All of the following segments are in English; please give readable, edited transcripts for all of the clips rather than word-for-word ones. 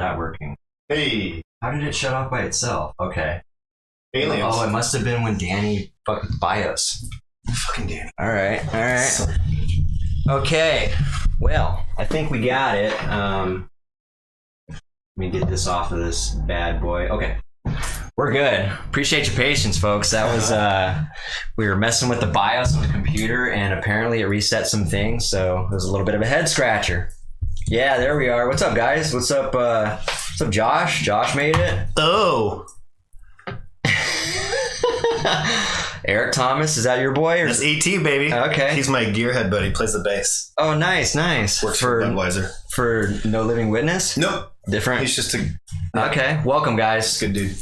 that working? Hey. How did it shut off by itself? Okay. Aliens. Oh, it must have been when Danny fucking BIOS. Fucking Danny. All right. Okay. Well, I think we got it. Let me get this off of this bad boy. Okay. We're good. Appreciate your patience, folks. That was, we were messing with the BIOS on the computer and apparently it reset some things. So it was a little bit of a head scratcher. Yeah, there we are. What's up, guys? What's up, Josh? Josh made it. Oh. Eric Thomas, is that your boy? Or... That's AT, baby. Okay. He's my gearhead buddy. Plays the bass. Oh, nice. Works for Budweiser. For No Living Witness? Nope. Different? He's just a... Okay. Welcome, guys. Good dude.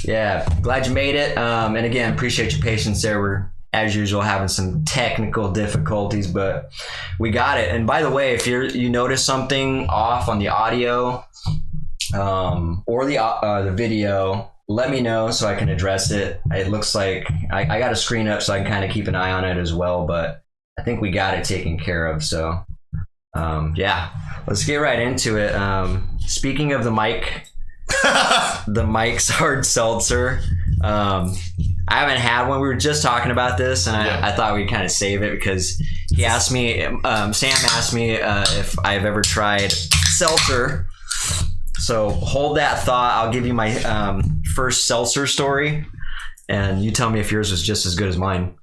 Yeah. Glad you made it. And again, appreciate your patience there. We're, as usual, having some technical difficulties, but we got it. And by the way, if you notice something off on the audio or the video, let me know so I can address it. It looks like I got a screen up so I can kind of keep an eye on it as well, but I think we got it taken care of. So yeah, let's get right into it. Speaking of the mic, the Mike's Hard Seltzer. I haven't had one. We were just talking about this and I thought we'd kind of save it because he asked me, Sam asked me if I've ever tried seltzer. So hold that thought. I'll give you my first seltzer story, and you tell me if yours was just as good as mine.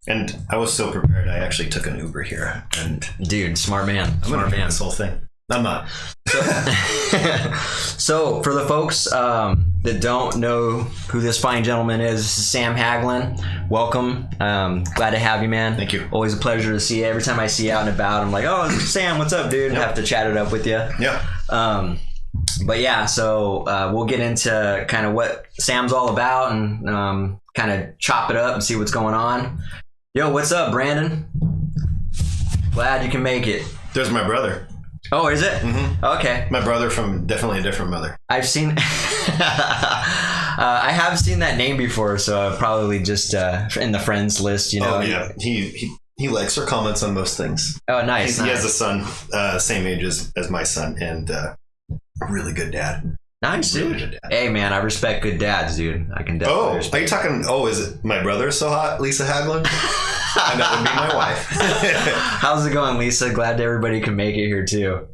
And I was so prepared. I actually took an Uber here, and dude, smart man. I'm gonna do this whole thing. I'm not. So for the folks that don't know who this fine gentleman is, this is Sam Haglin. Welcome. Glad to have you, man. Thank you. Always a pleasure to see you. Every time I see you out and about, I'm like, oh, Sam, what's up, dude? Yep. Have to chat it up with you. Yeah. But yeah, so we'll get into kind of what Sam's all about and kind of chop it up and see what's going on. Yo, what's up, Brandon? Glad you can make it. There's my brother. Oh, is it? Mm-hmm. Okay. My brother from definitely a different mother. I've seen... I have seen that name before, so probably just in the friends list, you know. Oh, yeah. He likes or comments on most things. Oh, nice. He has a son, same age as my son, and a really good dad. Nice, dude. Really good dad. Hey, man, I respect good dads, dude. I can definitely respect. Are you talking... Oh, is it my brother so hot, Lisa Haglin? And that would be my wife. How's it going, Lisa? Glad everybody can make it here too.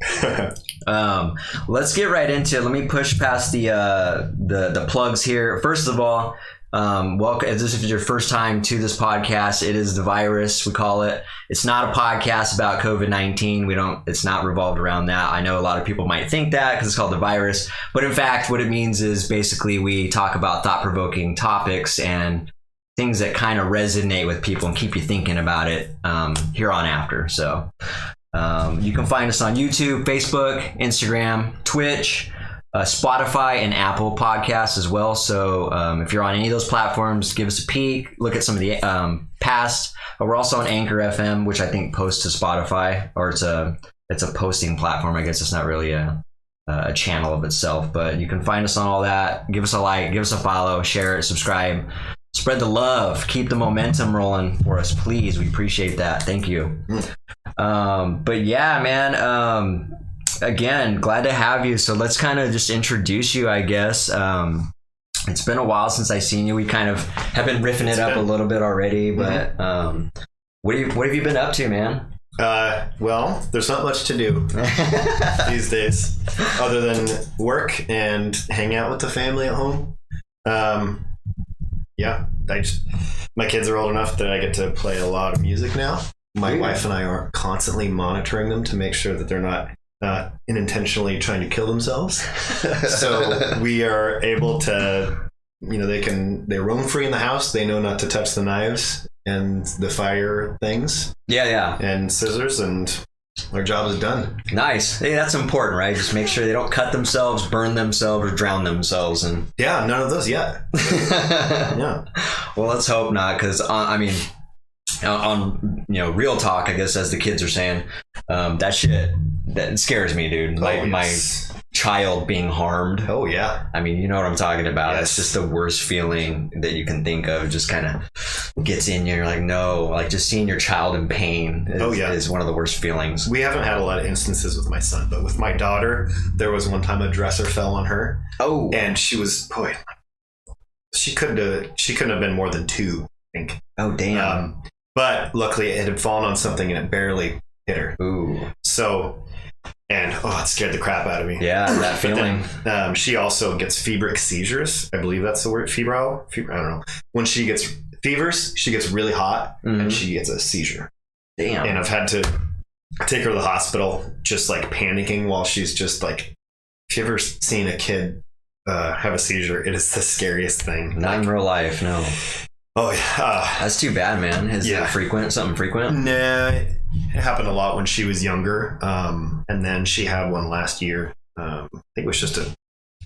Let's get right into it. Let me push past the plugs here. First of all, welcome. If this is your first time to this podcast, it is The Virus, we call it. It's not a podcast about COVID-19. It's not revolved around that. I know a lot of people might think that because it's called The Virus, but in fact, what it means is basically we talk about thought-provoking topics and things that kind of resonate with people and keep you thinking about it here on after. So you can find us on YouTube, Facebook, Instagram, Twitch, Spotify, and Apple Podcasts as well. So if you're on any of those platforms, give us a peek, look at some of the past. We're also on Anchor FM, which I think posts to Spotify, or it's a posting platform. I guess it's not really a channel of itself, but you can find us on all that. Give us a like, give us a follow, share it, subscribe. Spread the love. Keep the momentum rolling for us, please. We appreciate that. Thank you. But yeah, man, again, glad to have you. So let's kind of just introduce you, I guess. It's been a while since I've seen you. We kind of have been riffing it up a little bit already, but what have you been up to, man? Well, there's not much to do these days other than work and hang out with the family at home. Yeah, my kids are old enough that I get to play a lot of music now. My wife and I are constantly monitoring them to make sure that they're not unintentionally trying to kill themselves. So we are able to, they roam free in the house. They know not to touch the knives and the fire things. Yeah. And scissors, and our job is done. Nice. Hey, that's important, right? Just make sure they don't cut themselves, burn themselves, or drown themselves. And yeah, none of those yet. Yeah. Well, let's hope not, because on real talk, I guess, as the kids are saying, that scares me, dude. Like my child being harmed. Oh yeah. I mean, you know what I'm talking about. Yes. It's just the worst feeling that you can think of. Just kind of gets in you. You're like, no, like just seeing your child in pain is one of the worst feelings. We haven't had a lot of instances with my son, but with my daughter, there was one time a dresser fell on her. Oh, and she was, she couldn't have been more than 2, I think. Oh, damn. But luckily it had fallen on something and it barely hit her. Ooh. So, and it scared the crap out of me. Yeah, that feeling. Then, she also gets feveric seizures. I believe that's the word. Febrile? I don't know. When she gets fevers, she gets really hot and she gets a seizure. Damn. And I've had to take her to the hospital, just like panicking while she's just like, if you ever seen a kid have a seizure, it is the scariest thing. Not in real life, no. Oh yeah. That's too bad, man. Is it frequent? Something frequent? Nah, it happened a lot when she was younger. And then she had one last year. I think it was just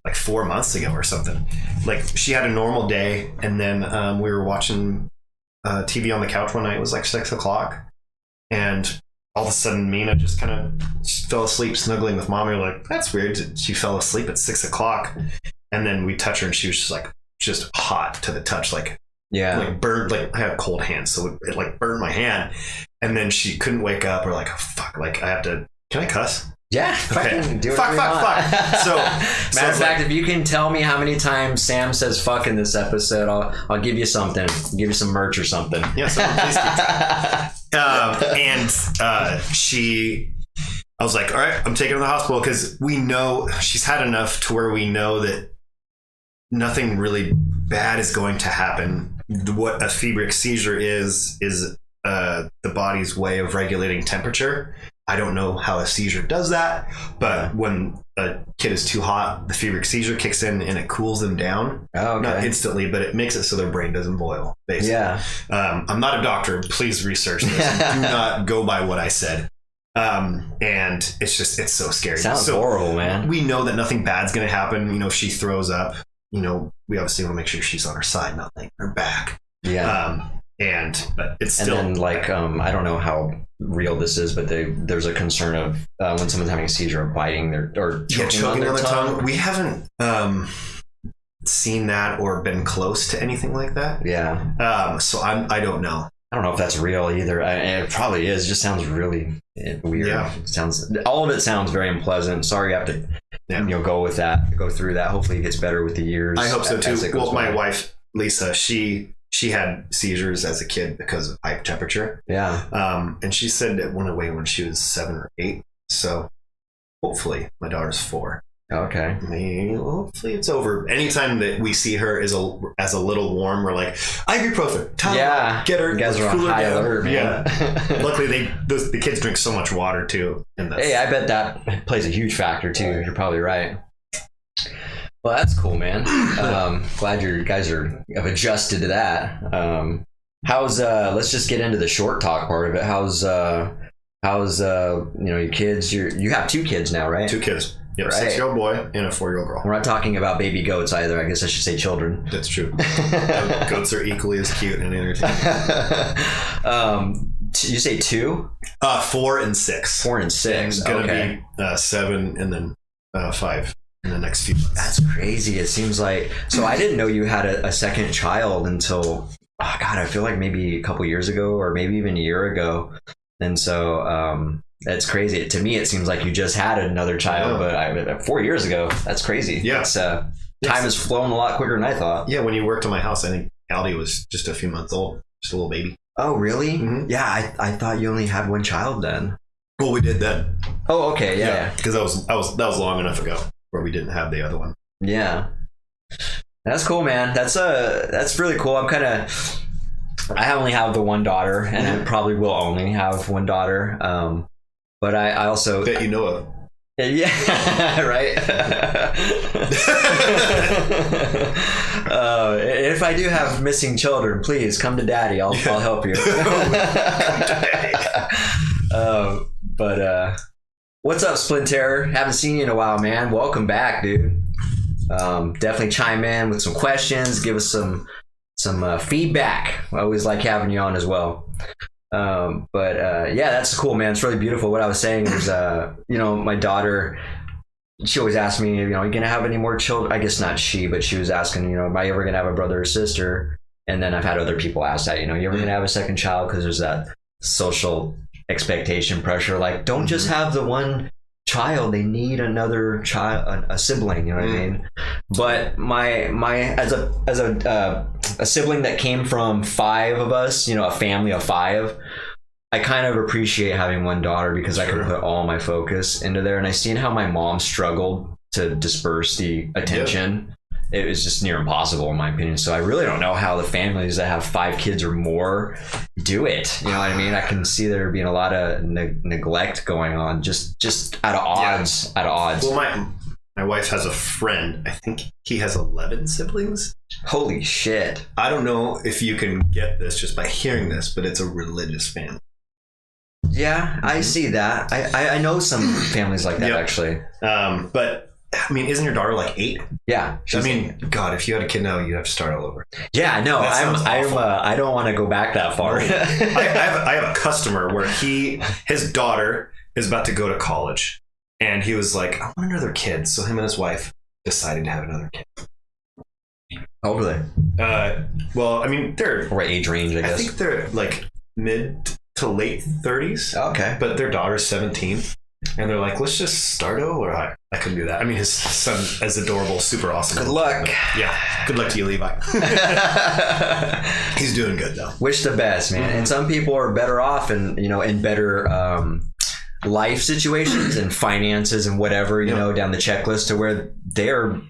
like 4 months ago or something. Like she had a normal day, and then we were watching TV on the couch one night. It was like 6 o'clock, and all of a sudden Mina just kind of fell asleep snuggling with mommy. We're like, that's weird. She fell asleep at 6 o'clock, and then we touch her, and she was just hot to the touch, like burned. Like I have cold hands, so it like burned my hand, and then she couldn't wake up. We're like, oh, fuck, like I have to. Can I cuss? Yeah, fucking do it. Fuck. So, matter of fact, if you can tell me how many times Sam says "fuck" in this episode, I'll give you something. I'll give you some merch or something. Yeah, so please keep I was like, all right, I'm taking her to the hospital because we know she's had enough to where we know that nothing really bad is going to happen. What a feberic seizure is the body's way of regulating temperature. I don't know how a seizure does that, but when a kid is too hot, the feberic seizure kicks in and it cools them down. Oh, okay. Not instantly, but it makes it so their brain doesn't boil, basically. Yeah. I'm not a doctor. Please research this. Do not go by what I said. And it's so scary. Sounds horrible, man. We know that nothing bad's going to happen. You know, if she throws up, you know, we obviously want to make sure she's on her side, not like her back. Yeah. But it's still. And then, like, I don't know how real this is, but there's a concern of when someone's having a seizure of biting or choking on their tongue. We haven't seen that or been close to anything like that. Yeah. So I don't know. I don't know if that's real either. It probably is. It just sounds really weird. Yeah. All of it sounds very unpleasant. Sorry, you have to go through that. Hopefully, it gets better with the years. I hope so too. Well, my wife Lisa, she had seizures as a kid because of high temperature. Yeah. And she said it went away when she was 7 or 8. So hopefully, my daughter's 4. Okay. Hopefully it's over. Anytime that we see her as a little warm, we're like, ibuprofen. Get her. You guys are on high alert, man. Yeah. Luckily, the kids drink so much water too. Hey, I bet that plays a huge factor too. You're probably right. Well, that's cool, man. Glad you guys have adjusted to that. How's let's just get into the short talk part of it. How's your kids? You have 2 kids now, right? 2 kids. Yep, right. 6-year-old boy and a 4-year-old girl. We're not talking about baby goats either. I guess I should say children. That's true. Goats are equally as cute and entertaining. You say 2? 4 and 6. 4 and 6. It's gonna be 7 and then 5 in the next few months. That's crazy. It seems like. So I didn't know you had a second child until I feel like maybe a couple years ago or maybe even a year ago. And so that's crazy. To me, it seems like you just had another child, but 4 years ago, that's crazy. Yeah. Time has flown a lot quicker than I thought. Yeah, when you worked at my house, I think Aldi was just a few months old, just a little baby. Oh, really? Mm-hmm. Yeah, I thought you only had one child then. Well, we did then. Oh, okay, yeah. Because that was long enough ago where we didn't have the other one. Yeah, that's cool, man. That's really cool. I only have the one daughter, and I probably will only have one daughter. But I also that you know of. Yeah, right. If I do have missing children, please come to Daddy. I'll help you. But what's up, Splinter? Haven't seen you in a while, man. Welcome back, dude. Definitely chime in with some questions. Give us some feedback. I always like having you on as well. Yeah, that's cool, man. It's really beautiful. What I was saying is, my daughter, she always asks me, are you gonna have any more children? I guess not she, but she was asking, am I ever gonna have a brother or sister? And then I've had other people ask that, you ever gonna have a second child? Because there's that social expectation pressure, like don't just have the one child, they need another child, a sibling, you know what I mean? But my as a sibling that came from 5 of us, a family of 5, I kind of appreciate having one daughter because I can put all my focus into there. And I seen how my mom struggled to disperse the attention. It was just near impossible in my opinion. So I really don't know how the families that have 5 kids or more do it. You know what I mean? I can see there being a lot of neglect going on, just out of odds. Out of odds. Well, my wife has a friend. I think he has 11 siblings. Holy shit! I don't know if you can get this just by hearing this, but it's a religious family. Yeah, I see that. I know some families like that actually. But. I mean, isn't your daughter like 8? Yeah. God, if you had a kid now, you'd have to start all over. Yeah, no, I don't want to go back that far. I have a customer where his daughter is about to go to college, and he was like, I want another kid. So him and his wife decided to have another kid. How old are they? Well, I mean, they're what age range? I guess. I think they're like mid to late 30s. Okay. But their daughter's 17. And they're like, let's just start over. I couldn't do that. I mean, his son is adorable, super awesome. Good luck. Yeah. Good luck to you, Levi. He's doing good, though. Wish the best, man. And some people are better off in better life situations and finances and whatever, down the checklist to where they're,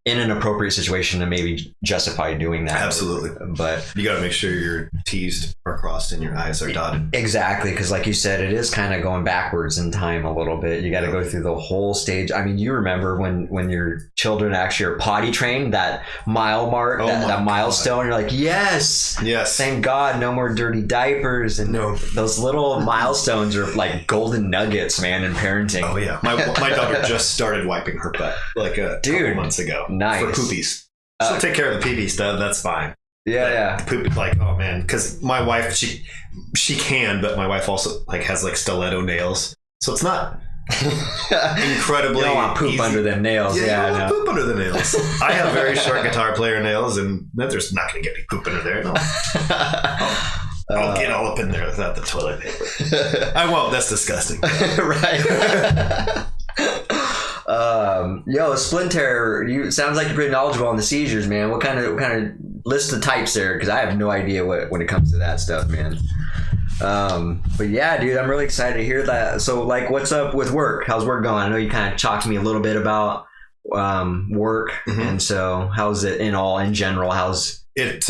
in an appropriate situation to maybe justify doing that. Absolutely. But you got to make sure your T's are crossed and your I's are dotted. Exactly. Because like you said, it is kind of going backwards in time a little bit. You got to go through the whole stage. I mean, you remember when your children actually are potty trained, that mile mark, that milestone, you're like, yes, thank God, no more dirty diapers. And those little milestones are like golden nuggets, man, in parenting. Oh yeah. My daughter just started wiping her butt like a couple months ago. Nice. For poopies. She'll take care of the pee-pee stuff. That's fine. Yeah. Poop, like, oh man, because my wife, she can, but my wife also has stiletto nails, so it's not incredibly. You don't want poop easy. Under them nails. Yeah, you don't want poop under the nails. I have very short guitar player nails, and there's not going to get me poop under there. No. I'll get all up in there without the toilet paper. I won't. That's disgusting. Right. Splinter, sounds like you're pretty knowledgeable on the seizures, man. What kind of list of types there? Because I have no idea when it comes to that stuff, man. But yeah, dude, I'm really excited to hear that. So, like, what's up with work? How's work going? I know you kind of talked to me a little bit about work, and so how's it in general? How's it?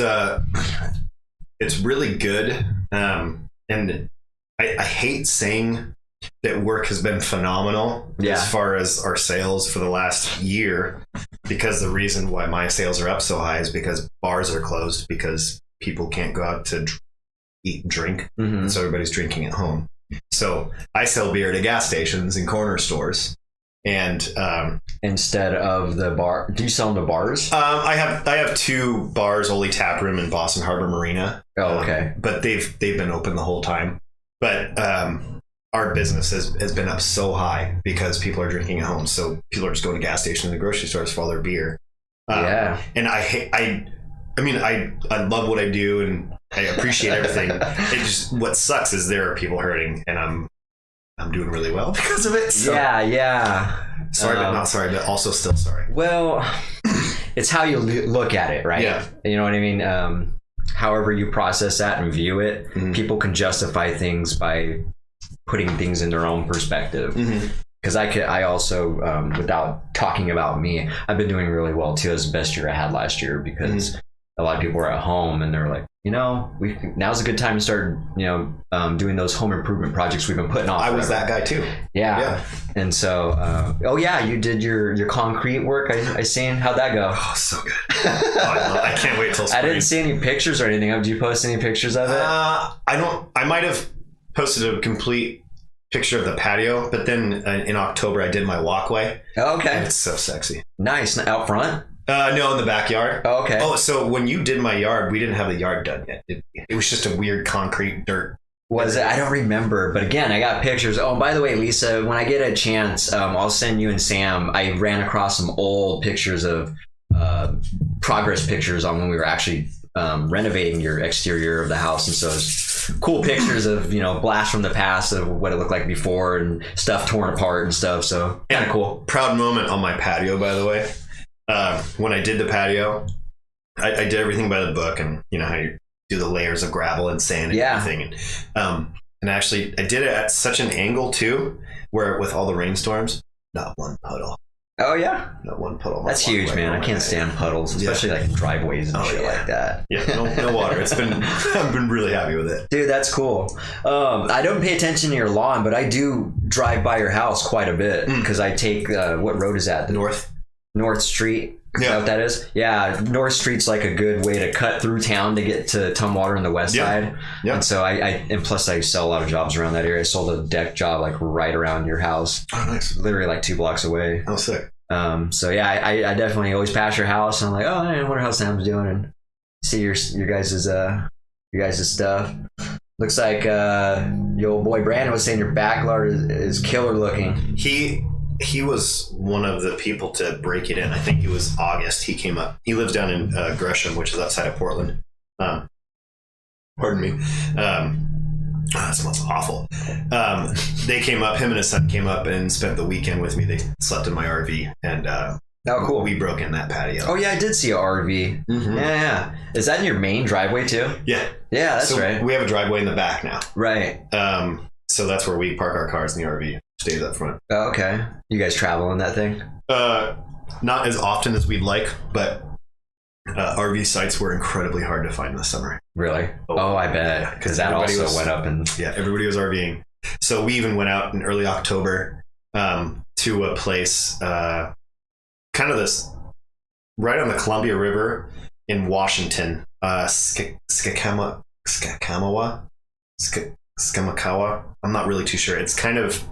It's really good, and I hate saying that work has been phenomenal as far as our sales for the last year, because the reason why my sales are up so high is because bars are closed because people can't go out to eat and drink. And so everybody's drinking at home. So I sell beer to gas stations and corner stores. And instead of the bar, do you sell them to bars? I have 2 bars, Oli Tap Room and Boston Harbor Marina. Oh, okay. But they've been open the whole time. But our business has been up so high because people are drinking at home. So people are just going to gas stations and the grocery stores for all their beer. And I love what I do and I appreciate everything. What sucks is there are people hurting, and I'm doing really well because of it. So. Yeah. Sorry, but not sorry, but also still sorry. Well, it's how you look at it, right? Yeah. You know what I mean? However you process that and view it, people can justify things by putting things in their own perspective. Because I also, without talking about me, I've been doing really well too. It's the best year I had last year because a lot of people were at home and they're like, now's a good time to start, doing those home improvement projects we've been putting off. I was that guy too. Yeah. And so, you did your concrete work. I seen. How'd that go? Oh, so good. I can't wait till spring. I didn't see any pictures or anything. Did you post any pictures of it? I might have posted a complete picture of the patio, but then in October I did my walkway. Okay. And it's so sexy. Nice. Out front? No, in the backyard. Oh, okay. Oh, so when you did my yard, we didn't have the yard done yet. It was just a weird concrete dirt. Was it? I don't remember. But again, I got pictures. Oh, by the way, Lisa, when I get a chance, I'll send you and Sam. I ran across some old pictures of progress pictures on when we were actually renovating your exterior of the house, and so it's cool pictures of blasts from the past of what it looked like before and stuff torn apart and stuff. So kind of cool. Proud moment on my patio, by the way. When I did the patio, I did everything by the book, and how you do the layers of gravel and sand and everything. And actually, I did it at such an angle too, where with all the rainstorms, not one puddle. Oh yeah, not one puddle. That's huge, man. I can't stand puddles, especially like driveways and shit like that. Yeah, no water. I've been really happy with it, dude. That's cool. I don't pay attention to your lawn, but I do drive by your house quite a bit because I take what road is that? North Street. Is that what that is? Yeah, North Street's like a good way to cut through town to get to Tumwater on the west side. Yeah. And so and plus I sell a lot of jobs around that area. I sold a deck job like right around your house. Oh, nice. Literally like 2 blocks away. Oh, sick. So yeah, I definitely always pass your house and I'm like, oh, I wonder how Sam's doing, and see your guys' stuff. Looks like your old boy Brandon was saying your backyard is killer looking. He was one of the people to break it in. I think it was August. He came up. He lives down in Gresham, which is outside of Portland. Pardon me. That smells awful. They came up. Him and his son came up and spent the weekend with me. They slept in my RV, and oh, cool. We broke in that patio. Oh yeah, I did see an RV. Mm-hmm. Yeah. Is that in your main driveway too? Yeah. Yeah, that's right. We have a driveway in the back now. Right. So that's where we park our cars in the RV. Stays up front. Oh, okay. You guys travel in that thing? Not as often as we'd like, but RV sites were incredibly hard to find this summer. Really? Oh, I bet. Because that also went up and... Yeah, everybody was RVing. So we even went out in early October to a place kind of this right on the Columbia River in Washington, Skakamawa. I'm not really too sure. It's kind of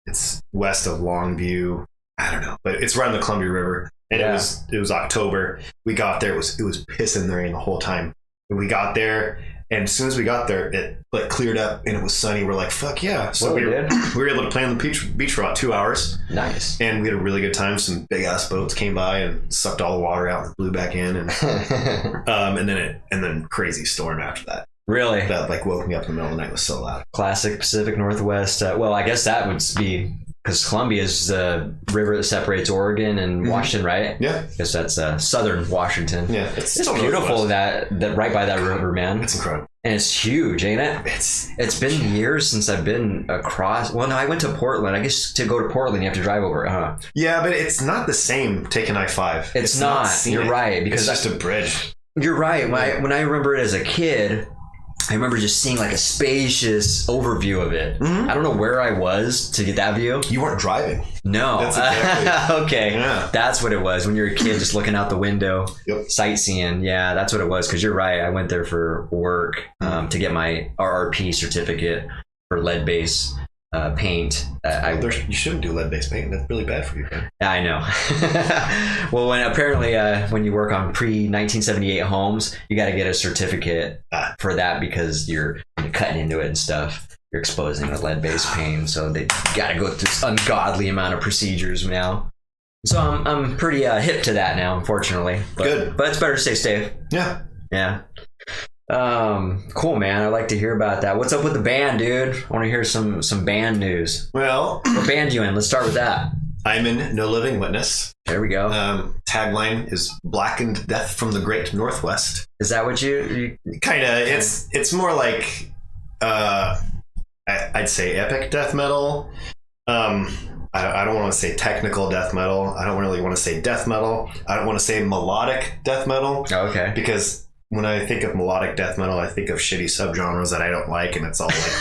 it's west of Longview. I don't know, but it's right on the Columbia River, and it was October. We got there. It was pissing the rain the whole time. And we got there, and as soon as we got there, it like cleared up and it was sunny. We're like, fuck yeah! So we were able to play on the beach for about 2 hours. Nice. And we had a really good time. Some big ass boats came by and sucked all the water out and blew back in, and and then crazy storm after that. Really? That like woke me up in the middle of the night. It was so loud. Classic Pacific Northwest. Well, I guess that would be because Columbia is the river that separates Oregon and Washington, right? Yeah. I guess that's southern Washington. Yeah. It's beautiful that right by that river, man. It's incredible. And it's huge, ain't it? It's been years since I've been across. Well, no, I went to Portland. I guess to go to Portland, you have to drive over it, huh? Yeah, but it's not the same taking I-5. It's not. You're right. Because it's just a bridge. You're right. When I remember it as a kid, I remember just seeing like a spacious overview of it. Mm-hmm. I don't know where I was to get that view. You weren't driving. No. That's exactly. Okay. Yeah. That's what it was when you're a kid just looking out the window, sightseeing. Yeah, that's what it was. Because you're right. I went there for work to get my RRP certificate for lead-based paint. You shouldn't do lead-based paint. That's really bad for you, man. I know. Well, when you work on pre-1978 homes, you got to get a certificate for that because you're cutting into it and stuff. You're exposing the lead-based paint, so they got to go through this ungodly amount of procedures now. So I'm pretty hip to that now, unfortunately. Good, but it's better to stay safe. Yeah. Yeah. Cool, man. I'd like to hear about that. What's up with the band, dude? I want to hear some band news. Well, what band you in? Let's start with that. I'm in No Living Witness. There we go. Tagline is Blackened Death from the Great Northwest. Is that what you kind of? It's more like I'd say epic death metal. I don't want to say technical death metal. I don't really want to say death metal. I don't want to say melodic death metal. Oh, okay. Because when I think of melodic death metal, I think of shitty subgenres that I don't like, and it's all like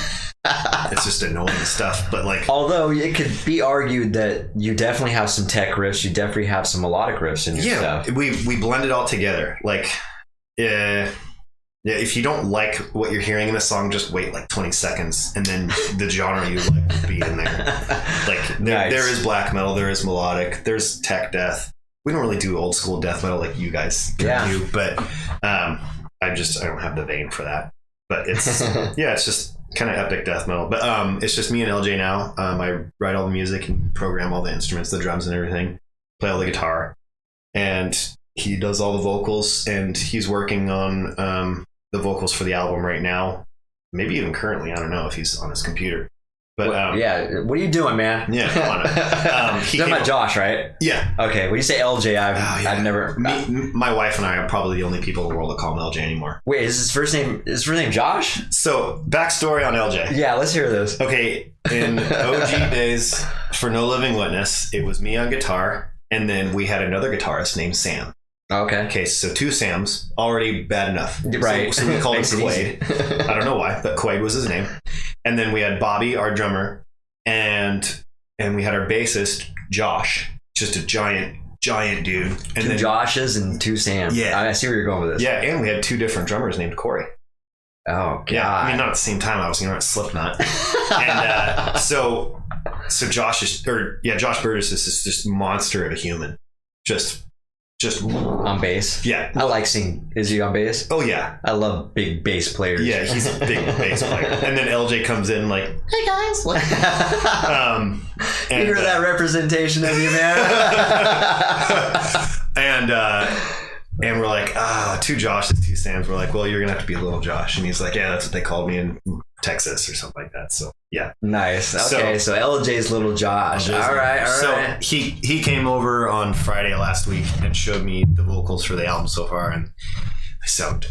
it's just annoying stuff. But like, although it could be argued that you definitely have some tech riffs, you definitely have some melodic riffs in your stuff. We blend it all together. Like, if you don't like what you're hearing in the song, just wait like 20 seconds, and then the genre you like will be in there. Like, there is black metal, there is melodic, there's tech death. We don't really do old school death metal like you guys do, but I don't have the vein for that. But it's it's just kind of epic death metal. But it's just me and LJ now. I write all the music and program all the instruments, the drums and everything, play all the guitar, and He does all the vocals, and he's working on the vocals for the album right now. Maybe even currently. I don't know if he's on his computer. But what are you doing, man? Yeah, come on. You're talking about Josh, right? Yeah. Okay. When you say LJ, I've never. My wife and I are probably the only people in the world that call him LJ anymore. Wait, is his first name? Is his first name Josh? So backstory on LJ. Yeah, let's hear this. Okay, in OG days for No Living Witness, it was me on guitar, and then we had another guitarist named Sam. Okay. Okay, so 2 Sams, already bad enough. Right. So we called him Quaid. I don't know why, but Quaid was his name. And then we had Bobby, our drummer, and we had our bassist, Josh, just a giant dude. And 2 Joshes and 2 Sams. Yeah. I see where you're going with this. Yeah, and we had 2 different drummers named Corey. Oh, God. Yeah, I mean, not at the same time. I was at Slipknot. And so Josh Burgess is just monster of a human. Just on bass. Yeah, I like seeing. Is he on bass? Oh yeah, I love big bass players. Yeah, he's a big bass player. And then LJ comes in like, "Hey guys," you hear that representation of you, man? and we're like, 2 Joshes, 2 Sams. We're like, well, you're gonna have to be Little Josh. And he's like, yeah, that's what they called me in Texas or something like that. So yeah, nice. Okay, so LJ's Little Josh. All right. So he came over on Friday last week and showed me the vocals for the album so far, and they sound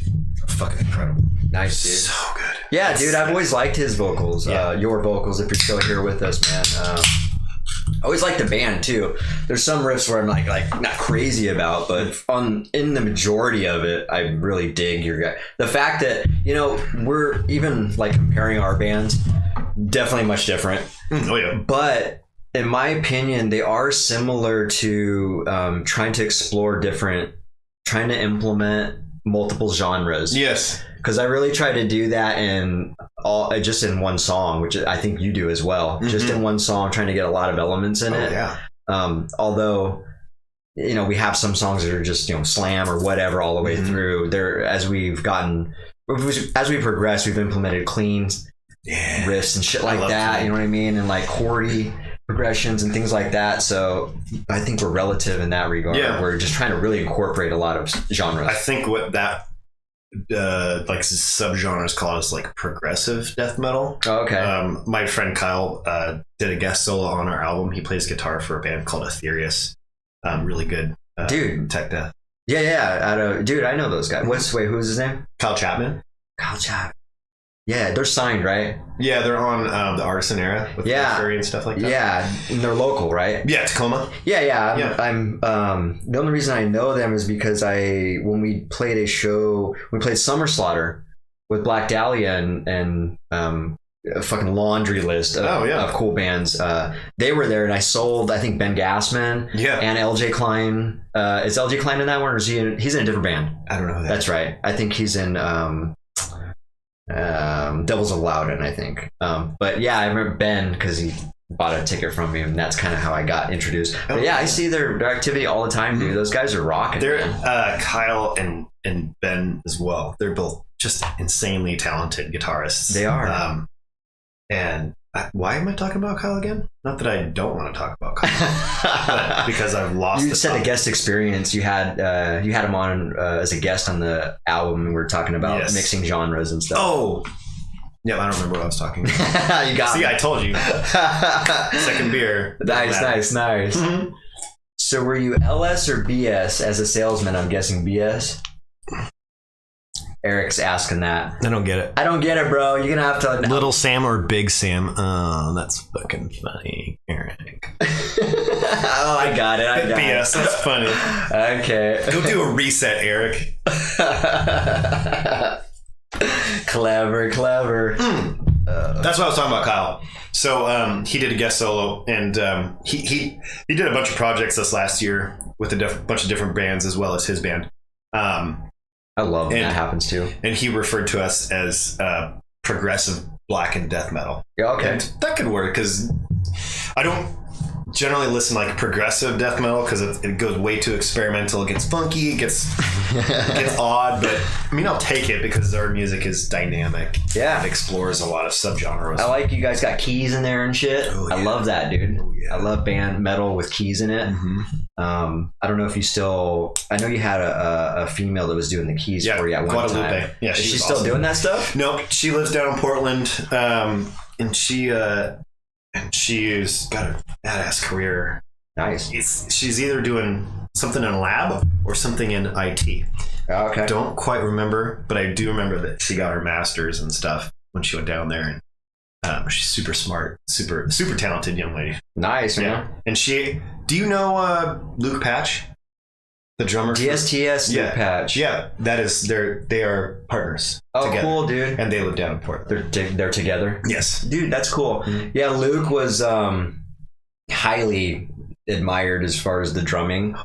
fucking incredible. Nice, dude. So good. Yeah, dude. I've always liked his vocals. Yeah. Your vocals, if you're still here with us, man. I always like the band too. There's some riffs where I'm like not crazy about, but in the majority of it, I really dig your guy. The fact that we're even like comparing our bands, definitely much different. Oh yeah. But in my opinion, they are similar to trying to implement multiple genres. Yes. Because I really try to do that just in one song, which I think you do as well. Mm-hmm. Just in one song, trying to get a lot of elements in it. Yeah. Although, we have some songs that are just slam or whatever all the way through. There, as we progress, we've implemented clean riffs and shit like that. Clean. You know what I mean? And like chordy progressions and things like that. So I think we're relative in that regard. Yeah. We're just trying to really incorporate a lot of genres. I think what that like subgenres called is like progressive death metal. Oh, okay. My friend Kyle did a guest solo on our album. He plays guitar for a band called Aetherius. Really good dude. Tech death. Yeah. Dude, I know those guys. Who's his name? Kyle Chapman. Yeah, they're signed, right? Yeah, they're on the Artisan Era with Fury and stuff like that. Yeah, and they're local, right? Yeah, Tacoma. Yeah. I'm the only reason I know them is because when we played a show, we played Summer Slaughter with Black Dahlia and a fucking laundry list of cool bands. They were there, and I sold, I think, Ben Gassman and LJ Klein. Is LJ Klein in that one, or is he's in a different band? I don't know who that That's right. I think he's in Devils of Loudon, I think. But yeah, I remember Ben because he bought a ticket from me, and that's kind of how I got introduced. But yeah, I see their activity all the time, dude. Those guys are rocking. They're Kyle and Ben as well. They're both just insanely talented guitarists. They are. And why am I talking about Kyle again? Not that I don't want to talk about Kyle, but because I've lost. You said a guest experience. You had him on as a guest on the album, and we were talking about mixing genres and stuff. Oh, yeah, I don't remember what I was talking about. You got See, me. I told you. Second beer. Nice. Mm-hmm. So were you LS or BS as a salesman? I'm guessing BS. Eric's asking that. I don't get it. I don't get it, bro. You're gonna have to. Little Sam or Big Sam? Oh, that's fucking funny, Eric. Oh, I got it. BS. That's funny. Okay. Go do a reset, Eric. Clever. That's what I was talking about, Kyle. So he did a guest solo, and he did a bunch of projects this last year with a bunch of different bands as well as his band. I love when that happens too. And he referred to us as progressive black and death metal. Yeah, okay. And that could work because I don't generally listen like progressive death metal because it goes way too experimental. It gets funky, it gets odd, but I mean, I'll take it because our music is dynamic. Yeah. It explores a lot of subgenres. I like you guys got keys in there and shit. Oh, yeah. I love that, dude. Oh, yeah. I love band metal with keys in it. I don't know if you still. I know you had a female that was doing the keys for you at one Guadalupe. time. Yeah, is she awesome. still doing that stuff? No, she lives down in Portland, and she's got a badass career. Nice. She's either doing something in a lab or something in IT. Okay. Don't quite remember, but I do remember that she got her master's and stuff when she went down there. And she's super smart, super talented young lady. Nice, man. Yeah. And do you know Luke Patch, the drummer? DSTS Luke Patch. Yeah, they are partners. Oh, together. cool, dude. And they live down in Portland. They're together. Yes, dude, that's cool. Yeah, Luke was highly admired as far as the drumming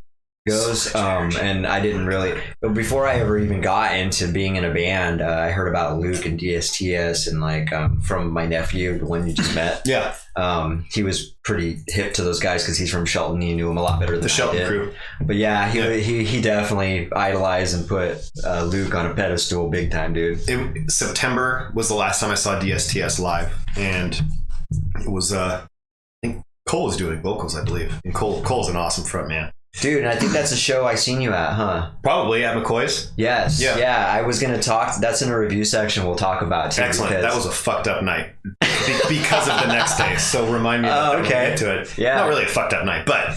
goes, and I didn't really, but before I ever even got into being in a band, I heard about Luke and DSTS and like from my nephew, the one you just met. Yeah. He was pretty hip to those guys because he's from Shelton. He knew him a lot better than the Shelton I did. crew. But yeah, he definitely idolized and put Luke on a pedestal big time, dude. September was the last time I saw DSTS live, and it was I think Cole was doing vocals, I believe, and Cole's an awesome front man. Dude, and I think that's a show I seen you at, huh? Probably at McCoy's. Yes. Yeah. I was gonna talk. That's in a review section. We'll talk about too. Excellent. That was a fucked up night because of the next day. So remind me about that when we get to it. Yeah. Not really a fucked up night, but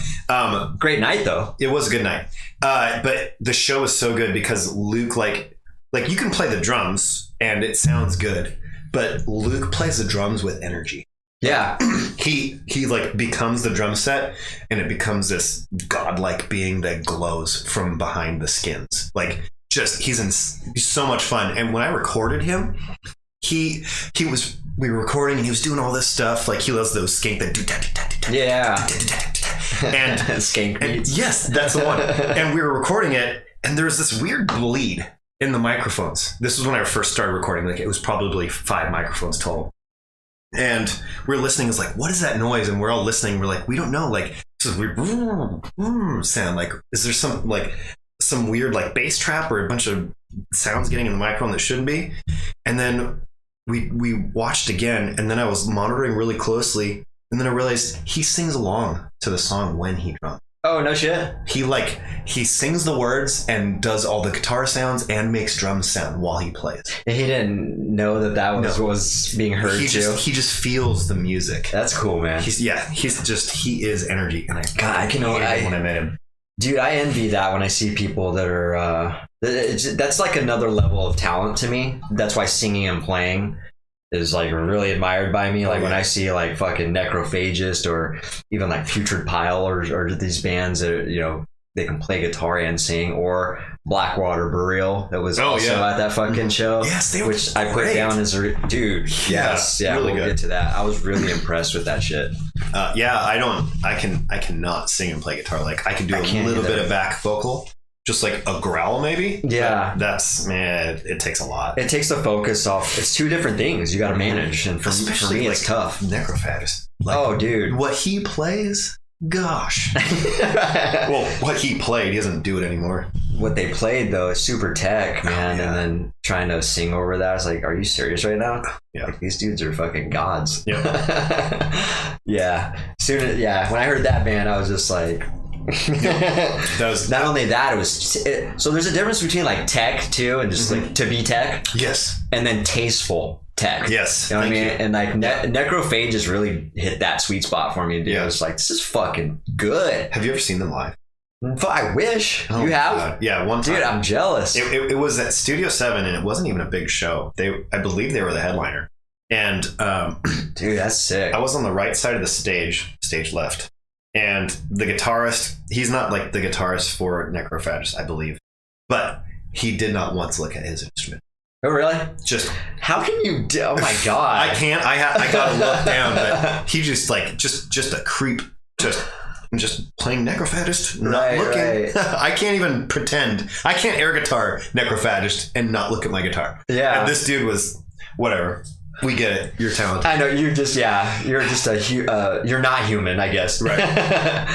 great night though. It was a good night. But the show was so good because Luke, like you can play the drums and it sounds good, but Luke plays the drums with energy. Yeah. He like becomes the drum set, and it becomes this godlike being that glows from behind the skins. Like, just he's so much fun. And when I recorded him, we were recording and he was doing all this stuff. Like, he loves those skank that do and skank beats. Yes, that's the one. And we were recording it, and there was this weird bleed in the microphones. This was when I first started recording. Like, it was probably 5 microphones total. And we're listening. It's like, what is that noise? And we're all listening. We're like, we don't know. Like, this is weird sound. Like, is there some weird like bass trap or a bunch of sounds getting in the microphone that shouldn't be? And then we watched again, and then I was monitoring really closely, and then I realized he sings along to the song when he drums. Oh, no shit. He sings the words and does all the guitar sounds and makes drums sound while he plays. And he didn't know that was being heard he too. He just feels the music. That's cool, man. He is energy. And when I met him. Dude, I envy that when I see people that are that's like another level of talent to me. That's why singing and playing is like really admired by me. Like when I see like fucking Necrophagist or even like Putrid Pile or these bands that, you know, they can play guitar and sing, or Blackwater Burial that was also at that fucking show. Yes, they were which I put down as a dude. Yes, yeah, really we'll get to that. I was really impressed with that shit. I cannot sing and play guitar. Like, I can do a little bit of back vocal. Just like a growl, maybe. Yeah, it takes a lot. It takes the focus off. It's 2 different things you got to manage, and for me, it's tough. Necrophagist. Like, oh, dude, what he plays, gosh. Well, what he played, he doesn't do it anymore. What they played though is super tech, man, and then trying to sing over that, it's like, are you serious right now? Yeah, like, these dudes are fucking gods. Yeah. When I heard that band, I was just like. Not only that, it was so there's a difference between like tech too and just like to be tech, yes, and then tasteful tech, yes, you know what I mean? And like Necrophagist really hit that sweet spot for me, dude. I was like, this is fucking good. Have you ever seen them live? I wish. You have? God. Yeah, one time. Dude, I'm jealous. It was at Studio 7, and it wasn't even a big show. I believe they were the headliner, and dude, that's sick. I was on the right side of the stage left. And the guitarist, he's not like the guitarist for Necrophagist, I believe, but he did not once look at his instrument. Oh, really? Just how can you? Oh my god! I can't. I gotta look down, but he just like just a creep, just playing Necrophagist, not looking. Right. I can't even pretend. I can't air guitar Necrophagist and not look at my guitar. Yeah. And this dude was whatever. We get it. You're talented. I know. You're just you're not human, I guess. Right.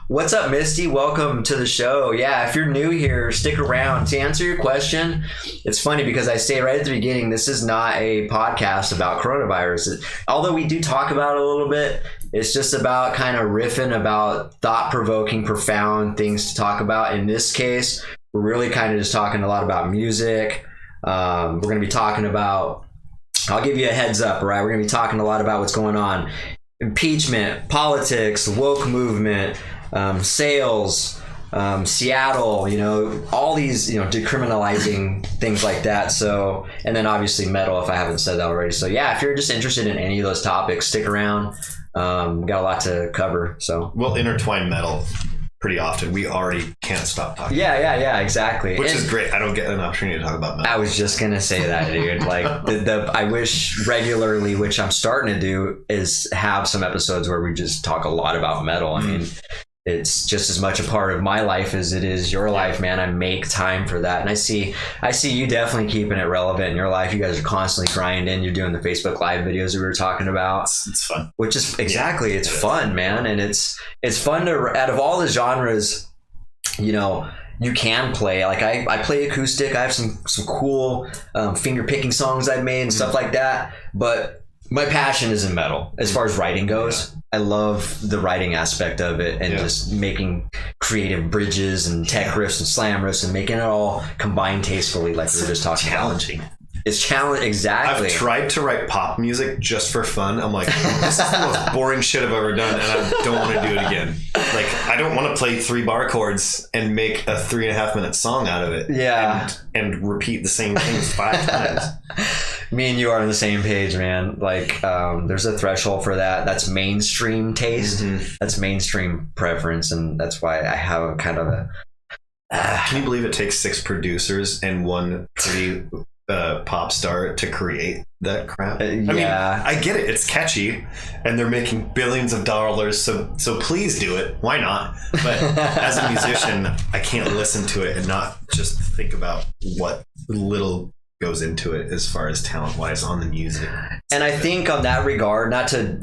What's up, Misty? Welcome to the show. Yeah, if you're new here, stick around. To answer your question, it's funny because I say right at the beginning, this is not a podcast about coronavirus. Although we do talk about it a little bit, It's just about kind of riffing about thought-provoking, profound things to talk about. In this case, we're really kind of just talking a lot about music. We're going to be talking about, I'll give you a heads up, right? We're going to be talking a lot about what's going on. Impeachment, politics, the woke movement, sales, Seattle, all these, decriminalizing things like that. So, and then obviously metal, if I haven't said that already. So yeah, if you're just interested in any of those topics, stick around. We got a lot to cover. So we'll intertwine metal pretty often. We already can't stop talking. Yeah, exactly. Which is great. I don't get an opportunity to talk about metal. I was just gonna say that, dude. Like I wish regularly, which I'm starting to do, is have some episodes where we just talk a lot about metal. I mean, it's just as much a part of my life as it is your life, man. I make time for that. And I see you definitely keeping it relevant in your life. You guys are constantly grinding. You're doing the Facebook Live videos we were talking about. It's fun. Which is exactly, it's fun, man. And it's fun to, out of all the genres, you can play. Like I play acoustic. I have some cool finger picking songs I've made and stuff like that. But my passion is in metal as far as writing goes. I love the writing aspect of it and just making creative bridges and tech riffs and slam riffs and making it all combined tastefully, like we were just talking challenging. about. It's challenging, exactly. I've tried to write pop music just for fun. I'm like, this is the most boring shit I've ever done, and I don't want to do it again. Like, I don't want to play 3-bar chords and make a 3.5-minute song out of it. Yeah. And repeat the same things 5 times. Me and you are on the same page, man. Like, there's a threshold for that. That's mainstream taste. Mm-hmm. That's mainstream preference, and that's why I have a kind of a... Can you believe it takes 6 producers and 1 pretty... pop star to create that crap? I mean, I get it. It's catchy, and they're making billions of dollars. So please do it. Why not? But as a musician, I can't listen to it and not just think about what little goes into it as far as talent wise on the music. And I think on that regard, not to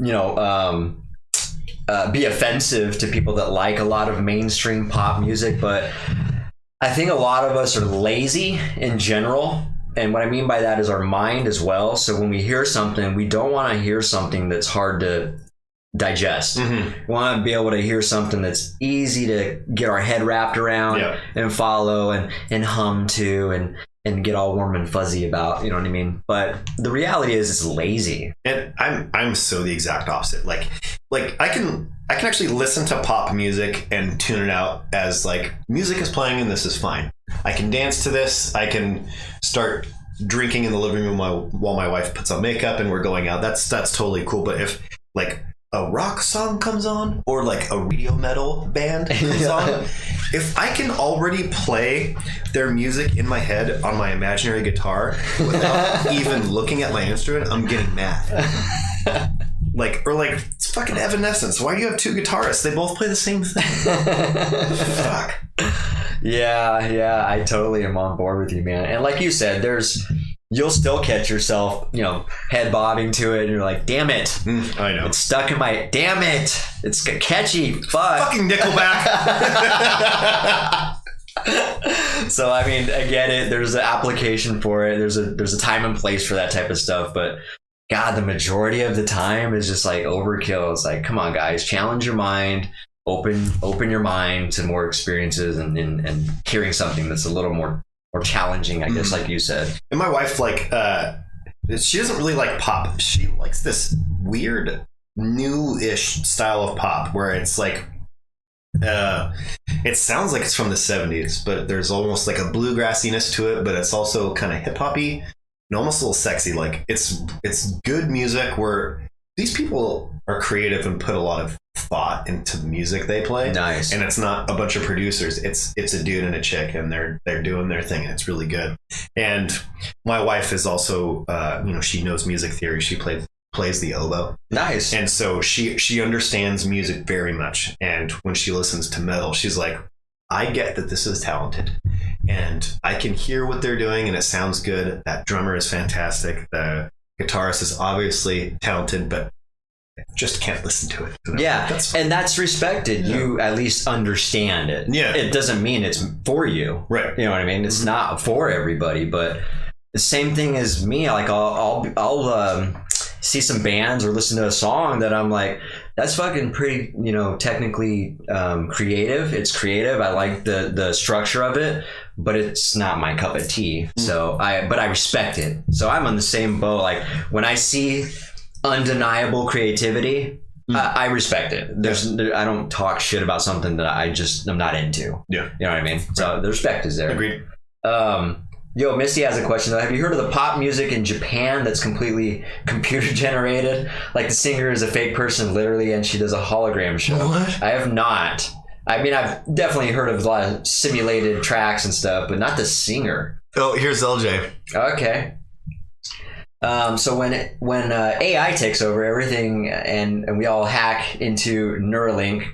be offensive to people that like a lot of mainstream pop music, but I think a lot of us are lazy in general. And what I mean by that is our mind as well. So when we hear something, we don't want to hear something that's hard to digest. Mm-hmm. We want to be able to hear something that's easy to get our head wrapped around and follow and hum to and get all warm and fuzzy about, you know what I mean? But the reality is it's lazy. And I'm so the exact opposite. Like I can actually listen to pop music and tune it out as like music is playing and this is fine. I can dance to this. I can start drinking in the living room while my wife puts on makeup and we're going out. That's totally cool. But if like a rock song comes on or like a radio metal band comes on, if I can already play their music in my head on my imaginary guitar without even looking at my instrument, I'm getting mad. Or it's fucking Evanescence. Why do you have 2 guitarists? They both play the same thing. Fuck. Yeah, I totally am on board with you, man. And like you said, you'll still catch yourself, head bobbing to it, and you're like, damn it. I know. It's stuck in my, damn it. It's catchy. Fuck. Fucking Nickelback. So, I mean, I get it. There's an application for it. There's a time and place for that type of stuff. But God, the majority of the time is just like overkill. It's like, come on, guys, challenge your mind. Open your mind to more experiences and hearing something that's a little more challenging, I guess, like you said. And my wife, she doesn't really like pop. She likes this weird new-ish style of pop where it's like, it sounds like it's from the 70s, but there's almost like a bluegrassiness to it, but it's also kind of hip-hoppy and almost a little sexy. Like it's good music where these people are creative and put a lot of thought into the music they play. Nice. And it's not a bunch of producers. It's a dude and a chick, and they're doing their thing, and it's really good. And my wife is also, she knows music theory. She plays the oboe. Nice. And so she understands music very much. And when she listens to metal, she's like, I get that this is talented, and I can hear what they're doing, and it sounds good. That drummer is fantastic. The guitarist is obviously talented, but just can't listen to it. And that's respected. Yeah. You at least understand it. Yeah. It doesn't mean it's for you. Right. You know what I mean? It's not for everybody, but the same thing as me. Like I'll see some bands or listen to a song that I'm like, that's fucking pretty, technically creative. It's creative. I like the structure of it, but it's not my cup of tea. So but I respect it. So I'm on the same boat. Like when I see undeniable creativity, I respect it. I don't talk shit about something that I'm not into. Yeah. You know what I mean? So the respect is there. Agreed. Yo, Misty has a question though. Have you heard of the pop music in Japan that's completely computer generated? Like the singer is a fake person literally and she does a hologram show. What? I have not. I mean, I've definitely heard of a lot of simulated tracks and stuff, but not the singer. Oh, here's LJ. Okay. So when AI takes over everything and we all hack into Neuralink,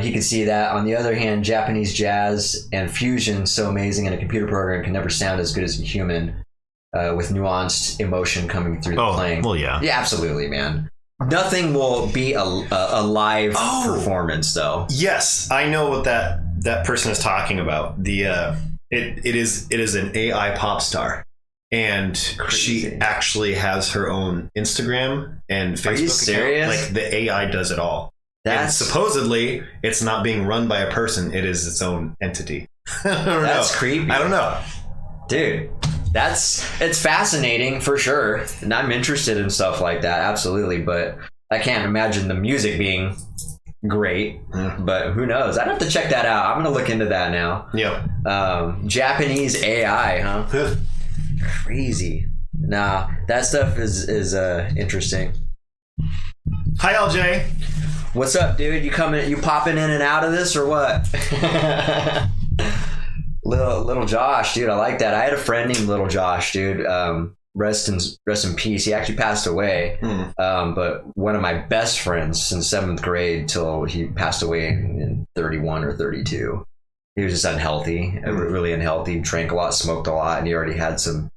he can see that. On the other hand, Japanese jazz and fusion so amazing, and a computer program can never sound as good as a human with nuanced emotion coming through the playing. Well, yeah. Yeah, absolutely, man. Nothing will be a live performance, though. Yes, I know what that person is talking about. It is an AI pop star. And she actually has her own Instagram and Facebook account. Are you serious? Like the AI does it all. And supposedly it's not being run by a person. It is its own entity. That's creepy. I don't know. Dude, it's fascinating for sure. And I'm interested in stuff like that. Absolutely. But I can't imagine the music being great, but who knows? I'd have to check that out. I'm going to look into that now. Yeah. Japanese AI, huh? Crazy. Nah, that stuff is interesting. Hi, LJ. What's up, dude? You popping in and out of this or what? Little Josh, dude. I like that. I had a friend named Little Josh, dude. Rest in peace. He actually passed away. But one of my best friends since 7th grade till he passed away in 31 or 32. He was just unhealthy, really unhealthy. Drank a lot, smoked a lot, and he already had some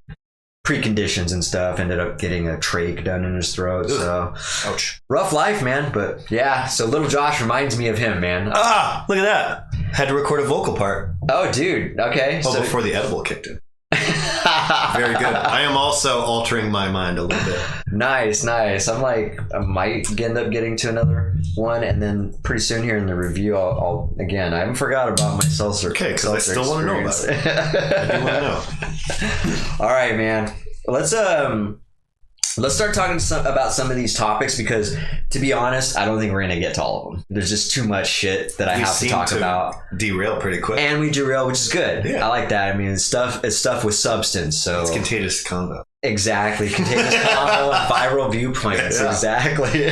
preconditions and stuff. Ended up getting a trach done in his throat. So, ouch. Rough life, man. But yeah, so Little Josh reminds me of him, man. Look at that. Had to record a vocal part. Oh, dude. Okay. Oh, so before the edible kicked in. Very good. I am also altering my mind a little bit. Nice. I'm like, I might end up getting to another one, and then pretty soon here in the review, I'll again. I haven't forgot about my seltzer. Okay, because I still want to know about it. I do want to know. All right, man. Let's start talking about some of these topics because, to be honest, I don't think we're going to get to all of them. There's just too much shit that I have to talk about. Derail pretty quick. And we derail, which is good. Yeah. I like that. I mean, it's stuff with substance. So it's contagious combo. Exactly. Contagious combo and viral viewpoints. Yeah. Exactly.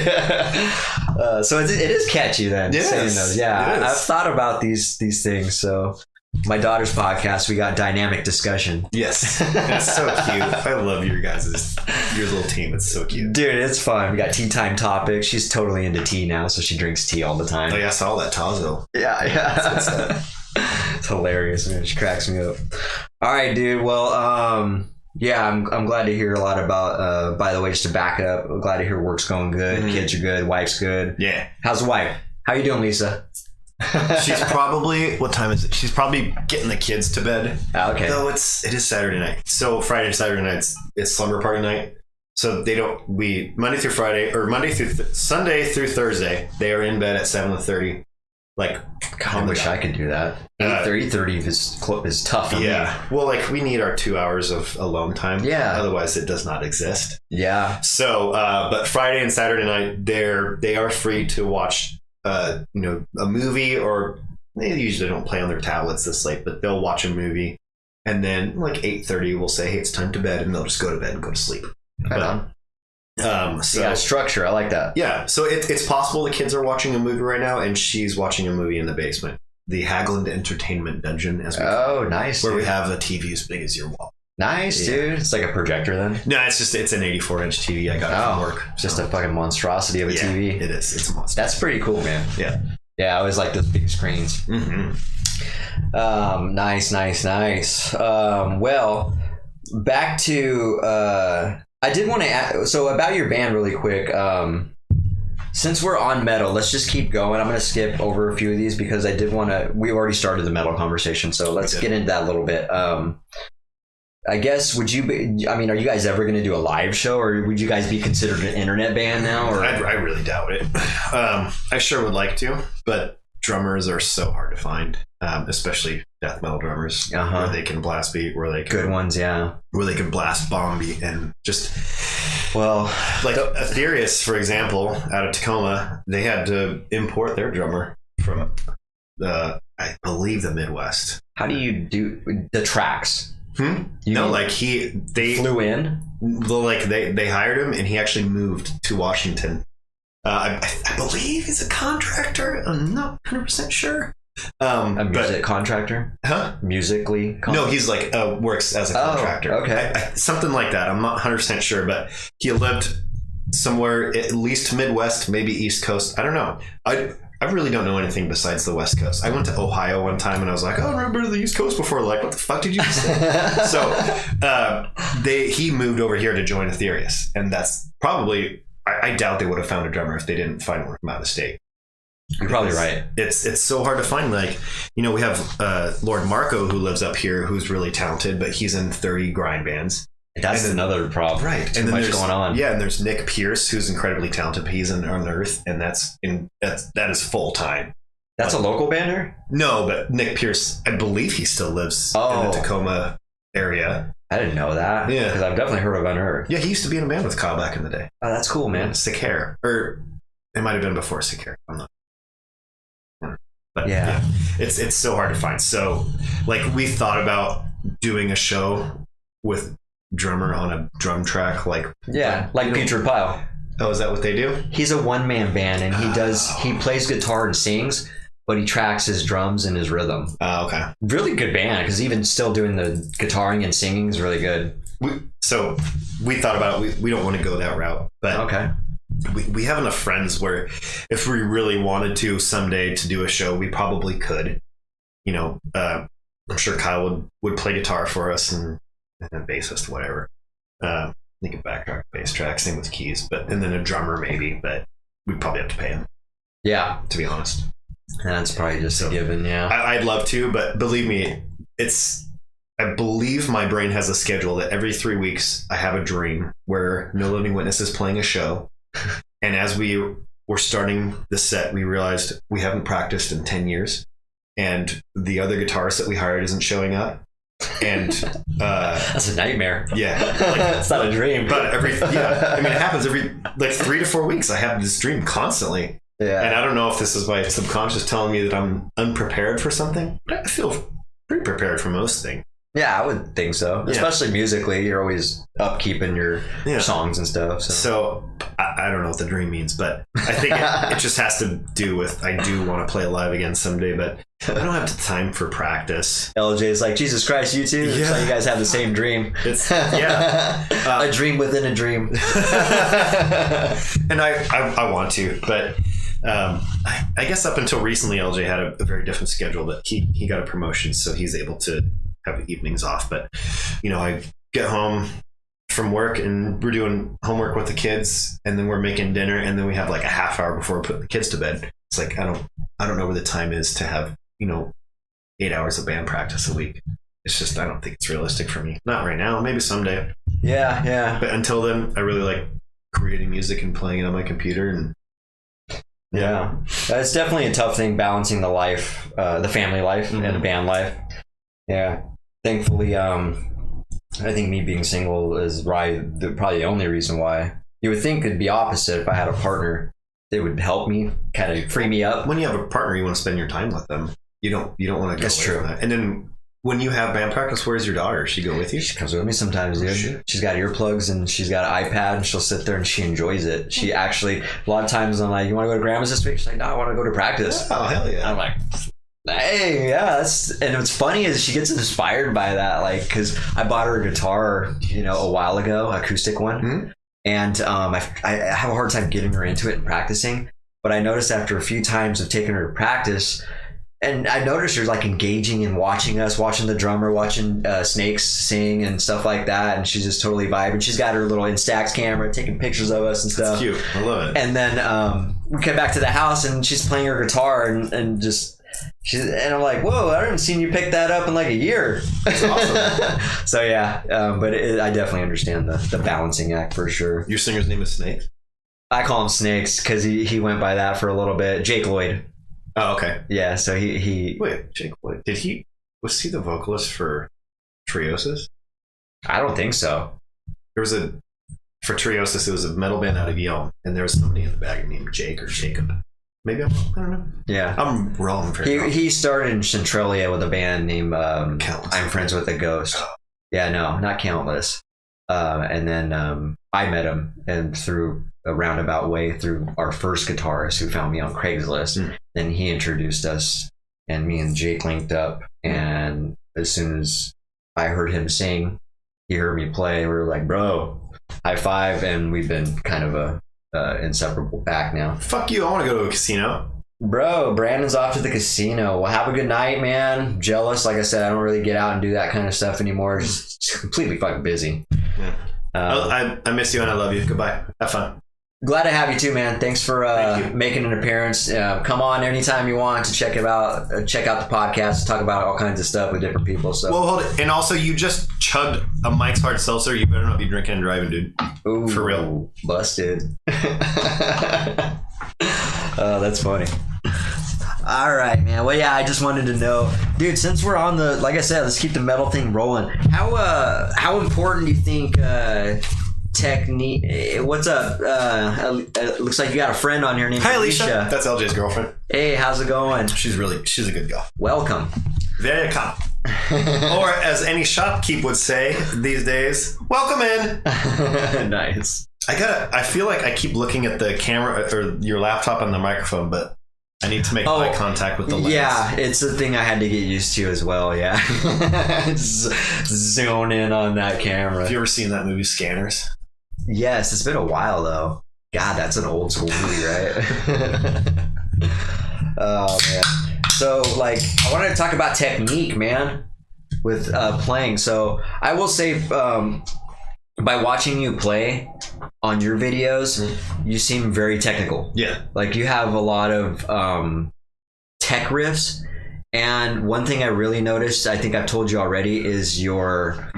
So it is catchy then. Yes, saying those. Yeah. I've thought about these things. So my daughter's podcast, we got dynamic discussion. Yes. It's so cute. I love your little team. It's so cute. Dude, it's fun. We got tea time topics. She's totally into tea now, so she drinks tea all the time. Oh yeah, I saw that Tazo. Yeah. It's hilarious, man. She cracks me up. All right, dude. Well, yeah, I'm glad to hear a lot about, by the way, just to back up, I'm glad to hear work's going good. Kids are good. Wife's good. Yeah. How's the wife? How you doing, Lisa? She's probably, what time is it? She's probably getting the kids to bed. Okay. Though it is Saturday night. So Friday and Saturday nights, it's slumber party night. So Monday through Friday, or Sunday through Thursday, they are in bed at 7:30. Like, God, I wish I could do that. 8:30 is tough. Yeah. Well, like we need our 2 hours of alone time. Yeah. Otherwise, it does not exist. Yeah. So, but Friday and Saturday night, they are free to watch, a movie, or they usually don't play on their tablets this late, but they'll watch a movie, and then like 8:30, we'll say, "Hey, it's time to bed," and they'll just go to bed and go to sleep. So yeah, structure. I like that. Yeah. So it's possible the kids are watching a movie right now, and she's watching a movie in the basement, the Haglund Entertainment Dungeon, as we call it, nice. Where we have a TV as big as your wall. Nice, dude. It's like a projector then? No, it's an 84-inch TV I got from work. Just a fucking monstrosity of a TV. It is. It's a monster. That's pretty cool, man. Yeah. Yeah, I always like those big screens. Mm-hmm. Nice. Well, back to I did want to ask, so about your band really quick. Since we're on metal, let's just keep going. I'm going to skip over a few of these because I did want to, we already started the metal conversation, so let's get into that a little bit. I guess, would you be, I mean, are you guys ever going to do a live show, or would you guys be considered an internet band now? Or I really doubt it. I sure would like to, but drummers are so hard to find, especially death metal drummers, where they can blast beat, where they can, good ones, yeah, where they can blast bomb beat, and just, well, like Aetherius, for example, out of Tacoma, they had to import their drummer from I believe the Midwest. How do you do the tracks? No, like they flew in. Like they hired him, and he actually moved to Washington. I believe he's a contractor. I'm not 100% sure. A music contractor? Huh? Musically? No, he's like works as a contractor. Okay. Something like that. I'm not 100% sure, but he lived somewhere at least Midwest, maybe East Coast. I don't know. I really don't know anything besides the West Coast. I went to Ohio one time and I was like, oh, I've never been to the East Coast before. Like, what the fuck did you say? So he moved over here to join Aetherius. And that's probably, I doubt they would have found a drummer if they didn't find one from out of state. You're probably right. It's so hard to find. Like, you know, we have Lord Marco, who lives up here, who's really talented, but he's in 30 grind bands. That's another problem. Right. Too much going on. Yeah, and there's Nick Pierce, who's incredibly talented, but he's on Earth, and that is full time. That's a local bander? No, but Nick Pierce, I believe he still lives in the Tacoma area. I didn't know that. Yeah. Because I've definitely heard of Unearthed. Yeah, he used to be in a band with Kyle back in the day. Oh, that's cool, man. Sick Hair. Or it might have been before Sick Hair. I'm not. But yeah, it's so hard to find. So, like, we thought about doing a show with drummer on a drum track, like Putrid Pile. Oh, is that what they do? He's a one-man band, and he plays guitar and sings, but he tracks his drums and his rhythm. Oh, okay. Really good band, because even still doing the guitaring and singing is really good. So we thought about it. We don't want to go that route, but okay. We have enough friends where if we really wanted to someday to do a show, we probably could. You know, I'm sure Kyle would play guitar for us and a bassist, whatever. They could backtrack bass track, same with keys, and then a drummer maybe, but we'd probably have to pay him. Yeah, to be honest. That's probably just a given. Yeah, I'd love to, but believe me, I believe my brain has a schedule that every 3 weeks I have a dream where No Living Witness is playing a show. And as we were starting the set, we realized we haven't practiced in 10 years. And the other guitarist that we hired isn't showing up. And that's a nightmare. Yeah. It's not a dream. But I mean, it happens every 3 to 4 weeks. I have this dream constantly. Yeah. And I don't know if this is my subconscious telling me that I'm unprepared for something, but I feel pretty prepared for most things. Yeah, I would think so. Yeah. Especially musically, you're always upkeeping your songs and stuff. So I don't know what the dream means, but I think it just has to do with I do want to play live again someday, but I don't have the time for practice. LJ's like, Jesus Christ, you too? Yeah. So you guys have the same dream. It's a dream within a dream. And I want to, but I guess up until recently, LJ had a very different schedule, but he got a promotion, so he's able to have evenings off. But you know, I get home from work and we're doing homework with the kids, and then we're making dinner, and then we have like a half hour before we put the kids to bed. It's like I don't know where the time is to have 8 hours of band practice a week. It's just I don't think it's realistic for me. Not right now, maybe someday. Yeah. But until then, I really like creating music and playing it on my computer. And yeah, it's definitely a tough thing balancing the life, the family life, and the band life. Yeah. Thankfully, I think me being single is probably the only reason why. You would think it'd be opposite if I had a partner. They would help me, kind of free me up. When you have a partner, you want to spend your time with them. You don't want to go. That's true. From that. And then when you have band practice, where's your daughter? Does she go with you? She comes with me sometimes, dude. Shit. She's got earplugs and she's got an iPad, and she'll sit there and she enjoys it. She actually, a lot of times I'm like, you want to go to Grandma's this week? She's like, no, I want to go to practice. Oh, hell yeah. I'm like, hey, yeah, and what's funny is she gets inspired by that, like, because I bought her a guitar, a while ago, acoustic one, and I have a hard time getting her into it and practicing. But I noticed after a few times of taking her to practice, and I noticed her like engaging and watching us, watching the drummer, watching Snakes sing and stuff like that, and she's just totally vibing. She's got her little Instax camera, taking pictures of us and stuff. That's cute. I love it. And then we came back to the house, and she's playing her guitar, and just. And I'm like, whoa, I haven't seen you pick that up in like a year. That's awesome. So yeah, but I definitely understand the balancing act for sure. Your singer's name is Snake? I call him Snakes because he went by that for a little bit. Jake Lloyd. Oh, okay. Yeah, so he Wait, Jake Lloyd. Was he the vocalist for Triosis? I don't think so. For Triosis, it was a metal band out of Yale, and there was somebody in the bag named Jake or Jacob. Maybe I don't know. Yeah. I'm wrong. He started in Centralia with a band named I'm Friends with a Ghost. Yeah, no, not Countless. And then I met him and through a roundabout way through our first guitarist who found me on Craigslist. Then he introduced us and me and Jake linked up. And as soon as I heard him sing, he heard me play. We were like, bro, high five. And we've been kind of a inseparable pack now. Fuck you, I want to go to a casino. Bro, Brandon's off to the casino. Well, have a good night, man. Jealous. Like I said, I don't really get out and do that kind of stuff anymore. Just completely fucking busy. Yeah. I miss you and I love you. Goodbye. Have fun. Glad to have you too, man. Thanks for making an appearance. Come on anytime you want to check it out. Check out the podcast. Talk about all kinds of stuff with different people. So. Well, hold it. And also, you just chugged a Mike's Hard Seltzer. You better not be drinking and driving, dude. Ooh, for real. Busted. Oh, that's funny. All right, man. Well, yeah, I just wanted to know, dude, since we're on the, like I said, let's keep the metal thing rolling. How important do you think technique? What's up? It looks like you got a friend on here named Alicia. That's LJ's girlfriend. Hey, how's it going? She's a good girl. Welcome. Welcome. Or as any shopkeep would say these days, welcome in. Nice. I feel like I keep looking at the camera or your laptop on the microphone, but I need to make eye contact with the lens. Yeah, it's a thing I had to get used to as well, yeah. Zone in on that camera. Have you ever seen that movie, Scanners? Yes, it's been a while, though. God, that's an old school movie, right? Oh, man. So, like, I wanted to talk about technique, man, with playing. So, I will say, by watching you play on your videos, you seem very technical. Yeah. Like you have a lot of tech riffs. And one thing I really noticed, I think I've told you already, is your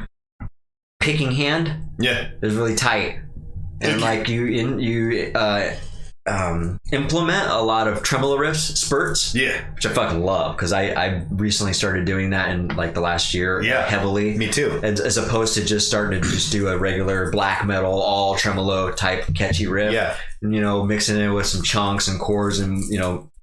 picking hand. Yeah. Is really tight. And like you implement a lot of tremolo riffs, spurts. Yeah. Which I fucking love because I recently started doing that in like the last year. Yeah. Heavily. Me too. As opposed to just starting to just do a regular black metal, all tremolo type catchy riff. Yeah. And, mixing it with some chunks and chords and,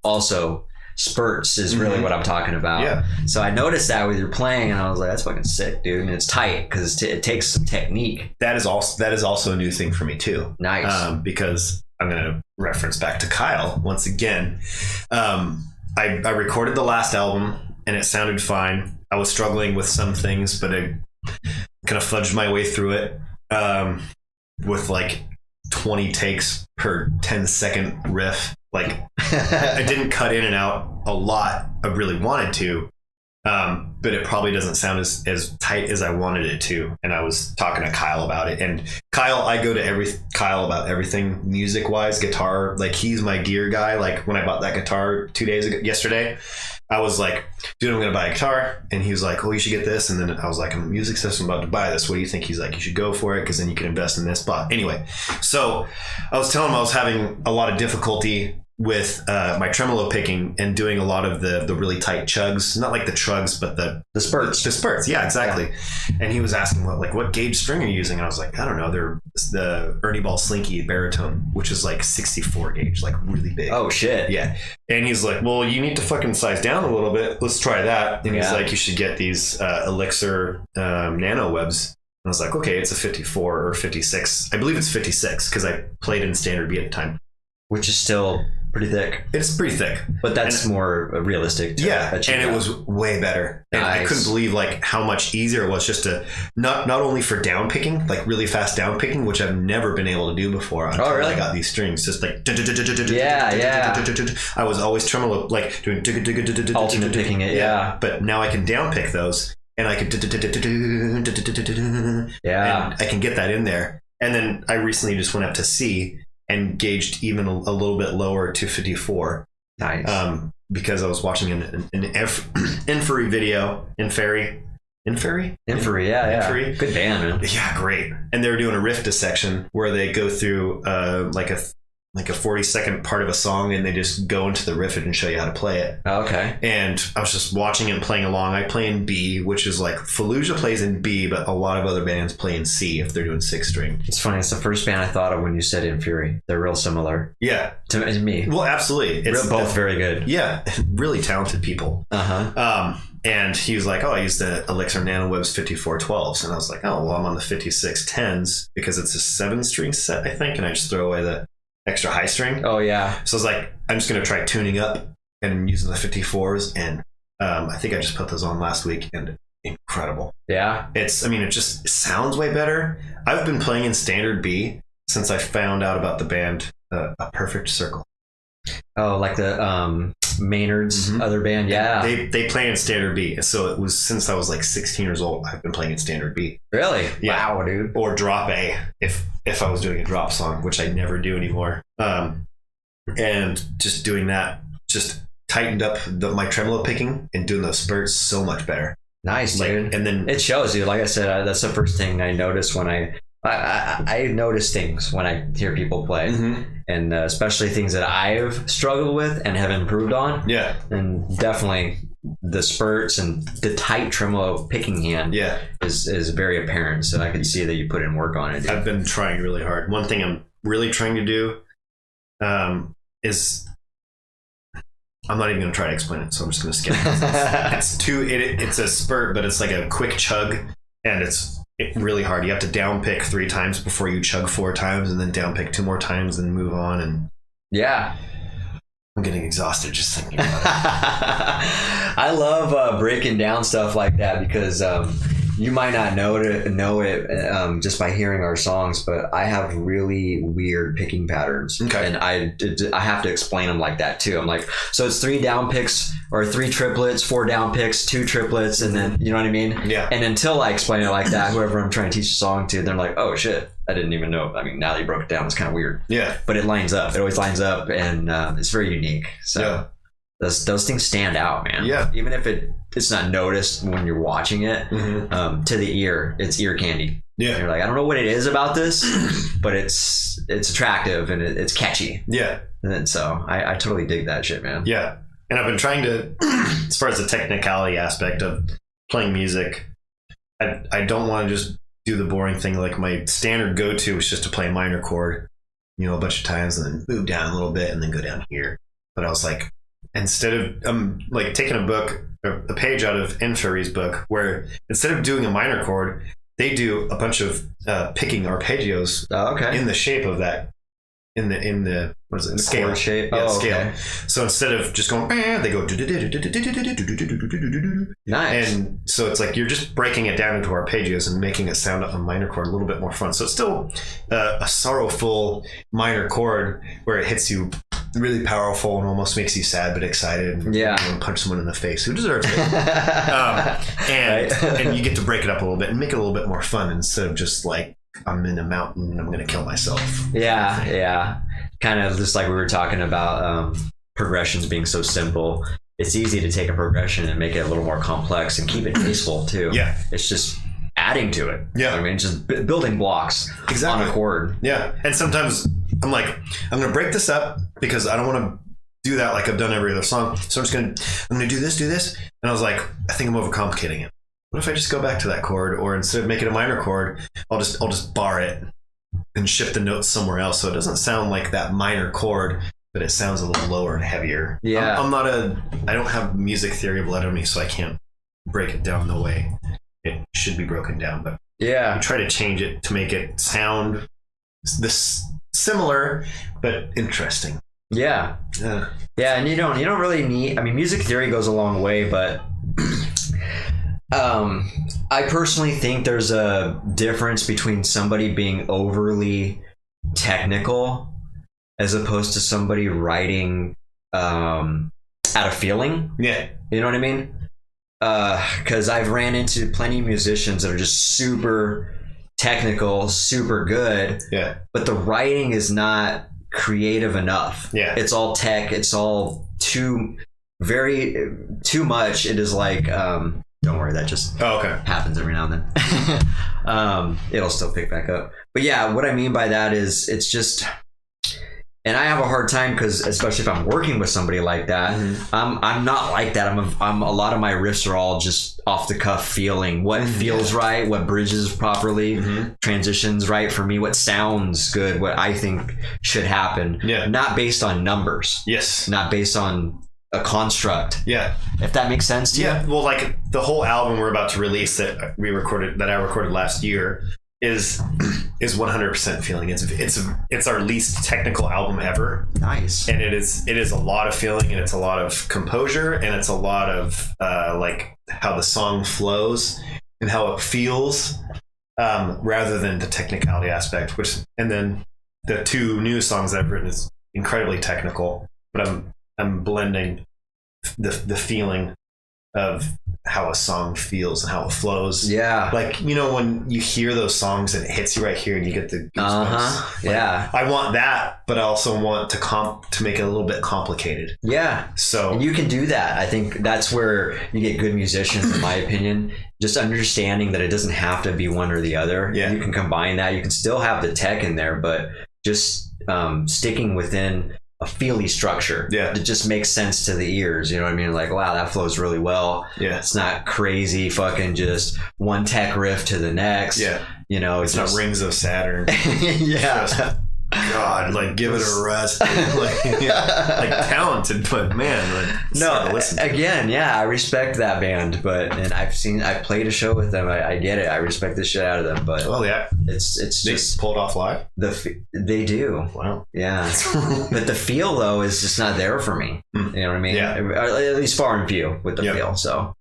also spurts is really what I'm talking about. Yeah. So I noticed that with your playing and I was like, that's fucking sick, dude. And it's tight because it takes some technique. That is also a new thing for me too. Nice. Because I'm going to reference back to Kyle once again. I recorded the last album and it sounded fine. I was struggling with some things, but I kind of fudged my way through it with like 20 takes per 10-second riff. Like I didn't cut in and out a lot. I really wanted to, but it probably doesn't sound as tight as I wanted it to. And I was talking to Kyle about it. And Kyle, I go to Kyle about everything music wise, guitar. Like he's my gear guy. Like when I bought that guitar yesterday, I was like, dude, I'm going to buy a guitar. And he was like, oh, you should get this. And then I was like, I'm a music system about to buy this. What do you think? He's like, you should go for it because then you can invest in this spot. Anyway, so I was telling him I was having a lot of difficulty with my tremolo picking and doing a lot of the really tight chugs, not like the chugs, but the spurts. The spurts, yeah, exactly. Yeah. And he was asking what gauge string are you using? And I was like, I don't know. They're the Ernie Ball Slinky baritone, which is like 64 gauge, like really big. Oh shit. Yeah. And he's like, well, you need to fucking size down a little bit. Let's try that. And he's like, you should get these Elixir nano webs. And I was like, okay, it's a 54 or 56. I believe it's 56 because I played in standard B at the time. Which is still pretty thick. It's pretty thick. But that's more realistic. Yeah, and it was way better. And I couldn't believe like how much easier it was just to, not only for down picking, like really fast down picking, which I've never been able to do before until I got these strings. Just like... Yeah. I was always tremolo, like doing... Alternate picking it, yeah. But now I can down pick those and I can... Yeah. And I can get that in there. And then I recently just went up to C and gauged even a little bit lower to 54. Nice. because I was watching an Inferi video. Inferi, yeah. Inferi. Good band, man. Yeah, great. And they were doing a riff dissection where they go through like a 40-second part of a song, and they just go into the riff and show you how to play it. Okay. And I was just watching it and playing along. I play in B, which is like Fallujah plays in B, but a lot of other bands play in C if they're doing 6-string. It's funny. It's the first band I thought of when you said Inferi. They're real similar. Yeah. To me. Well, absolutely. It's both very good. Yeah. Really talented people. Uh-huh. And he was like, oh, I used the Elixir NanoWeb's 5412s. And I was like, oh, well, I'm on the 5610s because it's a 7-string set, I think. And I just throw away the extra high string. Oh, yeah. So I was like, I'm just going to try tuning up and using the 54s. And I think I just put those on last week, and incredible. Yeah. It just sounds way better. I've been playing in standard B since I found out about the band A Perfect Circle. Oh, like the Maynard's other band? Yeah. They play in standard B. So it was since I was like 16 years old, I've been playing in standard B. Really? Yeah. Wow, dude. Or drop A if I was doing a drop song, which I never do anymore. And just doing that just tightened up my tremolo picking and doing those spurts so much better. Nice, dude. And then it shows you. Like I said, that's the first thing I noticed when I notice things when I hear people play, and especially things that I've struggled with and have improved on. Yeah, and definitely the spurts and the tight tremolo picking hand. Yeah, is very apparent. So I can see that you put in work on it. Dude. I've been trying really hard. One thing I'm really trying to do is. I'm not even going to try to explain it, so I'm just going to skip it. It's a spurt, but it's like a quick chug, and it's really hard. You have to down pick 3 times before you chug 4 times, and then down pick 2 more times, and move on. And yeah, I'm getting exhausted just thinking about it. I love breaking down stuff like that because you might not know it just by hearing our songs, but I have really weird picking patterns. Okay. And I have to explain them like that too. I'm like, so it's 3 down picks or 3 triplets, 4 down picks, 2 triplets, and then, you know what I mean? Yeah. And until I explain it like that, whoever I'm trying to teach a song to, they're like, oh shit, I didn't even know. I mean, now that you broke it down, it's kind of weird. Yeah. But it lines up. It always lines up, and it's very unique. So. Yeah. Those things stand out, man. Yeah. Even if it's not noticed when you're watching it, to the ear, it's ear candy. Yeah. And you're like, I don't know what it is about this, but it's attractive and it's catchy. Yeah. And then, so I totally dig that shit, man. Yeah. And I've been trying to, as far as the technicality aspect of playing music, I don't want to just do the boring thing. Like my standard go-to is just to play a minor chord, a bunch of times, and then move down a little bit and then go down here. But I was like, instead of like taking a page out of Inferi's book, where instead of doing a minor chord, they do a bunch of picking arpeggios in the shape of that, in the what is it, the scale shape. Yeah, scale. So instead of just going, they go nice. And so it's like you're just breaking it down into arpeggios and making it sound a minor chord a little bit more fun. So it's still a sorrowful minor chord where it hits you really powerful and almost makes you sad but excited. And, punch someone in the face who deserves it. And you get to break it up a little bit and make it a little bit more fun instead of just like, I'm in a mountain and I'm going to kill myself. Yeah. Kind of just like we were talking about progressions being so simple. It's easy to take a progression and make it a little more complex and keep it tasteful too. Yeah. It's just adding to it. Yeah. I mean, just building blocks on a chord. Yeah. And sometimes I'm like, I'm going to break this up because I don't want to do that like I've done every other song. So I'm going to do this. And I was like, I think I'm overcomplicating it. What if I just go back to that chord, or instead of making a minor chord, I'll just bar it and shift the notes somewhere else so it doesn't sound like that minor chord, but it sounds a little lower and heavier. Yeah. I don't have music theory blood in me, so I can't break it down the way it should be broken down. But I try to change it to make it sound this similar but interesting. Yeah. And you don't really need, I mean, music theory goes a long way, but I personally think there's a difference between somebody being overly technical as opposed to somebody writing out of feeling. Yeah. You know what I mean? Because I've ran into plenty of musicians that are just super technical, super good. Yeah. But the writing is not creative enough. Yeah. It's all tech. It's all too very too much. It is like don't worry, that just happens every now and then. It'll still pick back up. But yeah, what I mean by that is it's just, and I have a hard time because especially if I'm working with somebody like that, I'm not like that. I'm a lot of my riffs are all just off the cuff feeling what feels right, what bridges properly, transitions right for me, what sounds good, what I think should happen. Yeah. Not based on numbers. Yes. Not based on a construct. Yeah. If that makes sense to you. Yeah. Well, like the whole album we're about to release that I recorded last year is 100% feeling. It's our least technical album ever. Nice. And it is a lot of feeling, and it's a lot of composure, and it's a lot of like how the song flows and how it feels, rather than the technicality aspect. And then the 2 new songs I've written is incredibly technical, but I'm blending the feeling of how a song feels and how it flows. Yeah. Like, you know, when you hear those songs and it hits you right here and you get the goosebumps. Yeah. I want that, but I also want to make it a little bit complicated. Yeah. So and you can do that. I think that's where you get good musicians, in my opinion. Just understanding that it doesn't have to be one or the other. Yeah. You can combine that. You can still have the tech in there, but just sticking within a feely structure. Yeah. It just makes sense to the ears. You know what I mean? Like, wow, that flows really well. Yeah. It's not crazy fucking just one tech riff to the next. Yeah. You know, it's not Rings of Saturn. Yeah. Just, God, like give it a rest. Like talented, but man, like no. Again, yeah, I respect that band, and I played a show with them. I get it. I respect the shit out of them, but yeah, it's they just pulled off live. They do. Wow. Yeah, but the feel though is just not there for me. You know what I mean? Yeah. At least far and few with the feel. So.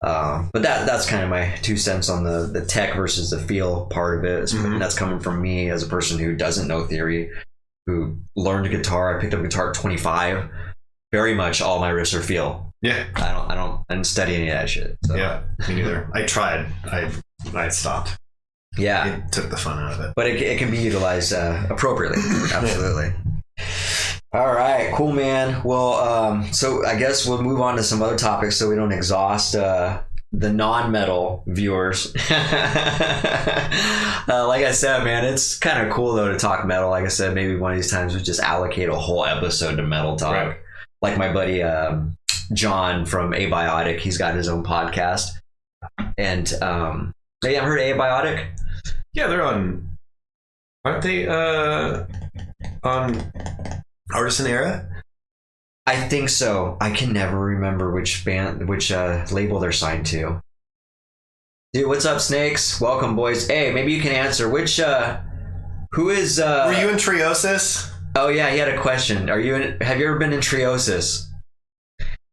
But that's kind of my 2 cents on the tech versus the feel part of it. And that's coming from me as a person who doesn't know theory, who learned guitar. I picked up guitar at 25. Very much all my riffs are feel. Yeah. I didn't study any of that shit. So. Yeah, me neither. I tried. I stopped. Yeah. It took the fun out of it. But it can be utilized appropriately. Absolutely. All right, cool, man. Well, so I guess we'll move on to some other topics so we don't exhaust the non-metal viewers. Like I said, man, it's kind of cool though to talk metal. Like I said, maybe one of these times we just allocate a whole episode to metal talk. Right. Like my buddy John from Abiotic, he's got his own podcast. And have you ever heard of Abiotic? Yeah, they're on. Aren't they on Artisan Era? I think so. I can never remember which label they're signed to. Dude, what's up, Snakes? Welcome, boys. Hey, maybe you can answer. Who is... Were you in Triosis? Oh, yeah, he had a question. Have you ever been in Triosis?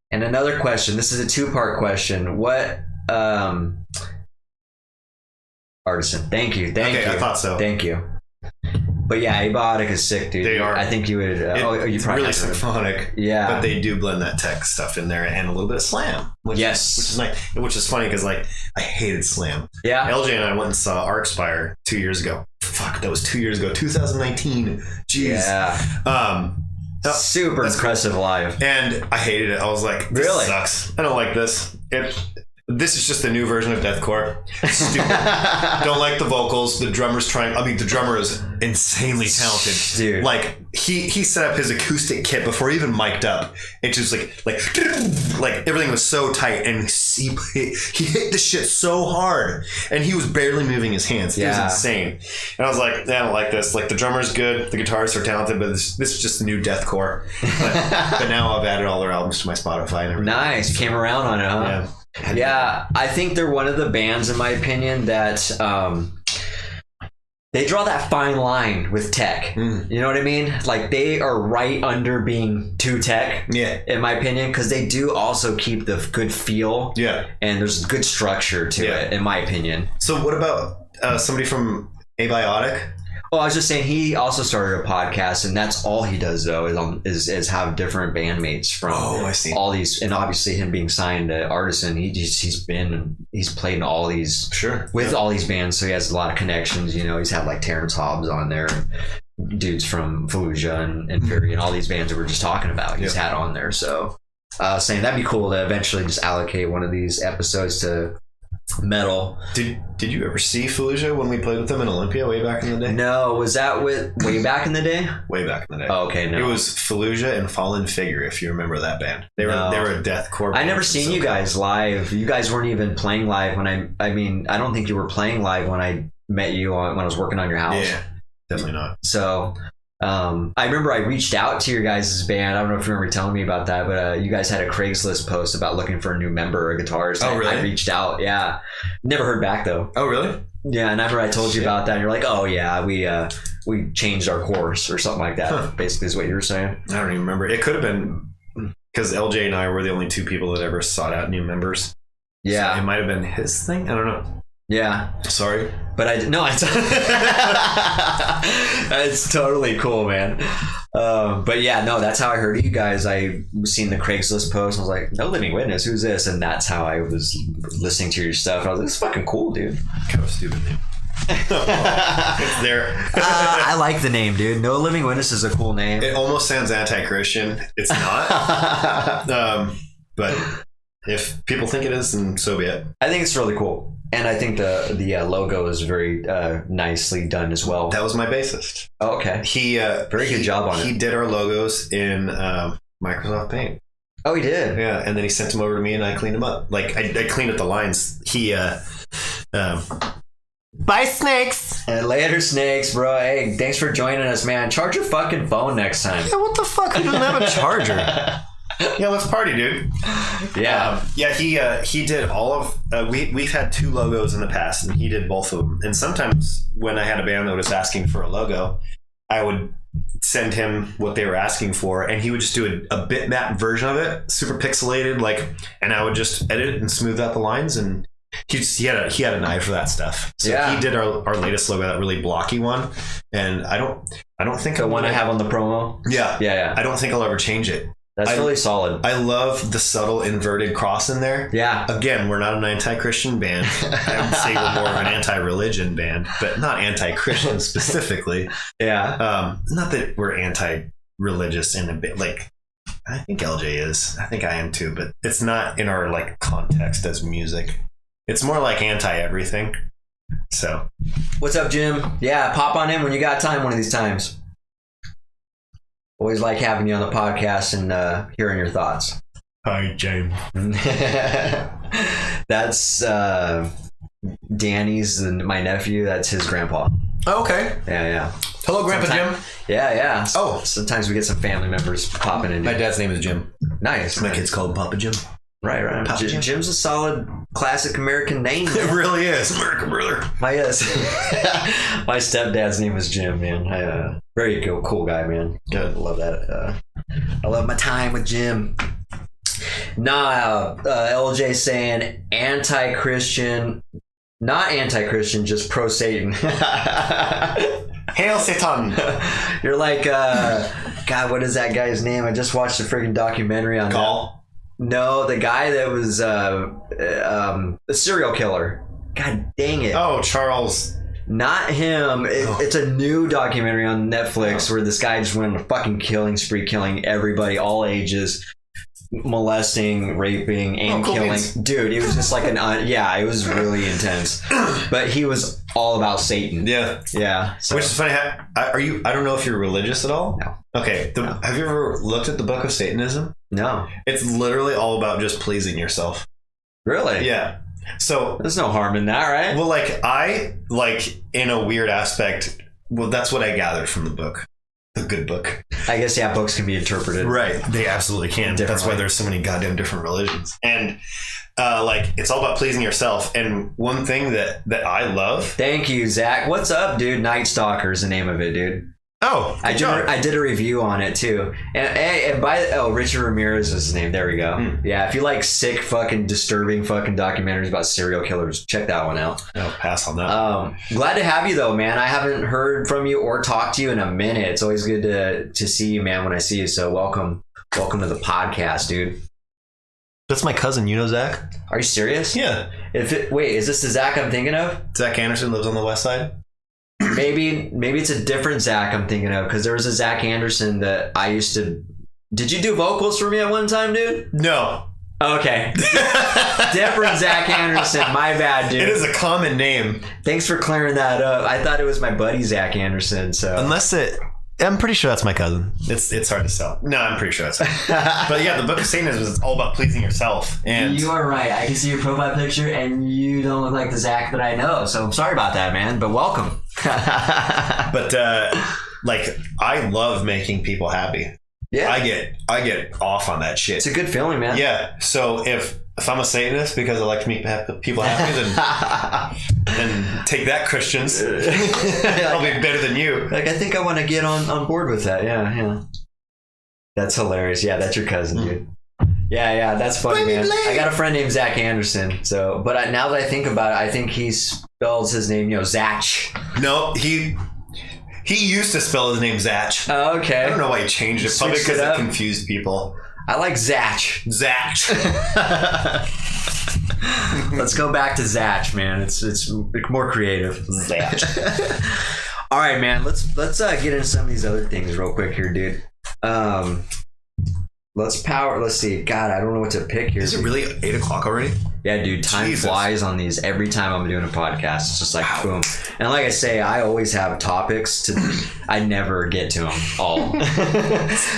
And another question. This is a 2-part question. What... Artisan. Thank you. Okay, I thought so. Thank you. But yeah, Abiotic is sick, dude. They are. I think you would. It's really symphonic. Yeah. But they do blend that tech stuff in there and a little bit of slam. Which is nice. Which is funny because like I hated slam. Yeah. LJ and I went and saw Arcspire 2 years ago. Fuck, that was 2 years ago. 2019. Jeez. Yeah. Super impressive live. And I hated it. I was like, this sucks. I don't like this. This is just a new version of deathcore. Stupid. Don't like the vocals. The drummer's the drummer is insanely talented. Dude. Like he set up his acoustic kit before he even mic'd up. It just like everything was so tight, and he hit the shit so hard, and he was barely moving his hands. It was insane. And I was like, I don't like this. Like the drummer's good, the guitarists are talented, but this is just the new deathcore. But now I've added all their albums to my Spotify and everything. Nice. You came around on it, huh? Yeah. Yeah, I think they're one of the bands, in my opinion, that they draw that fine line with tech. You know what I mean? Like they are right under being too tech, in my opinion, because they do also keep the good feel. Yeah, and there's good structure to it, in my opinion. So what about somebody from Abiotic? Oh, I was just saying he also started a podcast, and that's all he does though is have different bandmates from all these, and obviously him being signed to Artisan, he's played in all these with all these bands, so he has a lot of connections. You know, he's had like Terrence Hobbs on there, dudes from Fallujah and Fury and all these bands that we're just talking about. He's had on there, so saying that'd be cool to eventually just allocate one of these episodes to metal. Did you ever see Fallujah when we played with them in Olympia way back in the day? No, was that way back in the day? Way back in the day. Oh, okay, no. It was Fallujah and Fallen Figure, if you remember that band. They were a deathcore band. I never seen you guys live. You guys weren't even playing live when I don't think you were playing live when I met you when I was working on your house. Yeah, definitely not. So I remember I reached out to your guys' band. I don't know if you remember telling me about that, but you guys had a Craigslist post about looking for a new member or guitarist. Oh, really? I reached out. Yeah. Never heard back though. Oh, really? Yeah. And after I told you about that, and you're like, oh yeah, we changed our course or something like that. Huh. Basically is what you were saying. I don't even remember. It could have been because LJ and I were the only two people that ever sought out new members. Yeah. So it might have been his thing. I don't know. Yeah. Sorry. But it's totally cool, man. But yeah, no, that's how I heard of you guys. I seen the Craigslist post. I was like, No Living Witness, who's this? And that's how I was listening to your stuff. I was like, this is fucking cool, dude. Kind of a stupid name. It's there. I like the name, dude. No Living Witness is a cool name. It almost sounds anti-Christian. It's not. But if people think it is, then so be it. I think it's really cool. And I think the logo is very nicely done as well. That was my bassist. Oh, okay. He very good job on it. He did our logos in Microsoft Paint. Oh, he did? Yeah, and then he sent them over to me and I cleaned them up. Like, I cleaned up the lines. He, bye, snakes! Later, snakes, bro. Hey, thanks for joining us, man. Charge your fucking phone next time. Yeah, what the fuck? Who doesn't have a charger? Yeah, let's party, dude. Yeah. He did all of we've had two logos in the past and he did both of them. And sometimes when I had a band that was asking for a logo, I would send him what they were asking for and he would just do a bitmap version of it, super pixelated, and I would just edit it and smooth out the lines, and he had an eye for that stuff. So yeah. He did our latest logo, that really blocky one, and I don't think the one I have on the promo. Yeah. I don't think I'll ever change it. That's really solid. I love the subtle inverted cross in there. Yeah. Again, we're not an anti-Christian band. I would say we're more of an anti-religion band, but not anti-Christian specifically. Yeah. Not that we're anti-religious in a bit. I think LJ is. I think I am too, but it's not in our context as music. It's more like anti-everything. So. What's up, Jim? Yeah, pop on in when you got time one of these times. Always like having you on the podcast and hearing your thoughts. Hi, James. That's Danny's my nephew. That's his grandpa. Oh, okay. Yeah. Hello, Grandpa Jim. Yeah. Oh. Sometimes we get some family members popping in. My dad's name is Jim. Nice. My kid's called Papa Jim. Right. Papa Jim. Jim's a solid classic American name. It really is. American brother. My stepdad's name is Jim, man. Very cool guy, man. Good. I love that. I love my time with Jim. LJ saying anti-Christian, not anti-Christian, just pro-Satan. Hail Satan. You're like, God, what is that guy's name? I just watched a freaking documentary on Call. No, the guy that was a serial killer. God dang it. Oh, Charles. Not him. It's a new documentary on Netflix where this guy just went on a fucking killing spree, killing everybody, all ages, molesting, raping, and killing. Beans. Dude, it was just like it was really intense. But he was all about Satan. Yeah. So. Which is funny. I don't know if you're religious at all. No. Okay. No. Have you ever looked at the Book of Satanism? No. It's literally all about just pleasing yourself. Really? Yeah. So there's no harm in that, right? Well, I in a weird aspect. Well, that's what I gathered from the book. The good book. I guess books can be interpreted. Right. They absolutely can. That's why there's so many goddamn different religions. And it's all about pleasing yourself. And one thing that I love. Thank you, Zach. What's up, dude? Night Stalker is the name of it, dude. Oh, I did a review on it too, and Richard Ramirez is his name. There we go. Yeah, if you like sick, fucking disturbing, fucking documentaries about serial killers, check that one out. I'll pass on that. Glad to have you though, man. I haven't heard from you or talked to you in a minute. It's always good to see you, man. When I see you, so welcome to the podcast, dude. That's my cousin. You know Zach? Are you serious? Yeah. Wait, is this the Zach I'm thinking of? Zach Anderson lives on the west side. Maybe it's a different Zach I'm thinking of, because there was a Zach Anderson that I used to Did you do vocals for me at one time, dude? No. Okay. Different Zach Anderson. My bad, dude. It is a common name. Thanks for clearing that up. I thought it was my buddy Zach Anderson. So I'm pretty sure that's my cousin. It's hard to tell. No, I'm pretty sure that's but yeah, the Book of Satanism is all about pleasing yourself. And you are right. I can see your profile picture and you don't look like the Zach that I know. So I'm sorry about that, man, but welcome. But like, I love making people happy. Yeah. I get off on that shit. It's a good feeling, man. Yeah. So if I'm a Satanist because I like to make people happy, then take that, Christians. I'll be better than you. Like, I think I want to get on board with that. Yeah. That's hilarious. Yeah, that's your cousin, dude. Yeah, that's funny, man. I got a friend named Zach Anderson. So, but now that I think about it, I think he spells his name, Zach. No, He used to spell his name Zach. Oh, okay. I don't know why he changed it. Probably because it confused people. I like Zach. Zach. Let's go back to Zach, man. It's more creative. Zach. All right, man. Let's get into some of these other things real quick here, dude. Let's see. God, I don't know what to pick here. Is it really 8 o'clock already? Yeah, dude. Time flies on these. Every time I'm doing a podcast, it's just like boom. And like I say, I always have topics I never get to them all.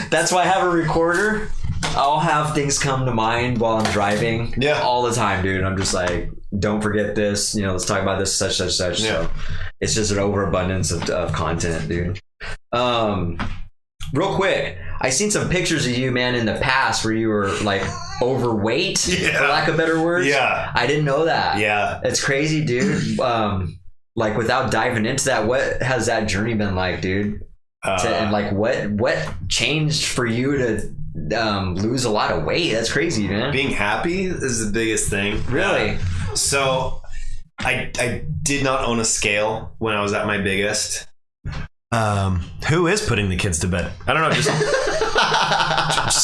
That's why I have a recorder. I'll have things come to mind while I'm driving. Yeah. All the time, dude. I'm just like, don't forget this. Let's talk about this, such. Yeah. So it's just an overabundance of content, dude. Real quick, I seen some pictures of you, man, in the past where you were like overweight, for lack of better words. Yeah. I didn't know that. Yeah. It's crazy, dude. Like, without diving into that, what has that journey been like, dude? And like, what changed for you to lose a lot of weight? That's crazy, man. Being happy is the biggest thing. Really? So I did not own a scale when I was at my biggest. Who is putting the kids to bed? I don't know. Just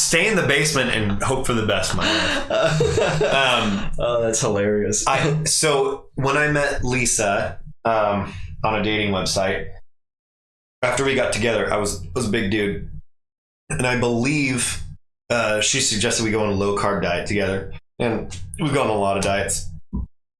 stay in the basement and hope for the best, my life. Oh, that's hilarious. So when I met Lisa on a dating website, after we got together, I was a big dude, and I believe she suggested we go on a low carb diet together, and we've gone on a lot of diets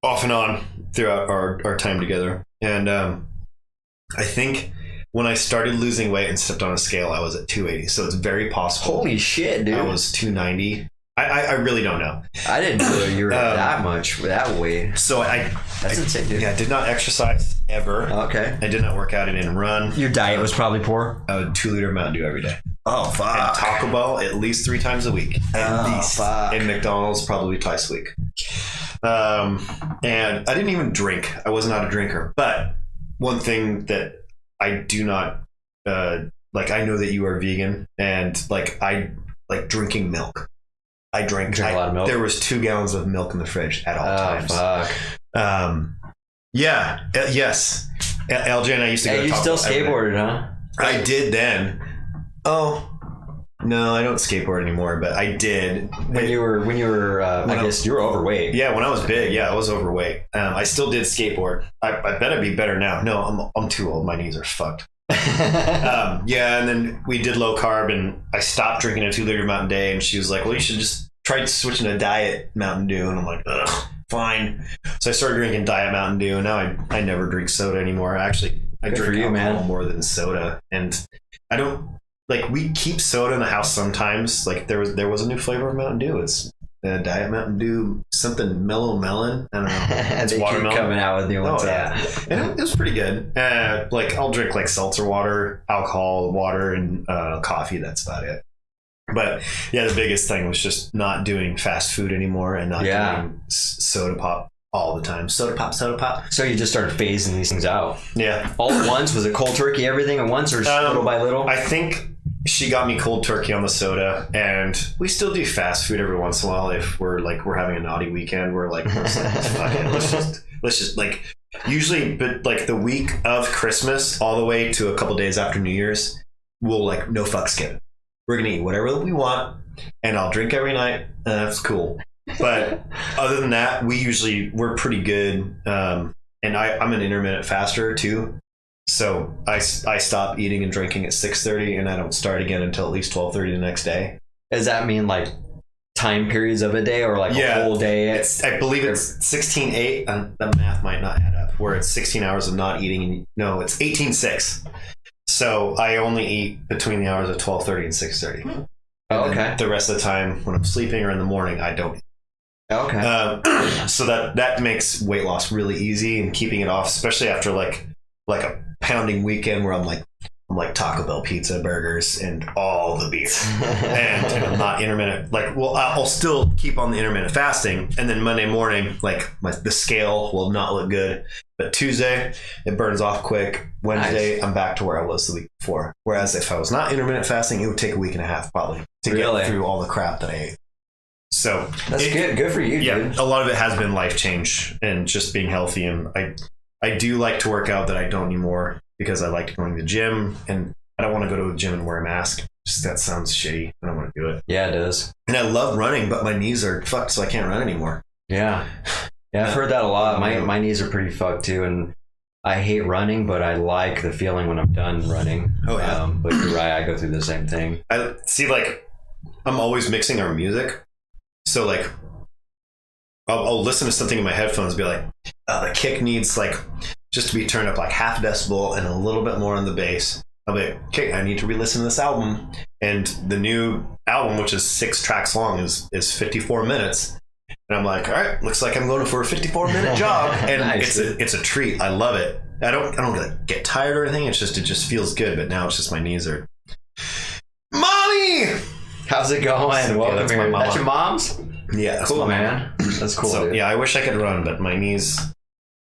off and on throughout our time together. And I think when I started losing weight and stepped on a scale, I was at 280. So it's very possible. Holy shit, dude. I was 290. I really don't know. I didn't know you were that much, that weight. So that's insane, dude. Yeah, I did not exercise ever. Okay. I did not work out. I didn't run. Your diet was probably poor? I would 2-liter Mountain Dew every day. Oh, fuck. And Taco Bell at least 3 times a week. At least. Fuck. And McDonald's probably twice a week. And I didn't even drink. I was not a drinker. But one thing that I do not I know that you are vegan, and like, I like drinking milk. I drank a lot of milk. There was 2 gallons of milk in the fridge at all times. Fuck. Yeah. Yes. LJ and I used to go to you Taco still skateboarded, huh? I did then. Oh. No, I don't skateboard anymore, but I did. When you were I guess you were overweight. Yeah, when I was big, I was overweight. I still did skateboard. I bet I'd be better now. No, I'm too old. My knees are fucked. Yeah, and then we did low carb, and I stopped drinking a 2-liter Mountain Dew, and she was like, well, you should just try switching to Diet Mountain Dew. And I'm like, ugh, fine. So I started drinking Diet Mountain Dew, and now I never drink soda anymore. Actually, I drink alcohol more than soda, and I don't. Like, we keep soda in the house sometimes. Like, there was a new flavor of Mountain Dew. It's Diet Mountain Dew, something mellow melon. I don't know. It's they watermelon. Keep coming out with new ones. Oh, yeah. And it was pretty good. Like, I'll drink like seltzer water, alcohol, water, and coffee. That's about it. But yeah, the biggest thing was just not doing fast food anymore and not doing soda pop all the time. Soda pop. So you just started phasing these things out. Yeah. All at once? Was it cold turkey, everything at once, or little by little? I think she got me cold turkey on the soda, and we still do fast food every once in a while. If we're having a naughty weekend, we're like, let's just like, usually, but like the week of Christmas all the way to a couple days after New Year's, we'll like no fucks given. We're gonna eat whatever we want, and I'll drink every night, and that's cool. But other than that, we're pretty good. And I'm an intermittent faster too. So I stop eating and drinking at 6:30, and I don't start again until at least 12:30 the next day. Does that mean like time periods of a day or like a whole day? I believe it's 16:8, and the math might not add up, where it's 16 hours of not eating. No, it's 18:6. So I only eat between the hours of 12:30 and 6:30. Oh, okay. The rest of the time when I'm sleeping or in the morning, I don't eat. Okay. So that makes weight loss really easy, and keeping it off, especially after like a pounding weekend where I'm like Taco Bell pizza, burgers, and all the beer, and I'm not intermittent. I'll still keep on the intermittent fasting, and then Monday morning, the scale will not look good, but Tuesday it burns off quick. Wednesday, nice. I'm back to where I was the week before. Whereas if I was not intermittent fasting, it would take a week and a half probably to get through all the crap that I ate. So that's good for you. Yeah, dude. A lot of it has been life change and just being healthy, and I do like to work out that I don't anymore because I like going to the gym, and I don't want to go to the gym and wear a mask. Just that sounds shitty. I don't want to do it. Yeah, it does. And I love running, but my knees are fucked, so I can't run anymore. Yeah. Yeah, I've heard that a lot. My knees are pretty fucked too, and I hate running, but I like the feeling when I'm done running. Oh yeah. But you're right, I go through the same thing. I see. I'm always mixing our music, so I'll listen to something in my headphones and be like, the kick needs just to be turned up half a decibel and a little bit more on the bass. I'll be like, okay, I need to re-listen to this album. And the new album, which is 6 tracks long, is 54 minutes. And I'm like, all right, looks like I'm going for a 54-minute job. And nice. it's a treat. I love it. I don't get tired or anything. It just feels good. But now it's just my knees are. Mommy! How's it going? Welcome that's here. My That's your mom's? Yeah. That's cool, man. That's cool. So, dude. yeah, I wish I could run, but my knees.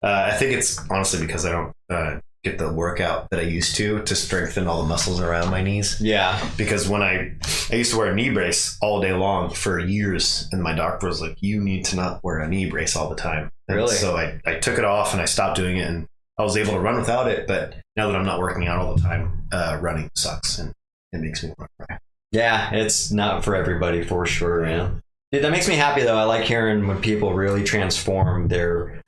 I think it's honestly because I don't get the workout that I used to strengthen all the muscles around my knees. Yeah. Because when I used to wear a knee brace all day long for years, and my doctor was like, you need to not wear a knee brace all the time. And really? So I took it off and I stopped doing it, and I was able to run without it. But now that I'm not working out all the time, running sucks and it makes me want to cry. Yeah, it's not for everybody for sure, man. Dude, that makes me happy though. I like hearing when people really transform their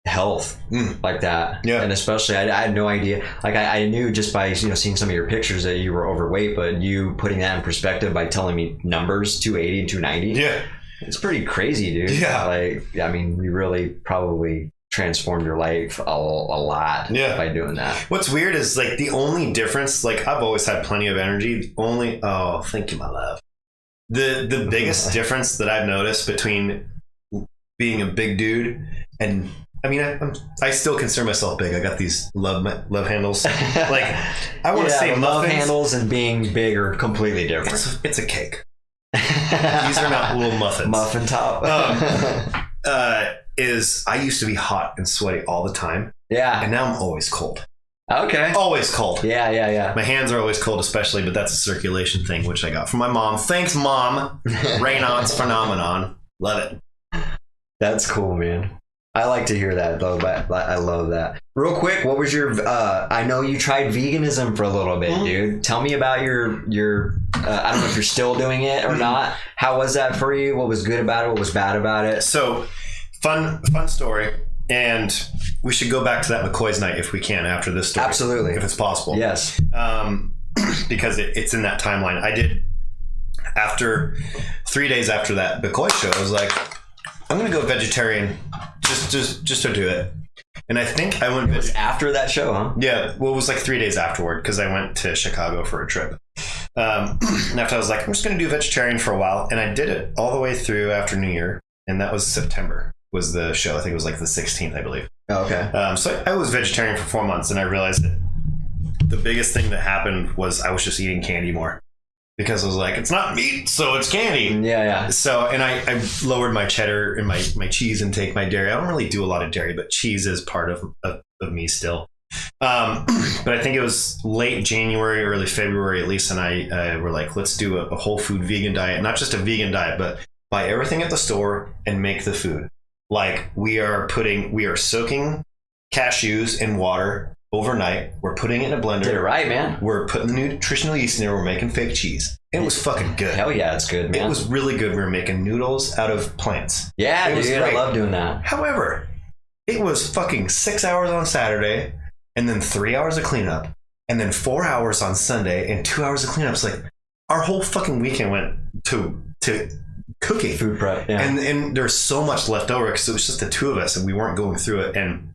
health like that. Yeah. And especially I had no idea. I knew just by seeing some of your pictures that you were overweight, but you putting that in perspective by telling me numbers 280 and 290. Yeah. It's pretty crazy, dude. Yeah. You really probably transformed your life a lot by doing that. What's weird is the only difference, I've always had plenty of energy. Thank you, my love. The biggest difference that I've noticed between being a big dude and I still consider myself big. I got these love handles. I want to say love handles and being big are completely different. It's a cake. These are not little muffins. Muffin top. I used to be hot and sweaty all the time. Yeah. And now I'm always cold. Okay. Always cold. Yeah. My hands are always cold, especially, but that's a circulation thing, which I got from my mom. Thanks, Mom. Raynaud's phenomenon. Love it. That's cool, man. I like to hear that though, but I love that. Real quick, what was your? I know you tried veganism for a little bit, dude. Tell me about your. I don't know if you're still doing it or not. How was that for you? What was good about it? What was bad about it? So, fun story, and we should go back to that McCoy's night if we can after this story. Absolutely, if it's possible. Yes. Because it's in that timeline. I did after 3 days after that McCoy show. I was like, I'm gonna go vegetarian. Just to do it. And I think I went... It was after that show, huh? Yeah. Well, it was 3 days afterward because I went to Chicago for a trip. And after I was like, I'm just going to do vegetarian for a while. And I did it all the way through after New Year. And that was September was the show. I think it was the 16th, I believe. Oh, okay. So I was vegetarian for 4 months, and I realized that the biggest thing that happened was I was just eating candy more. Because I was like, it's not meat, so it's candy. Yeah. So, and I lowered my cheddar and my cheese intake, my dairy. I don't really do a lot of dairy, but cheese is part of me still. But I think it was late January, early February, at least, and I were like, let's do a whole food vegan diet. Not just a vegan diet, but buy everything at the store and make the food. We are soaking cashews in water overnight. We're putting it in a blender. Did it right, man. We're putting the nutritional yeast in there. We're making fake cheese. It was fucking good. Hell yeah, it's good, man. It was really good. We were making noodles out of plants. Yeah, dude, I love doing that. However, it was fucking 6 hours on Saturday, and then 3 hours of cleanup, and then 4 hours on Sunday, and 2 hours of cleanup. It's like our whole fucking weekend went to cooking, food prep, and there's so much left over because it was just the two of us and we weren't going through it, and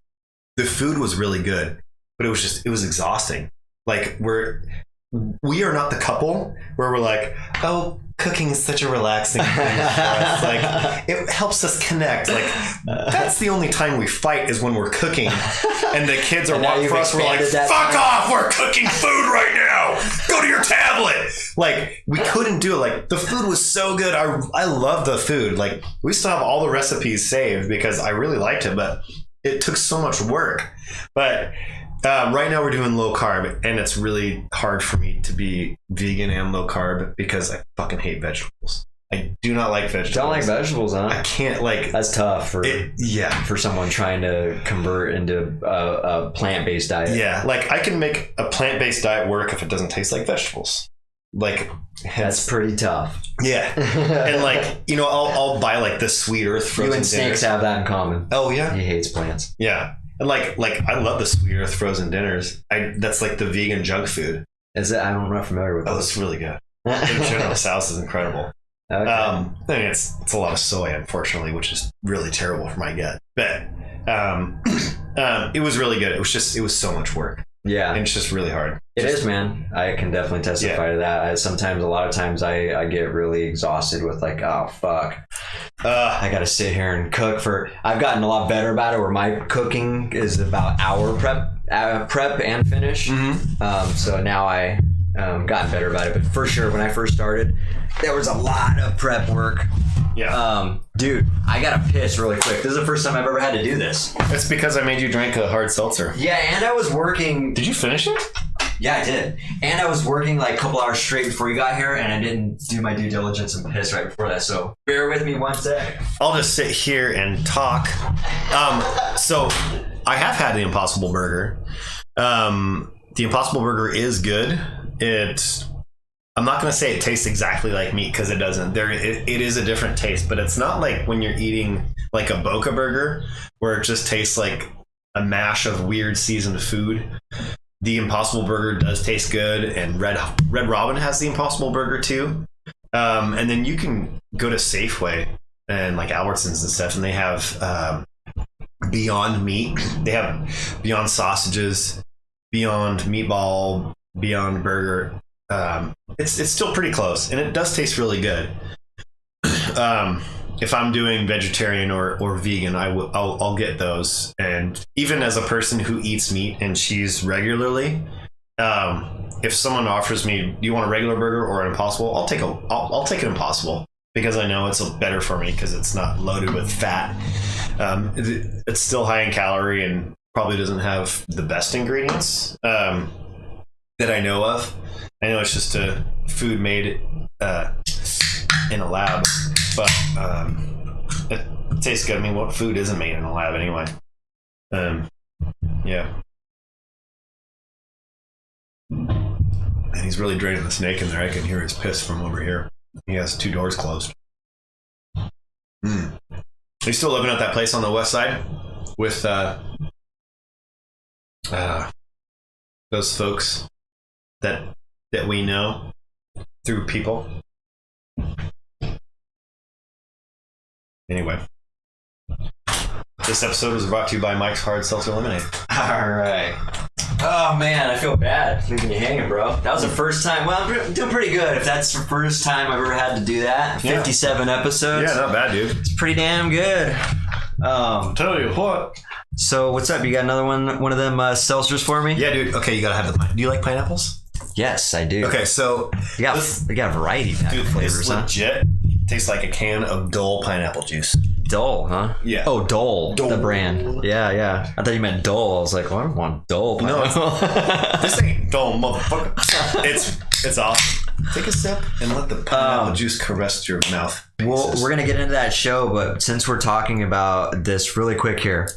the food was really good, but it was exhausting. Like we are not the couple where we're like, oh, cooking is such a relaxing thing for us. Like, it helps us connect. Like, that's the only time we fight is when we're cooking, and the kids are walking for us. We're like, fuck off! We're cooking food right now. Go to your tablet. Like, we couldn't do it. Like, the food was so good. I love the food. Like, we still have all the recipes saved because I really liked it, but it took so much work. But right now we're doing low carb, and it's really hard for me to be vegan and low carb because I fucking hate vegetables. I do not like vegetables. Don't like vegetables, huh? I can't like. That's tough for someone trying to convert into a plant-based diet. Yeah, like I can make a plant-based diet work if it doesn't taste like vegetables. Like that's pretty tough. Yeah, and like I'll buy like the Sweet Earth frozen. You and snakes have that in common. Oh yeah, he hates plants. Yeah. And like I love the Sweet Earth frozen dinners. That's like the vegan junk food. Is it? I'm not familiar with. Oh, it's really good. Their General Tso's is incredible. Okay. I mean, it's a lot of soy, unfortunately, which is really terrible for my gut. But it was really good. It was so much work. Yeah, and it's just really hard. It is, man. I can definitely testify to that. A lot of times I get really exhausted with like, oh fuck, I gotta sit here and cook I've gotten a lot better about it where my cooking is about hour prep and finish. Mm-hmm. So now I gotten better about it, but for sure when I first started there was a lot of prep work. Yeah. Dude, I gotta piss really quick. This is the first time I've ever had to do this. It's because I made you drink a hard seltzer. Yeah, and I was working. Did you finish it? Yeah, I did. And I was working like a couple hours straight before you got here, and I didn't do my due diligence and piss right before that. So bear with me one sec. I'll just sit here and talk. So I have had the Impossible Burger. The Impossible Burger is good. I'm not going to say it tastes exactly like meat because it doesn't. It is a different taste, but it's not like when you're eating like a Boca Burger where it just tastes like a mash of weird seasoned food. The Impossible Burger does taste good, and Red Robin has the Impossible Burger too. And then you can go to Safeway and like Albertsons and stuff, and they have Beyond Meat. They have Beyond Sausages, Beyond Meatball, Beyond Burger. It's still pretty close, and it does taste really good. If I'm doing vegetarian or vegan, I'll get those. And even as a person who eats meat and cheese regularly, if someone offers me, do you want a regular burger or an Impossible? I'll take an Impossible because I know it's better for me because it's not loaded with fat. It's still high in calorie and probably doesn't have the best ingredients that I know of. I know it's just a food made in a lab, but it tastes good. I mean, what food isn't made in a lab anyway? Yeah. And he's really draining the snake in there. I can hear his piss from over here. He has 2 doors closed. Are you still living at that place on the west side with those folks that we know through people? Anyway, this episode was brought to you by Mike's Hard Seltzer Lemonade. All right. Oh man, I feel bad leaving you hanging, bro. That was the first time. Well, I'm doing pretty good. If that's the first time I've ever had to do that. 57 episodes. Yeah, not bad, dude. It's pretty damn good. Tell you what. So what's up? You got another one of them seltzers for me? Yeah, dude. Okay, you gotta have them. Do you like pineapples? Yes, I do. Okay, so we got a variety of flavors. It's legit. Tastes like a can of Dole pineapple juice. Dole, huh? Yeah. Oh, Dole, the brand. Yeah. I thought you meant Dole. I was like, well, I don't want Dole pineapple. No, this ain't Dole, motherfucker. It's awesome. Take a sip and let the pineapple juice caress your mouth. Well, we're gonna get into that show, but since we're talking about this really quick here,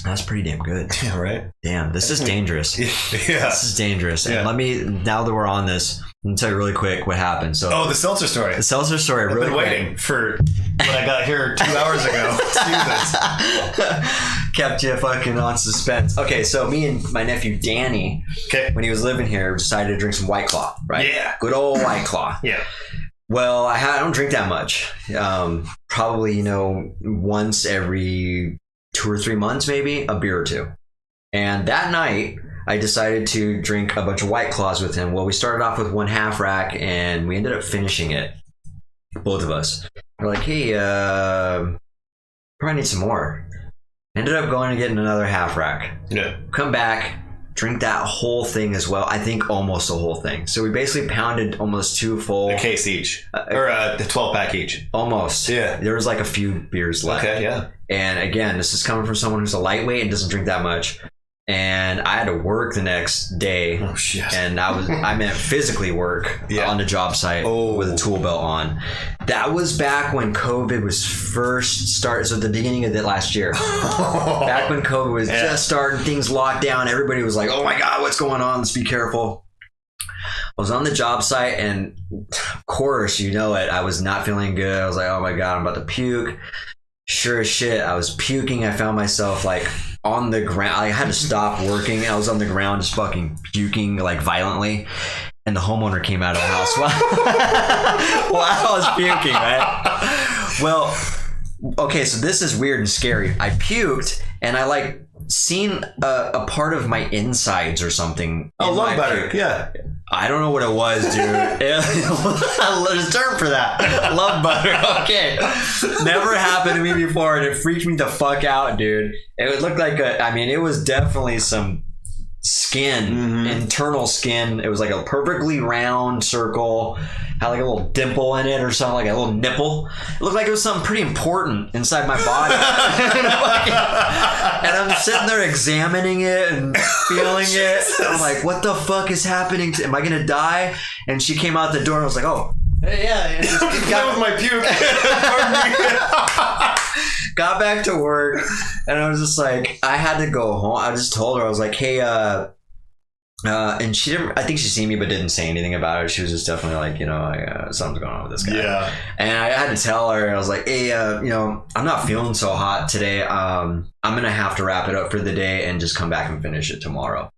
That's pretty damn good. Yeah, right? Damn, this is dangerous. Yeah. This is dangerous. Yeah. And now that we're on this, let me tell you really quick what happened. So, the seltzer story. The seltzer story. I've really been waiting for when I got here 2 hours ago. Kept you fucking on suspense. Okay, so me and my nephew Danny, when he was living here, decided to drink some White Claw, right? Yeah. Good old White Claw. Yeah. Well, I don't drink that much. Probably, once every 2 or 3 months, maybe a beer or two. And that night, I decided to drink a bunch of White Claws with him. Well, we started off with 1 half rack, and we ended up finishing it. Both of us. We're like, hey, probably need some more. Ended up going and getting another half rack. Yeah. Come back, drink that whole thing as well. I think almost the whole thing. So we basically pounded almost 2 full. A case each. Or a 12-pack each. Almost. Yeah. There was like a few beers left. Okay, yeah. And again, this is coming from someone who's a lightweight and doesn't drink that much. And I had to work the next day. Oh shit! And I meant physically work on the job site with a tool belt on. That was back when COVID was first started. So at the beginning of the last year, back when COVID was just starting, things locked down. Everybody was like, "Oh my god, what's going on? Let's be careful." I was on the job site, and of course, I was not feeling good. I was like, "Oh my god, I'm about to puke." Sure as shit, I was puking. I found myself like on the ground. I had to stop working. I was on the ground just fucking puking like violently. And the homeowner came out of the house while I was puking, right? Well, okay, so this is weird and scary. I puked and I like seen a part of my insides or something. Oh, love butter. Yeah. I don't know what it was, dude. There's a term for that. Love butter. Okay. Never happened to me before, and it freaked me the fuck out, dude. It looked like it was definitely some skin, internal skin. It was like a perfectly round circle, had like a little dimple in it or something, like a little nipple. It looked like it was something pretty important inside my body. And I'm sitting there examining it and feeling it. I'm like, what the fuck is happening? Am I gonna die? And she came out the door and I was like, oh, hey, yeah. Got with my puke. Got back to work and I was just like, I had to go home. I just told her, I was like, hey, and she didn't, I think she seen me but didn't say anything about it. She was just definitely like, something's going on with this guy. Yeah. And I had to tell her, I was like, hey, I'm not feeling so hot today. I'm gonna have to wrap it up for the day and just come back and finish it tomorrow.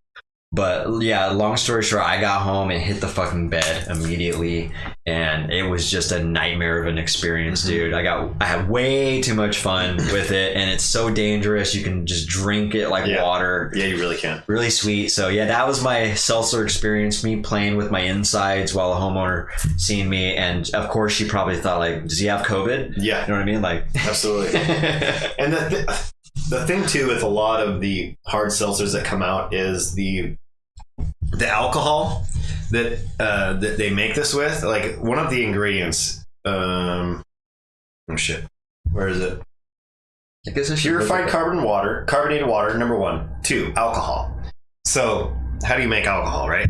But yeah, long story short, I got home and hit the fucking bed immediately, and it was just a nightmare of an experience, dude. I had way too much fun with it, and it's so dangerous. You can just drink it like water. Yeah, you really can. Really sweet. So yeah, that was my seltzer experience, me playing with my insides while a homeowner seeing me, and of course she probably thought like, does he have COVID? Yeah. You know what I mean? Like, absolutely. And the thing too with a lot of the hard seltzers that come out is the alcohol that they make this with. Like one of the ingredients, where is it? I guess it's purified carbonated water, number 1. 2, alcohol. So how do you make alcohol, right?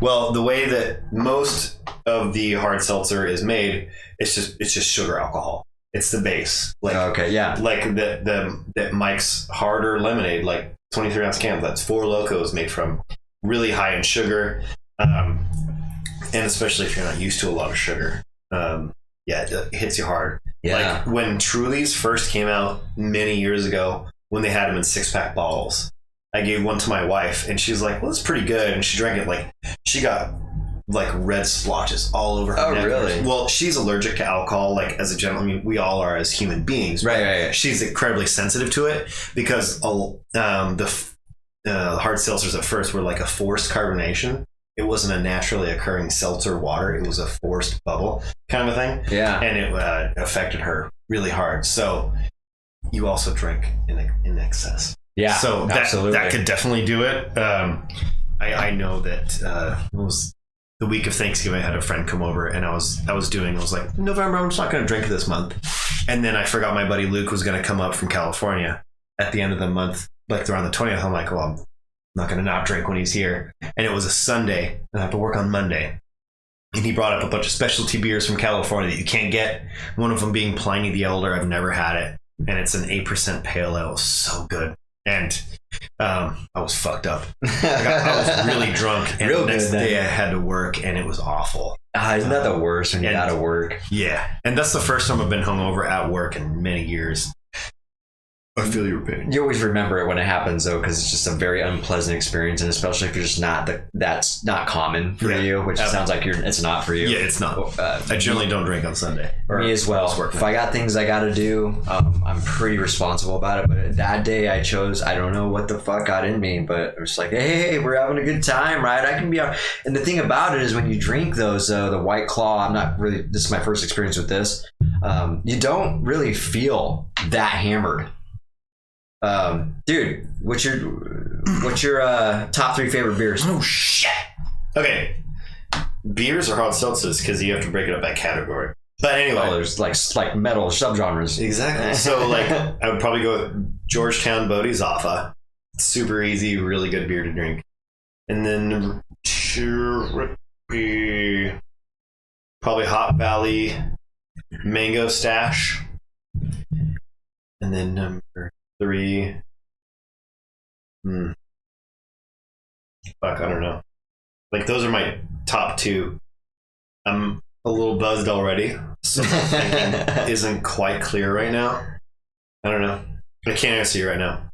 Well, the way that most of the hard seltzer is made, it's just sugar alcohol. It's the base. Like, okay, yeah. Like that Mike's harder lemonade, like 23-ounce cans. That's 4 Locos made from really high in sugar, and especially if you're not used to a lot of sugar, it hits you hard. Yeah. Like when Truly's first came out many years ago, when they had them in 6-pack bottles, I gave one to my wife, and she was like, "Well, it's pretty good," and she drank it. Like she got like red splotches all over her neck. Oh, really? Well, she's allergic to alcohol. Like as a general, I mean, we all are as human beings. Right. She's incredibly sensitive to it because the hard seltzers at first were like a forced carbonation. It wasn't a naturally occurring seltzer water. It was a forced bubble kind of a thing. Yeah. And it affected her really hard. So you also drink in excess. Yeah. So that could definitely do it. I know that it was the week of Thanksgiving. I had a friend come over and I was like, November, I'm just not going to drink this month. And then I forgot my buddy Luke was going to come up from California at the end of the month. Like around the 20th, I'm like, well, I'm not going to not drink when he's here. And it was a Sunday, and I have to work on Monday. And he brought up a bunch of specialty beers from California that you can't get. One of them being Pliny the Elder. I've never had it. And it's an 8% pale ale. So good. And I was fucked up. I was really drunk, and the next day I had to work, and it was awful. Isn't that the worst when you gotta work? Yeah, and that's the first time I've been hungover at work in many years. I feel your pain. You always remember it when it happens, though, because it's just a very unpleasant experience, and especially if you're just that's not common for you, which sounds like it's not for you. Yeah, it's not. I generally don't drink on Sunday. Me as well. If I got things I got to do, I'm pretty responsible about it. But that day I chose, I don't know what the fuck got in me, but it was like, hey, we're having a good time, right? I can be out. And the thing about it is when you drink those, the White Claw, this is my first experience with this. You don't really feel that hammered. Dude, what's your top 3 favorite beers? Oh shit. Okay, beers are hard seltzers because you have to break it up by category. But anyway, there's like metal subgenres. Exactly. So I would probably go with Georgetown Bodie's Offa. Super easy, really good beer to drink. And then number 2 would be probably Hot Valley Mango Stash. And then number 3. Fuck, I don't know. Those are my top 2. I'm a little buzzed already, so my thinking isn't quite clear right now. I don't know. I can't answer you right now.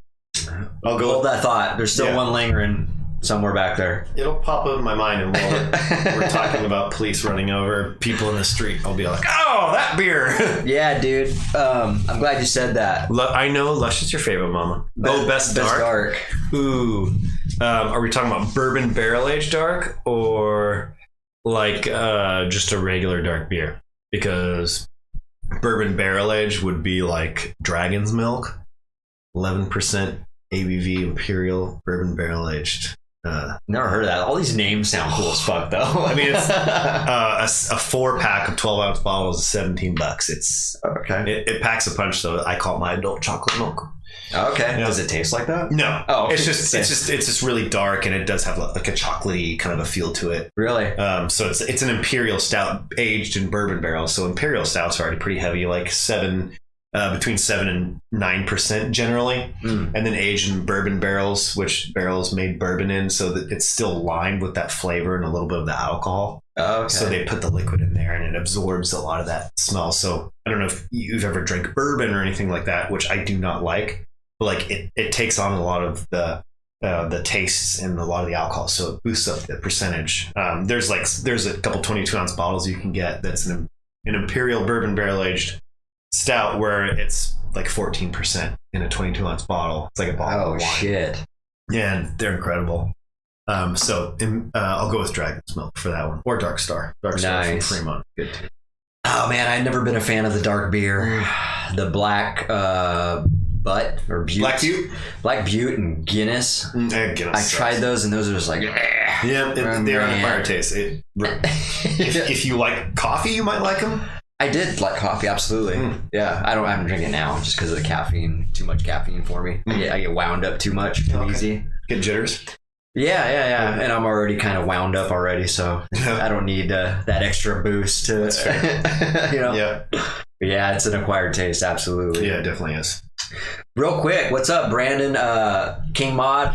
I'll go. Hold that thought. There's still one lingering somewhere back there. It'll pop up in my mind, and while we're talking about police running over people in the street, I'll be like, "Oh, that beer!" Yeah, dude. I'm glad you said that. I know Lush is your favorite, Mama. Best dark. Ooh. Are we talking about bourbon barrel aged dark or just a regular dark beer? Because bourbon barrel aged would be like Dragon's Milk, 11% ABV Imperial bourbon barrel aged. Never heard of that. All these names sound cool as fuck, though. I mean, it's a 4-pack of 12-ounce bottles is $17. It's okay. It packs a punch, though. I call it my adult chocolate milk. Okay. Does it taste like that? No. Oh, it's just really dark, and it does have like a chocolatey kind of a feel to it. Really? So it's an imperial stout aged in bourbon barrels. So imperial stouts are already pretty heavy, like between 7 and 9% generally, and then aged in bourbon barrels, which barrels made bourbon in, so that it's still lined with that flavor and a little bit of the alcohol. Okay. So they put the liquid in there, and it absorbs a lot of that smell. So I don't know if you've ever drank bourbon or anything like that, which I do not like. But it takes on a lot of the tastes and a lot of the alcohol, so it boosts up the percentage. There's a couple 22-ounce bottles you can get that's an imperial bourbon barrel aged stout where it's like 14% in a 22-ounce bottle. It's like a bottle of wine. Shit. Yeah, and they're incredible. I'll go with Dragon's Milk for that one, or Dark Star. Dark Star from Fremont. Good too. Oh man, I've never been a fan of the dark beer. The black Butt or Butte. Black Butte and Guinness. I tried those, and those are just like they're an acquired taste. If you like coffee, you might like them. I did like coffee, absolutely. Yeah, I haven't drinking it now just because of the caffeine. Too much caffeine for me. I get wound up too much, too easy. Get jitters. Yeah. And I'm already kind of wound up already, so I don't need that extra boost to. That's fair. Yeah. But yeah, it's an acquired taste, absolutely. Yeah, it definitely is. Real quick, what's up, Brandon? King Mod.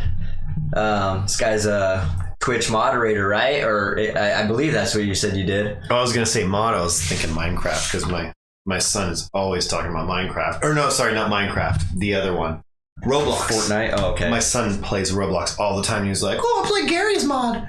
This guy's a Twitch moderator, right? Or I believe that's what you said you did. I was gonna say mod. I was thinking Minecraft because my son is always talking about Minecraft. Or no, sorry, not Minecraft. The other one, Roblox. Fortnite. Oh, okay. My son plays Roblox all the time. He was like, "Oh, I'll play Gary's mod."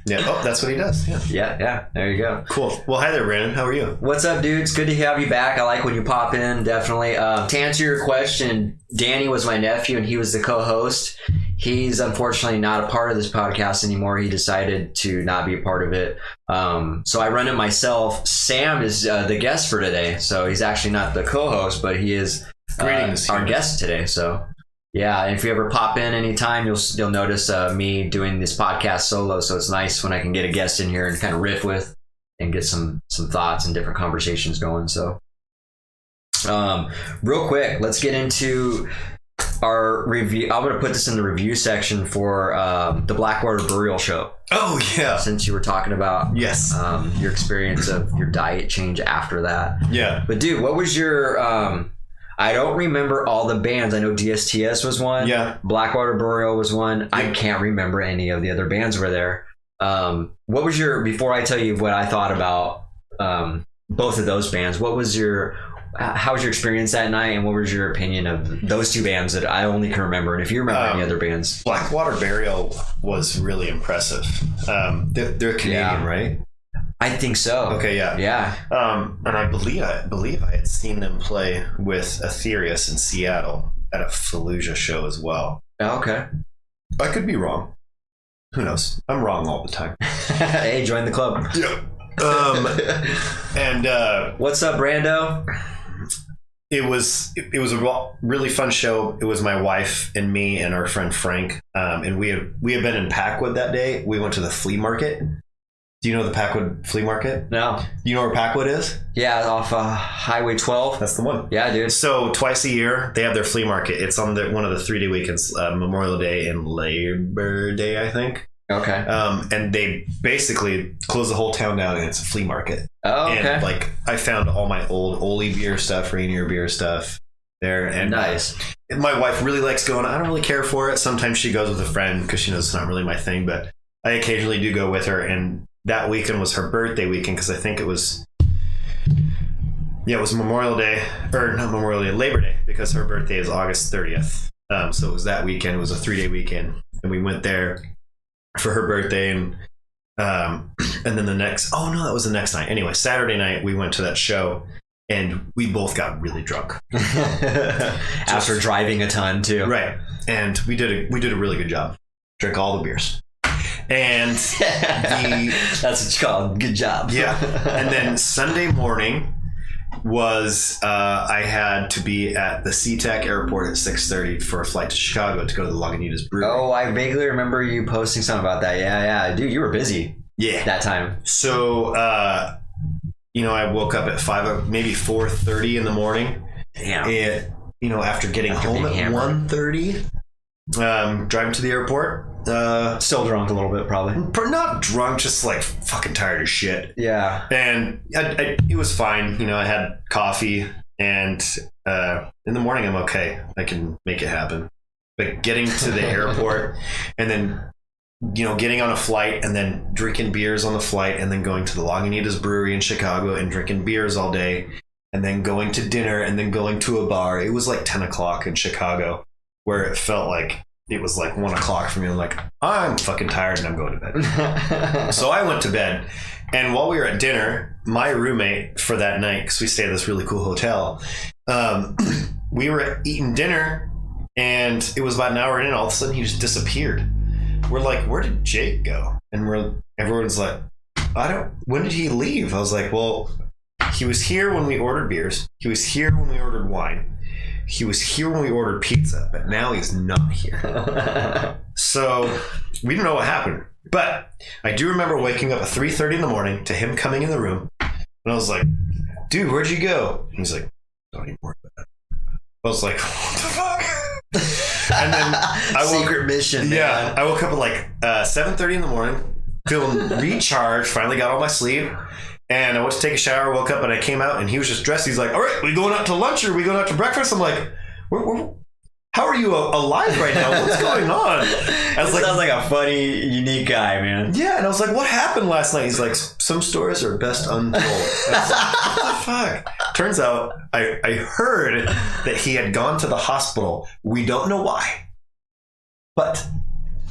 And that's what he does. Yeah. There you go. Cool. Well, hi there, Brandon. How are you? What's up, dude? It's good to have you back. I like when you pop in, definitely. To answer your question, Danny was my nephew, and he was the co-host. He's unfortunately not a part of this podcast anymore. He decided to not be a part of it. So I run it myself. Sam is the guest for today. So he's actually not the co-host, but he is our guest today. So yeah, if you ever pop in anytime, you'll notice me doing this podcast solo. So it's nice when I can get a guest in here and kind of riff with and get some thoughts and different conversations going. So real quick, let's get into our review. I'm going to put this in the review section for the Blackwater Burial Show. Oh yeah. Since you were talking about your experience of your diet change after that. Yeah. But dude, what was your I don't remember all the bands. I know DSTS was one. Yeah. Blackwater Burial was one. Yeah. I can't remember any of the other bands were there. What was before I tell you what I thought about both of those bands, how was your experience that night, and what was your opinion of those two bands that I only can remember, and if you remember any other bands? Blackwater Burial was really impressive. They're Canadian, right? I think so. Okay, yeah. And I believe I had seen them play with Aetherius in Seattle at a Fallujah show as well. Okay. I could be wrong. Who knows? I'm wrong all the time. Hey, join the club. Yeah. What's up, Brando? It was a really fun show. It was my wife and me and our friend Frank, and we had been in Packwood that day. We went to the flea market. Do you know the Packwood flea market? No. You know where Packwood is? Yeah, off Highway 12. That's the one. Yeah, dude. So twice a year they have their flea market. It's on one of the 3-day weekends, Memorial Day and Labor Day, I think. Okay. And they basically close the whole town down, and it's a flea market. Oh, okay. And like I found all my old Oli beer stuff, Rainier beer stuff there. And nice. My wife really likes going. I don't really care for it. Sometimes she goes with a friend because she knows it's not really my thing, but I occasionally do go with her. And that weekend was her birthday weekend, because I think it was Memorial Day, or not Memorial Day, Labor Day, because her birthday is August 30th. So it was that weekend. It was a 3-day weekend, and we went there for her birthday, and then that was the next night. Anyway, Saturday night we went to that show, and we both got really drunk after driving a ton too. Right, and we did a really good job. Drank all the beers. And that's what you call it. Good job. Yeah. And then Sunday morning was I had to be at the SeaTac airport at 6:30 for a flight to Chicago to go to the Lagunitas Brewery. Oh, I vaguely remember you posting something about that. Yeah. Dude, you were busy. Yeah. That time. So, I woke up at 4:30 in the morning. Damn. And, after getting home at 1:30, driving to the airport. Still drunk a little bit, probably. Not drunk, just like fucking tired as shit. Yeah. And it was fine. I had coffee, and in the morning I'm okay. I can make it happen. But getting to the airport and then, getting on a flight and then drinking beers on the flight and then going to the Lagunitas Brewery in Chicago and drinking beers all day and then going to dinner and then going to a bar. It was like 10 o'clock in Chicago, where it felt like it was like 1 o'clock for me. I'm like, I'm fucking tired and I'm going to bed. So I went to bed. And while we were at dinner, my roommate for that night, because we stayed at this really cool hotel, we were eating dinner, and it was about an hour in, and all of a sudden he just disappeared. We're like, where did Jake go? And everyone's like, when did he leave? I was like, well, he was here when we ordered beers. He was here when we ordered wine. He was here when we ordered pizza, but now he's not here. So we don't know what happened. But I do remember waking up at 3:30 in the morning to him coming in the room. And I was like, dude, where'd you go? And he's like, don't even worry about it. I was like, what the fuck? And then secret mission. Yeah. Man. I woke up at like 7:30 in the morning, feeling recharged, finally got all my sleep. And I went to take a shower, woke up, and I came out, and he was just dressed. He's like, all right, we going out to lunch or we going out to breakfast? I'm like, how are you alive right now? What's going on? I was sounds like a funny, unique guy, man. Yeah, and I was like, what happened last night? He's like, some stories are best untold. I was like, what the fuck? Turns out I heard that he had gone to the hospital. We don't know why, but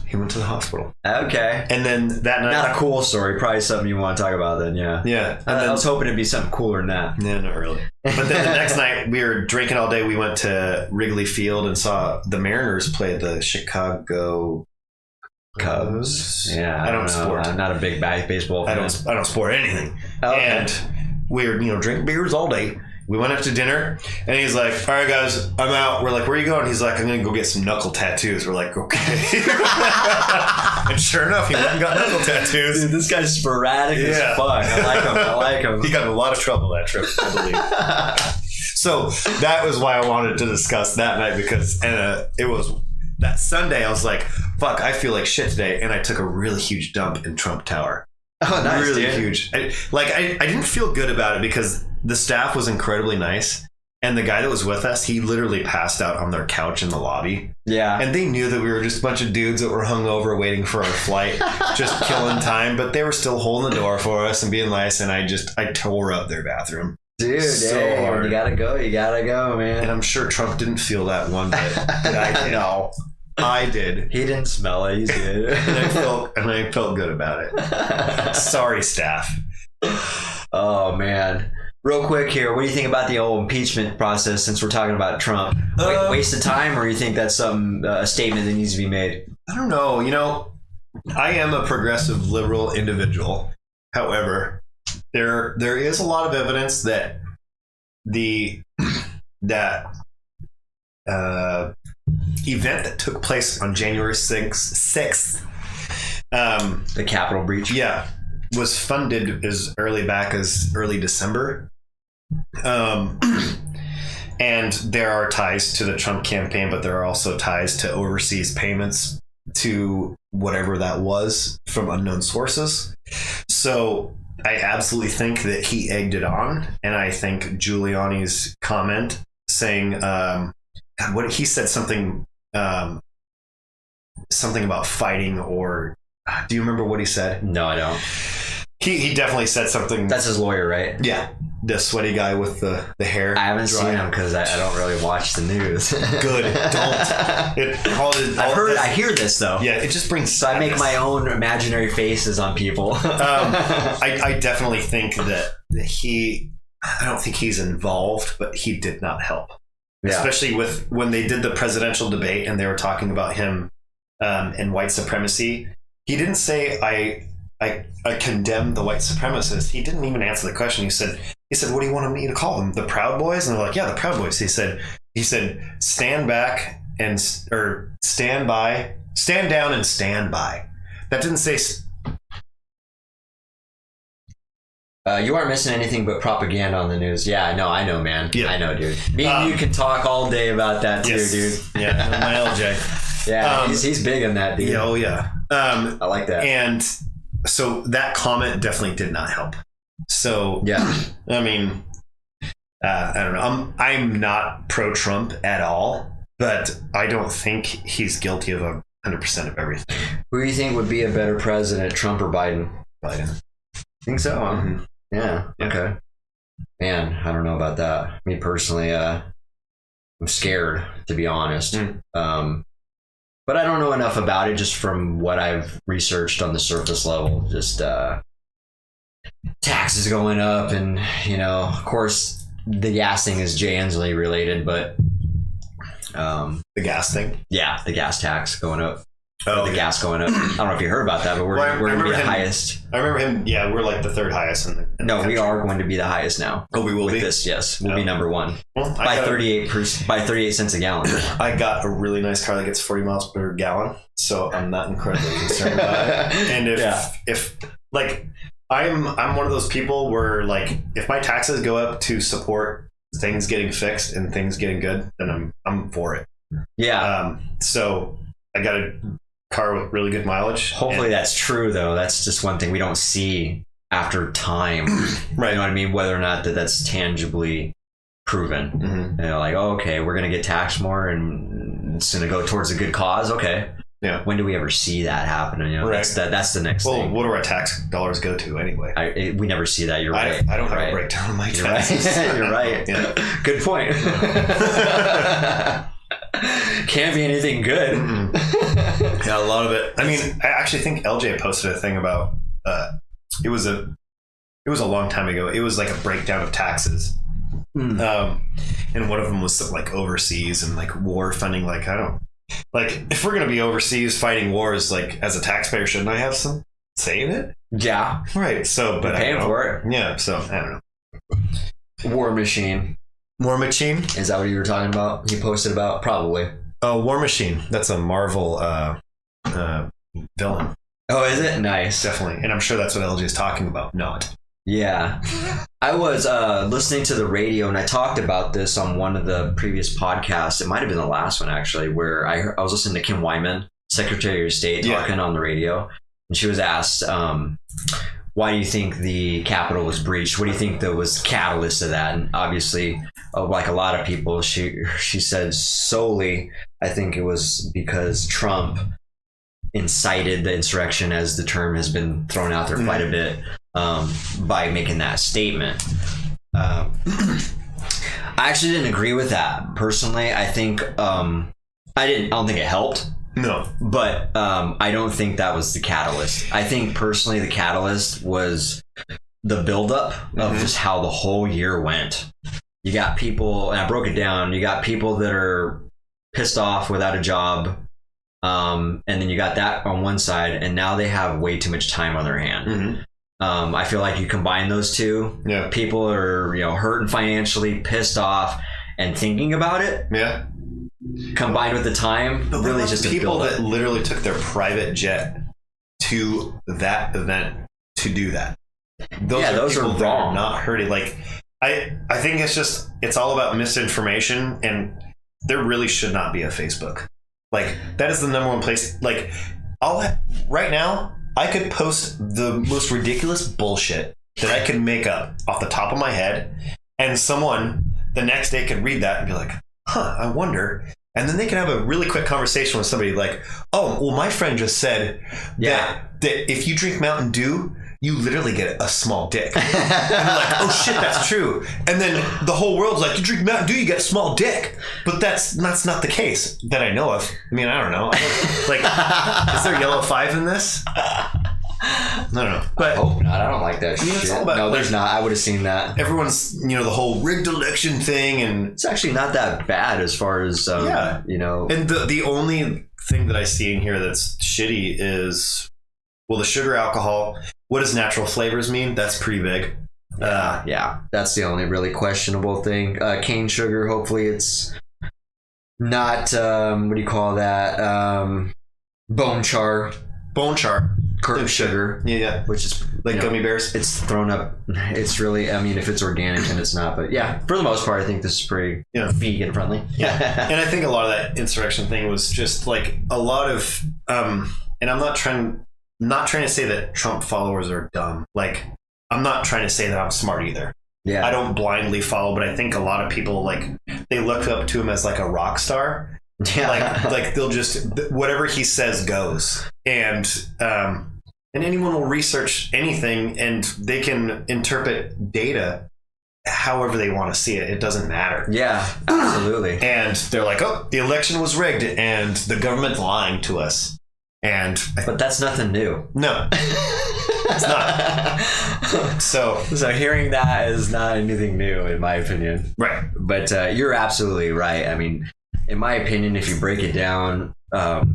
he went to the hospital. Okay. And then that night... Not a cool story. Probably something you want to talk about then, yeah. Yeah. And I was hoping it'd be something cooler than that. Yeah, not really. But then the next night, we were drinking all day. We went to Wrigley Field and saw the Mariners play the Chicago Cubs. Yeah. I don't sport. I'm not a big baseball fan. I don't sport anything. Okay. And we were, drinking beers all day. We went out to dinner, and he's like, all right, guys, I'm out. We're like, where are you going? He's like, I'm going to go get some knuckle tattoos. We're like, okay. And sure enough, he went and got knuckle tattoos. Dude, this guy's sporadic as fuck. I like him. He got in a lot of trouble that trip, I believe. So that was why I wanted to discuss that night, because it was that Sunday. I was like, fuck, I feel like shit today. And I took a really huge dump in Trump Tower. Oh, nice, really dude. Huge. I didn't feel good about it because the staff was incredibly nice, And the guy that was with us, he literally passed out on their couch in the lobby. Yeah. And they knew that we were just a bunch of dudes that were hungover waiting for our flight, just killing time. But they were still holding the door for us and being nice. And I tore up their bathroom. Dude, so hey, hard. When you gotta go, man. And I'm sure Trump didn't feel that one bit. But I know. I did. He didn't smell it. He's good. and I felt good about it. Sorry, staff. Oh, man. Real quick here, what do you think about the whole impeachment process since we're talking about Trump? Waste of time, or you think that's a statement that needs to be made? I don't know. I am a progressive liberal individual. However, there is a lot of evidence that that event that took place on January 6th, the Capitol breach? Yeah, was funded as early back as early December. And there are ties to the Trump campaign, but there are also ties to overseas payments to whatever that was from unknown sources. So I absolutely think that he egged it on. And I think Giuliani's comment saying, what he said something about fighting, or do you remember what he said? No, I don't. He definitely said something. That's his lawyer, right? Yeah. The sweaty guy with the hair. I haven't seen him because I don't really watch the news. Good. Don't. I hear this though. Yeah, it just brings sadness. I make my own imaginary faces on people. I definitely think that I don't think he's involved, but he did not help. Yeah. Especially with when they did the presidential debate and they were talking about him and white supremacy. He didn't say, I condemn the white supremacists. He didn't even answer the question. He said, what do you want me to call them? The Proud Boys? And they're like, yeah, the Proud Boys. He said, stand back or stand down and stand by. That didn't say. You aren't missing anything but propaganda on the news. Yeah, I know, man. Yeah. I know, dude. Me and you can talk all day about that too, dude. Yeah, my LJ. Yeah, he's big on that, dude. Yeah, oh yeah. I like that. And so that comment definitely did not help. So yeah, I mean, I don't know. I'm not pro-Trump at all, but I don't think he's guilty of 100% of everything. Who do you think would be a better president, Trump or Biden? Biden. Think so? Mm-hmm. Yeah. Okay. Man, I don't know about that. Me personally, I'm scared, to be honest. But I don't know enough about it just from what I've researched on the surface level. Just taxes going up, and of course the gas thing is Jay Inslee related, but the gas thing. Yeah, the gas tax going up. Gas going up. I don't know if you heard about that, but we're going to be the highest. I remember him. Yeah, we're like the third highest in the No, we are going to be the highest now. Oh, we will be? This, yes. We'll be number one. Well, by 38 cents a gallon. I got a really nice car that gets 40 miles per gallon, so I'm not incredibly concerned about it. And if like I'm one of those people where, like, if my taxes go up to support things getting fixed and things getting good, then I'm for it. Yeah. So I got a car with really good mileage. Hopefully that's true, though. That's just one thing we don't see after time. Right. You know what I mean? Whether or not that's tangibly proven. Mm-hmm. Like, okay, we're going to get taxed more and it's going to go towards a good cause. Okay. Yeah. When do we ever see that happen? Right. That's the next thing. Well, what do our tax dollars go to anyway? We never see that. You're right. I don't have a breakdown of my taxes. You're right. Yeah. Good point. Can't be anything good. Yeah, a lot of it. I mean, I actually think LJ posted a thing about it was a long time ago. It was like a breakdown of taxes. And one of them was like overseas and like war funding. Like, if we're going to be overseas fighting wars, like, as a taxpayer, shouldn't I have some say in it? Yeah. Right. So, but paying for it. Yeah. So I don't know. War Machine. War Machine? Is that what you were talking about? You posted about? Probably. Oh, War Machine. That's a Marvel villain. Oh, is it? Nice. Definitely. And I'm sure that's what LG is talking about. Not. Yeah. I was listening to the radio, and I talked about this on one of the previous podcasts. It might have been the last one, actually, where I was listening to Kim Wyman, Secretary of State, talking on the radio. And she was asked, why do you think the Capitol was breached? What do you think that was catalyst to that? And obviously, like a lot of people, she said solely, I think it was because Trump incited the insurrection, as the term has been thrown out there quite a bit, by making that statement. I actually didn't agree with that personally. I think I don't think it helped. No, but I don't think that was the catalyst. I think personally the catalyst was the buildup of just how the whole year went. You got people, and I broke it down. You got people that are pissed off without a job. And then you got that on one side, and now they have way too much time on their hand. I feel like you combine those two. Yeah. People are, hurting financially, pissed off, and thinking about it. Yeah. Combined with the time, but really just people that literally took their private jet to that event to do that. Those are wrong. Not hurting. Like, I think it's all about misinformation, and there really should not be a Facebook. Like, that is the number one place. Like, right now, I could post the most ridiculous bullshit that I could make up off the top of my head, and someone the next day could read that and be like, I wonder. And then they can have a really quick conversation with somebody like, oh, well, my friend just said that if you drink Mountain Dew, you literally get a small dick. And they're like, oh shit, that's true. And then the whole world's like, you drink Mountain Dew, you get a small dick. But that's not the case that I know of. I mean, I don't know. Like, is there yellow 5 in this? I don't know. But I hope not. I don't like that shit. It's all about, there's not. I would have seen that. Everyone's, the whole rigged election thing, and it's actually not that bad as far as And the only thing that I see in here that's shitty is, well, the sugar, alcohol. What does natural flavors mean? That's pretty big. Yeah, that's the only really questionable thing. Cane sugar. Hopefully, it's not. What do you call that? Bone char. Bone char. Curved sugar, yeah, which is like gummy bears. It's thrown up. It's really, I mean, if it's organic and it's not, but yeah, for the most part, I think this is pretty vegan friendly. Yeah, and I think a lot of that insurrection thing was just like a lot of, and I'm not trying to say that Trump followers are dumb. Like, I'm not trying to say that I'm smart either. Yeah, I don't blindly follow, but I think a lot of people, like, they look up to him as like a rock star. Yeah, like they'll just, whatever he says goes, and anyone will research anything, and they can interpret data however they want to see it. It doesn't matter. Yeah, absolutely. And they're like, oh, the election was rigged and the government's lying to us. But that's nothing new. No, it's not. So hearing that is not anything new, in my opinion. Right. But you're absolutely right. I mean, in my opinion, if you break it down,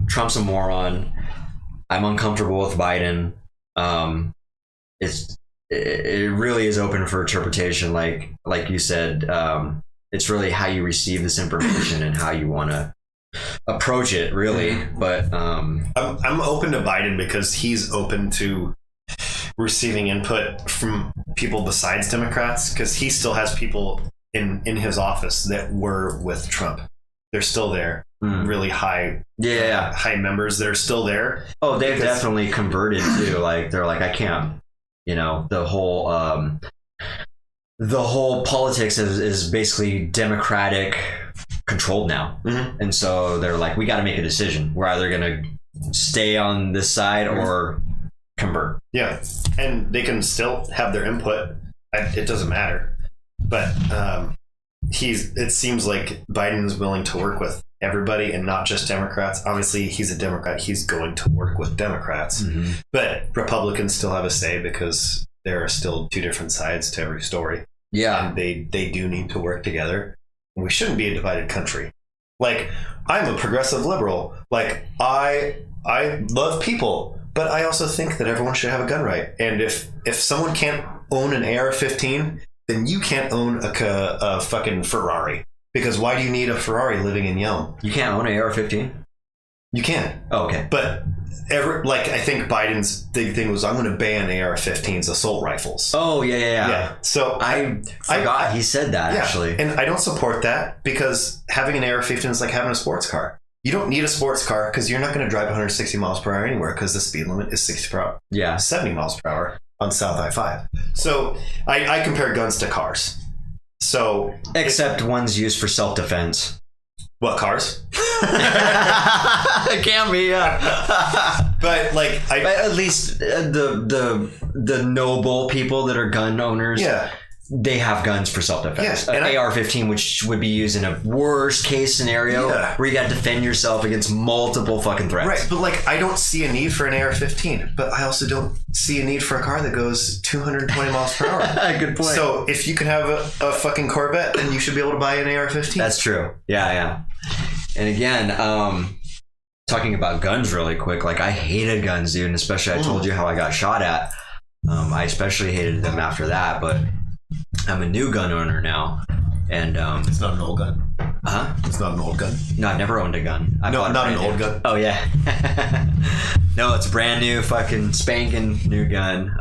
Trump's a moron. I'm uncomfortable with Biden. It really is open for interpretation. Like you said, it's really how you receive this information and how you want to approach it, really. But I'm open to Biden because he's open to receiving input from people besides Democrats, because he still has people in his office that were with Trump. They're still there. Really high members that are still there. Oh, they've definitely converted too. Like, they're like, I can't, the whole politics is basically Democratic controlled now. And so they're like, we got to make a decision. We're either going to stay on this side or convert. Yeah. And they can still have their input. It doesn't matter. But it seems like Biden is willing to work with everybody and not just Democrats. Obviously, he's a Democrat. He's going to work with Democrats. But Republicans still have a say, because there are still two different sides to every story. Yeah. And they do need to work together. We shouldn't be a divided country. Like, I'm a progressive liberal. Like, I love people, but I also think that everyone should have a gun right. And if someone can't own an AR-15, then you can't own a fucking Ferrari. Because why do you need a Ferrari living in Yelm? You can't own an AR-15? You can. Oh, okay. But I think Biden's big thing was, I'm going to ban AR-15s, assault rifles. Oh, yeah. So I forgot he said that, actually. And I don't support that, because having an AR-15 is like having a sports car. You don't need a sports car because you're not going to drive 160 miles per hour anywhere, because the speed limit is 60 per hour. Yeah. 70 miles per hour. on South I-5. So I compare guns to cars. So except one's used for self-defense. What, cars? It can be, yeah. But like, at least the noble people that are gun owners, yeah, they have guns for self-defense. Yeah, An AR-15, which would be used in a worst case scenario, where you got to defend yourself against multiple fucking threats. Right, but like, I don't see a need for an AR-15, but I also don't see a need for a car that goes 220 miles per hour. Good point. So if you can have a fucking Corvette, then you should be able to buy an AR-15. That's true. Yeah. And again, talking about guns really quick, like I hated guns, dude, and especially I told you how I got shot at. I especially hated them after that, but I'm a new gun owner now, and it's not an old gun. Huh? It's not an old gun. No, I've never owned a gun. No, not an old gun. Oh yeah. No, it's a brand new, fucking spanking new gun.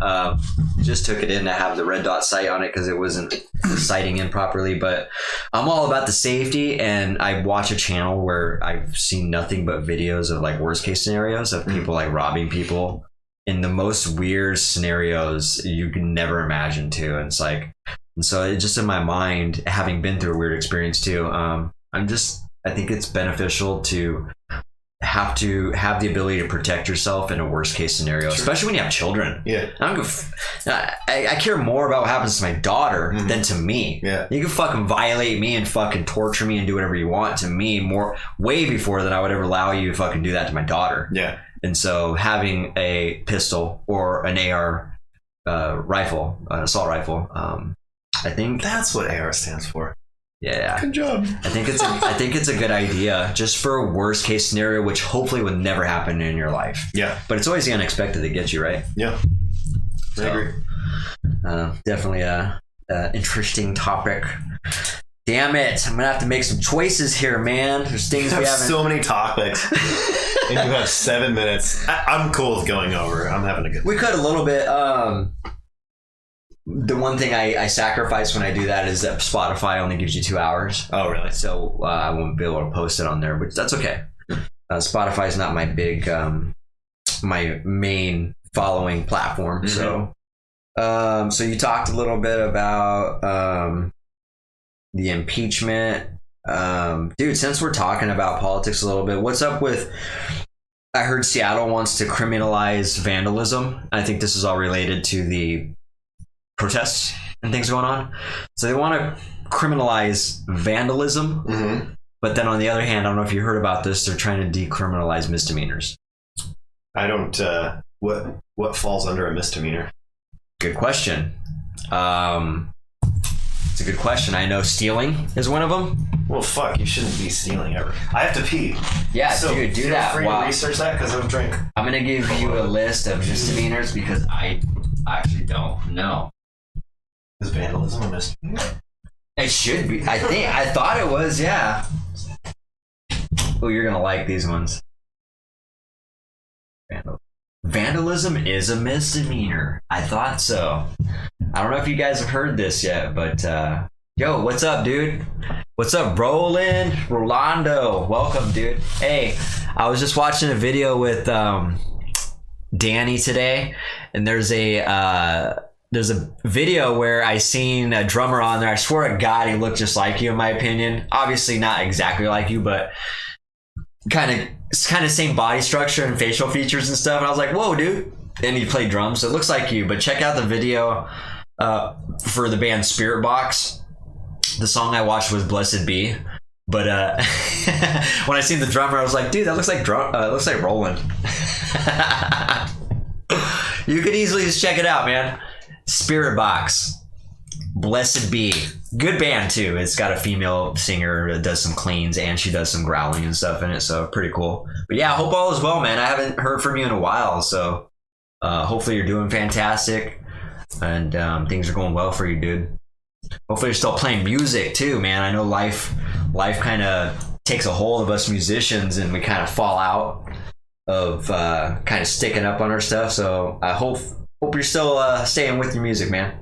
Just took it in to have the red dot sight on it because it wasn't sighting in properly. But I'm all about the safety, and I watch a channel where I've seen nothing but videos of like worst case scenarios of people like robbing people in the most weird scenarios you can never imagine too. And it's like, and so it just in my mind, having been through a weird experience too, I think it's beneficial to have the ability to protect yourself in a worst case scenario, especially when you have children. Yeah. I care more about what happens to my daughter than to me. Yeah. You can fucking violate me and fucking torture me and do whatever you want to me way before than I would ever allow you to fucking do that to my daughter. Yeah. And so having a pistol or an AR rifle, an assault rifle, I think that's what AR stands for. Yeah. Good job. I think it's a good idea just for a worst case scenario, which hopefully would never happen in your life. Yeah. But it's always the unexpected that gets you, right? Yeah. I agree. Definitely a interesting topic. Damn it. I'm going to have to make some choices here, man. There's things we haven't. So many topics. And you have 7 minutes. I'm cool with going over. I'm having a good time. We could a little bit. The one thing I sacrifice when I do that is that Spotify only gives you 2 hours. Oh, really? So I won't be able to post it on there, but that's okay. Spotify is not my my main following platform. So you talked a little bit about the impeachment. Dude, since we're talking about politics a little bit, what's up with... I heard Seattle wants to criminalize vandalism. I think this is all related to the protests and things going on. So they want to criminalize vandalism, but then on the other hand, I don't know if you heard about this, they're trying to decriminalize misdemeanors. I don't, what falls under a misdemeanor? Good question. It's a good question. I know stealing is one of them. Well, fuck, you shouldn't be stealing ever. I have to pee. Yeah, so dude, do that. Feel free to research that because I don't drink. I'm going to give you a list of misdemeanors because I actually don't know. Is vandalism a misdemeanor? It should be. I thought it was, yeah. Oh, you're going to like these ones. Vandalism is a misdemeanor. I thought so. I don't know if you guys have heard this yet, but yo, what's up, dude? What's up, Rolando? Welcome, dude. Hey, I was just watching a video with Danny today, and there's a video where I seen a drummer on there. I swear to God, he looked just like you, in my opinion. Obviously not exactly like you, but kind of same body structure and facial features and stuff. And I was like, whoa, dude. And he played drums, so it looks like you. But check out the video for the band Spirit Box. The song I watched was Blessed Be. But when I seen the drummer, I was like, dude, that looks like Roland. You could easily just check it out, man. Spirit Box, Blessed Be. Good band too. It's got a female singer that does some cleans and she does some growling and stuff in it, so pretty cool. But yeah, I hope all is well, man. I haven't heard from you in a while, so hopefully you're doing fantastic and things are going well for you, dude. Hopefully you're still playing music too, man. I know life kind of takes a hold of us musicians and we kind of fall out of kind of sticking up on our stuff, so I hope you're still staying with your music, man.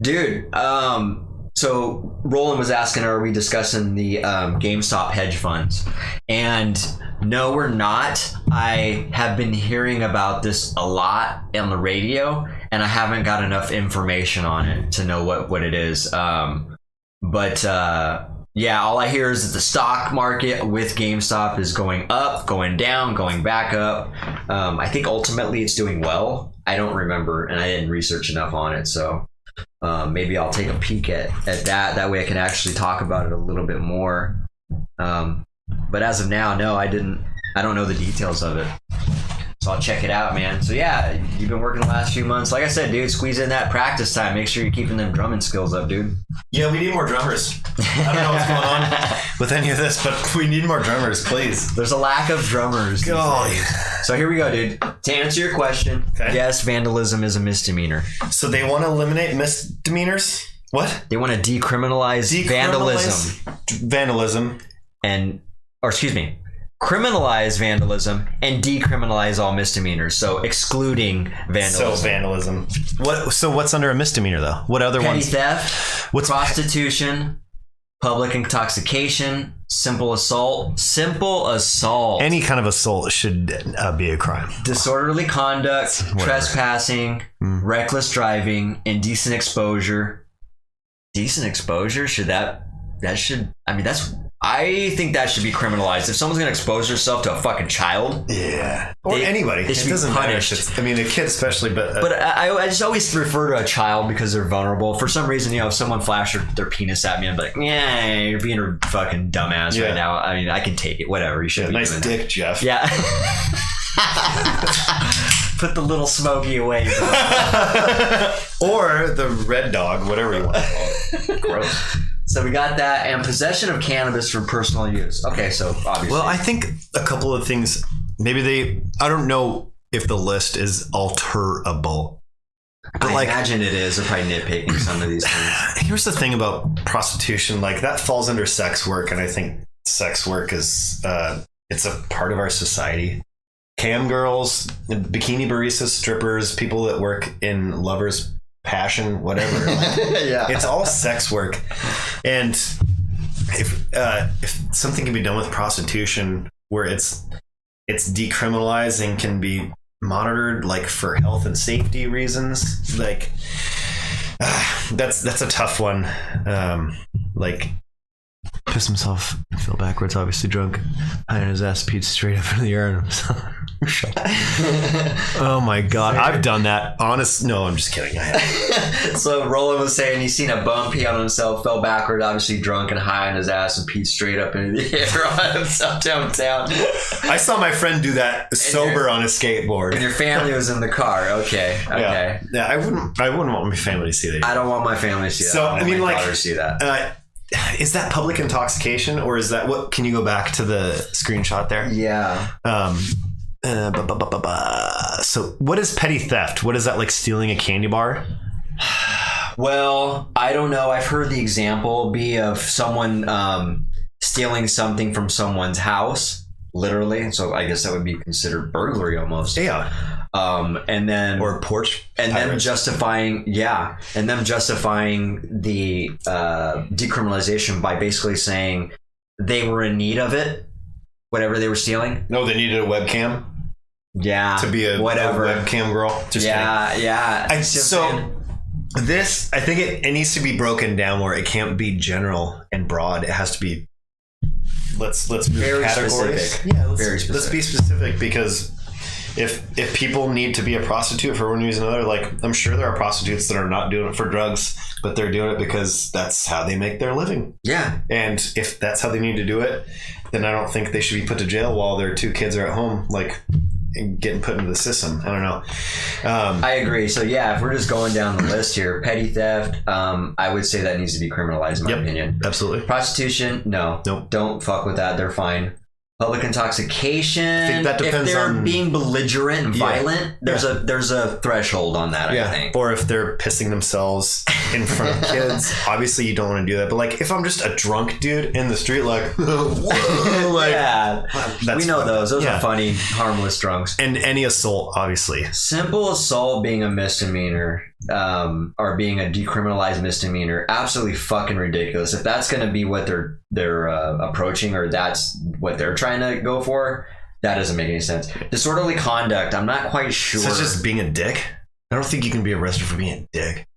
Dude, So Roland was asking, are we discussing the GameStop hedge funds? And no, we're not. I have been hearing about this a lot on the radio, and I haven't got enough information on it to know what it is. Yeah, all I hear is that the stock market with GameStop is going up, going down, going back up. I think ultimately it's doing well. I don't remember, and I didn't research enough on it, so maybe I'll take a peek at that. That way I can actually talk about it a little bit more. But as of now, no, I don't know the details of it. So I'll check it out, man. So yeah, you've been working the last few months. Like I said, dude, squeeze in that practice time. Make sure you're keeping them drumming skills up, dude. Yeah, we need more drummers. I don't know what's going on with any of this, but we need more drummers, please. There's a lack of drummers. God. So here we go, dude. To answer your question, yes, vandalism is a misdemeanor. So they want to eliminate misdemeanors? What? They want to decriminalize vandalism. Vandalism. Criminalize vandalism and decriminalize all misdemeanors. So excluding vandalism. So vandalism. What's under a misdemeanor though? What other ones? Petty theft, prostitution, public intoxication, simple assault. Any kind of assault should be a crime. Disorderly conduct, trespassing, reckless driving, indecent exposure. Decent exposure? I think that should be criminalized. If someone's going to expose herself to a fucking child. Yeah. Or anybody. They should be punished. A kid especially, but... But I just always refer to a child because they're vulnerable. For some reason, if someone flashed their penis at me, I'm like, yeah, you're being a fucking dumbass right now. I mean, I can take it. Whatever. You should be nice doing dick, that. Jeff. Yeah. Put the little Smokey away, bro. Or the red dog, whatever you want to call it. Gross. So we got that, and possession of cannabis for personal use. Okay, so obviously. Well, I think a couple of things, I don't know if the list is alterable. But I imagine it is. They're probably nitpicking some of these things. Here's the thing about prostitution, that falls under sex work, and I think sex work is, it's a part of our society. Cam girls, bikini baristas, strippers, people that work in lovers' passion, whatever. Yeah. It's all sex work. And if something can be done with prostitution where it's decriminalized and can be monitored for health and safety reasons, that's a tough one. Piss himself, fell backwards, obviously drunk, high on his ass, peed straight up into the urn. Oh my God, I've done that. No, I'm just kidding. I haven't. So Roland was saying he's seen a bum pee on himself, fell backward, obviously drunk and high on his ass, and peed straight up into the air on himself downtown. I saw my friend do that sober on a skateboard. And your family was in the car. Okay. Yeah, I wouldn't want my family to see that. I don't want my family to see that. So I want my daughter to see that. Is that public intoxication, or is that what? Can you go back to the screenshot there? Yeah. So what is petty theft? What is that, stealing a candy bar? Well, I don't know. I've heard the example be of someone stealing something from someone's house, literally. So I guess that would be considered burglary almost. Yeah. And then or porch and pirates. them justifying the decriminalization by basically saying they were in need of it, whatever they were stealing. No, they needed a webcam. Yeah, to be a webcam girl. Just kidding. I think it needs to be broken down where it can't be general and broad. It has to be. Let's move very categories. Specific. Yeah, let's be specific, because if people need to be a prostitute for one reason or another, I'm sure there are prostitutes that are not doing it for drugs, but they're doing it because that's how they make their living. Yeah. And if that's how they need to do it, then I don't think they should be put to jail while their two kids are at home, getting put into the system. I don't know. I agree. So yeah, if we're just going down the list here, petty theft, I would say that needs to be criminalized in my opinion. Absolutely. Prostitution, no. Nope. Don't fuck with that. They're fine. Public intoxication. I think that depends if they're on being belligerent and violent, there's a threshold on that, I think. Or if they're pissing themselves in front of kids, obviously you don't want to do that. But if I'm just a drunk dude in the street, whoa, yeah, we know those. Those are funny, harmless drunks. And any assault, obviously. Simple assault being a misdemeanor. are being a decriminalized misdemeanor, absolutely fucking ridiculous. If that's going to be what they're approaching, or that's what they're trying to go for, that doesn't make any sense. Disorderly conduct, I'm not quite sure. Such as being a dick? I don't think you can be arrested for being a dick.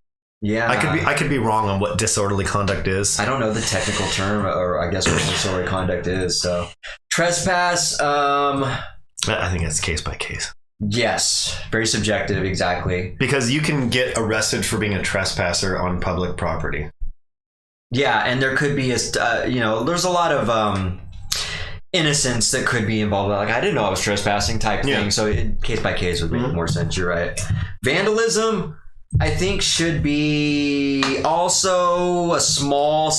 Yeah, I could be wrong on what disorderly conduct is. I don't know the technical term, or I guess what disorderly conduct is. So trespass. I think it's case by case. Yes, very subjective, exactly. Because you can get arrested for being a trespasser on public property. Yeah, and there could be there's a lot of innocence that could be involved. Like, I didn't know I was trespassing type thing. So case by case would make more sense. You're right. Vandalism, I think, should be also a small,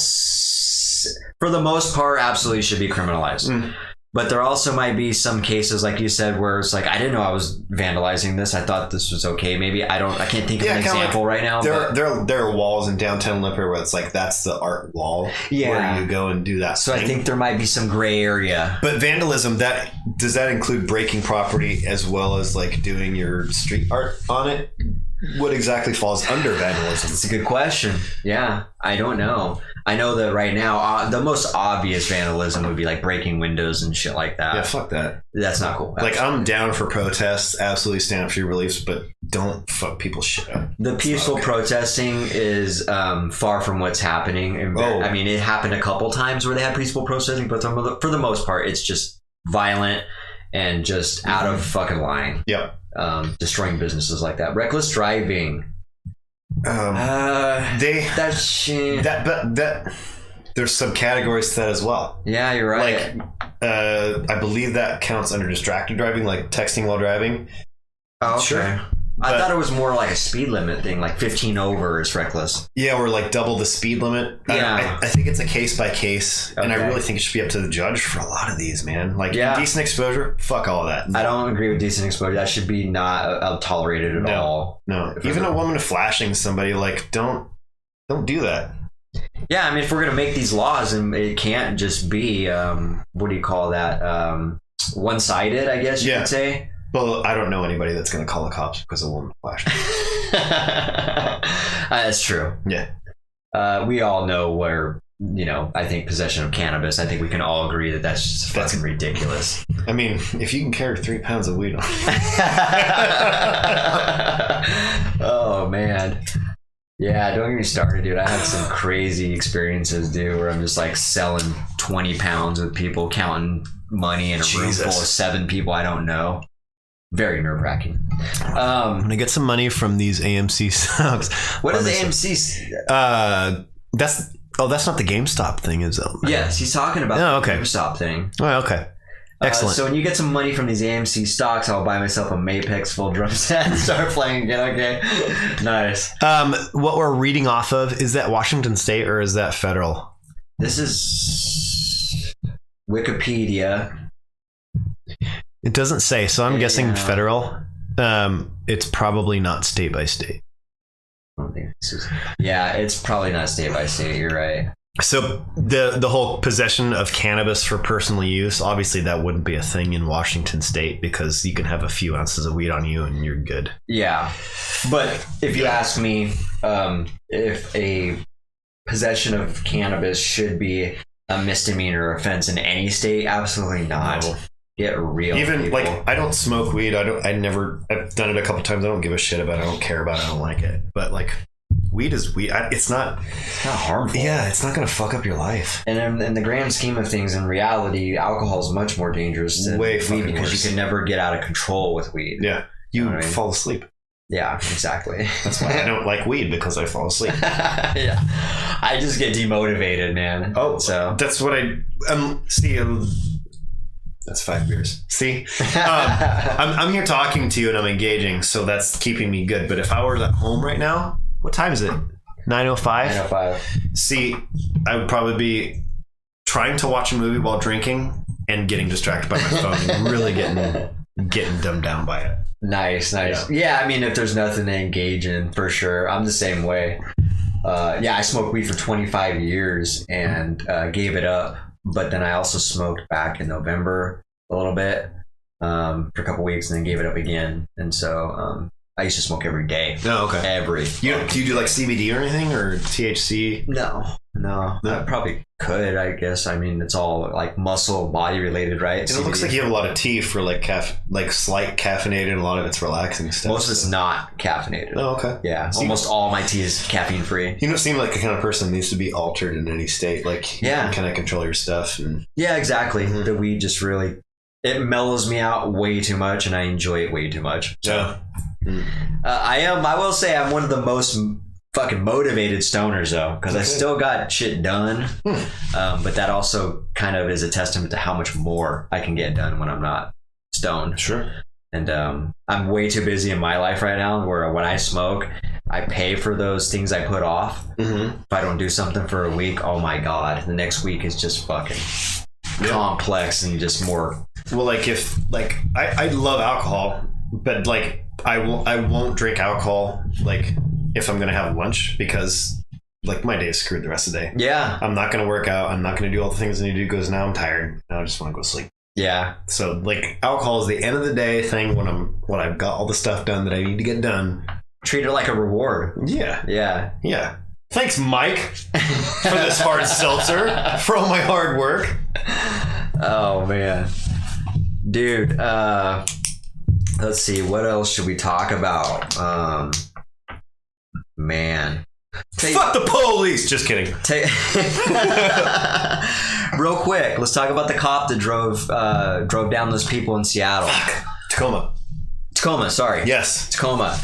for the most part, absolutely should be criminalized. But there also might be some cases, like you said, where it's like, I didn't know I was vandalizing this. I thought this was okay. Maybe I can't think of an example right now. There are walls in downtown Lippert where it's like, that's the art wall where you go and do that. So thing. I think there might be some gray area. But vandalism, does that include breaking property as well as like doing your street art on it? What exactly falls under vandalism? It's a good question. Yeah, I don't know. I know that right now, the most obvious vandalism would be like breaking windows and shit like that. Yeah, fuck that. That's not cool. Like, I'm down for protests, absolutely stand up for your beliefs, but don't fuck people's shit up. The peaceful protesting is far from what's happening. I mean, it happened a couple times where they had peaceful protesting, but for the most part, it's just violent and just out of fucking line. Yep. Destroying businesses like that. Reckless driving. There's subcategories to that as well. Yeah, you're right. Like, I believe that counts under distracted driving, like texting while driving. Oh, okay. Sure. I thought it was more like a speed limit thing, like 15 over is reckless. Yeah, or like double the speed limit. Yeah. I think it's a case by case, and I really think it should be up to the judge for a lot of these, man. Like, decent exposure, fuck all of that. I don't agree with decent exposure. That should be not tolerated at all. No, even a woman flashing somebody, like, don't do that. Yeah, I mean, if we're gonna make these laws, and it can't just be what do you call that? One-sided, I guess you could say. Well, I don't know anybody that's going to call the cops because a woman flashed. That's true. Yeah. We all know where, I think possession of cannabis, I think we can all agree that that's just fucking ridiculous. I mean, if you can carry 3 pounds of weed on. Oh, man. Yeah, don't get me started, dude. I had some crazy experiences, dude, where I'm just like selling 20 pounds with people, counting money in a room full of 7 people I don't know. Very nerve-wracking. I'm gonna get some money from these AMC stocks. What is AMC? That's not the GameStop thing, is it? Yes, he's talking about the GameStop thing. Oh, okay. Excellent. So when you get some money from these AMC stocks, I'll buy myself a Mapex full drum set and start playing again. Okay, nice. What we're reading off of, is that Washington State or is that federal? This is Wikipedia. It doesn't say, so I'm guessing federal. It's probably not state by state. Yeah, it's probably not state by state. You're right. So the whole possession of cannabis for personal use, obviously that wouldn't be a thing in Washington State because you can have a few ounces of weed on you and you're good. Yeah, but if you ask me, if a possession of cannabis should be a misdemeanor offense in any state, absolutely not. No. Get real. Even people. Like, I don't smoke weed. I've done it a couple times. I don't give a shit about it. I don't care about it. I don't like it. But like, weed is weed. It's not harmful. Yeah, it's not going to fuck up your life. And in the grand scheme of things, in reality, alcohol is much more dangerous than weed because you can never get out of control with weed. Yeah, you fall asleep. Yeah, exactly. That's why I don't like weed, because I fall asleep. Yeah, I just get demotivated, man. Oh, so that's what I see. That's 5 beers. See, I'm here talking to you and I'm engaging, so that's keeping me good. But if I were at home right now, what time is it? 9:05. 9:05. See, I would probably be trying to watch a movie while drinking and getting distracted by my phone and really getting dumbed down by it. Nice. Yeah, I mean, if there's nothing to engage in, for sure. I'm the same way. I smoked weed for 25 years and gave it up. But then I also smoked back in November a little bit for a couple weeks and then gave it up again. And so I used to smoke every day. Oh, okay. Do you do like CBD or anything or THC? No. I probably could, I guess. I mean, it's all like muscle, body related, right? And it looks like you have a lot of tea for like slight caffeinated, and a lot of it's relaxing stuff. Most of it's not caffeinated. Oh, okay. Yeah, almost all my tea is caffeine free. You don't seem like the kind of person that needs to be altered in any state. Like, you can kind of control your stuff. And yeah, exactly. The weed just really, it mellows me out way too much, and I enjoy it way too much. So, I will say I'm one of the most fucking motivated stoners though, because I still got shit done. But that also kind of is a testament to how much more I can get done when I'm not stoned. Sure. And I'm way too busy in my life right now where when I smoke, I pay for those things I put off. If I don't do something for a week, oh my God, the next week is just fucking complex and just more. Well, like I love alcohol, but like I won't drink alcohol like if I'm gonna have lunch, because like my day is screwed the rest of the day. Yeah. I'm not gonna work out. I'm not gonna do all the things I need to do because now I'm tired. Now I just want to go sleep. Yeah. So like alcohol is the end of the day thing when I've got all the stuff done that I need to get done. Treat it like a reward. Yeah. Thanks, Mike, for this hard seltzer, for all my hard work. Oh man. Dude, let's see, what else should we talk about? Man. Fuck the police! Just kidding. Real quick, let's talk about the cop that drove down those people in Seattle. Tacoma, sorry. Yes. Tacoma.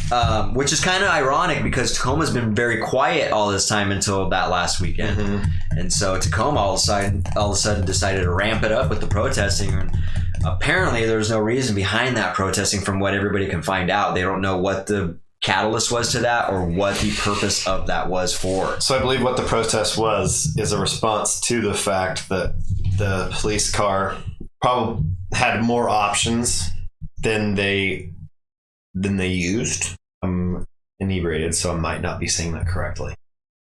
Which is kind of ironic because Tacoma's been very quiet all this time until that last weekend. And so Tacoma all of a sudden decided to ramp it up with the protesting. And apparently there's no reason behind that protesting from what everybody can find out. They don't know what the catalyst was to that or what the purpose of that was for. So I believe what the protest is a response to the fact that the police car probably had more options than they used. I'm inebriated, so I might not be saying that correctly.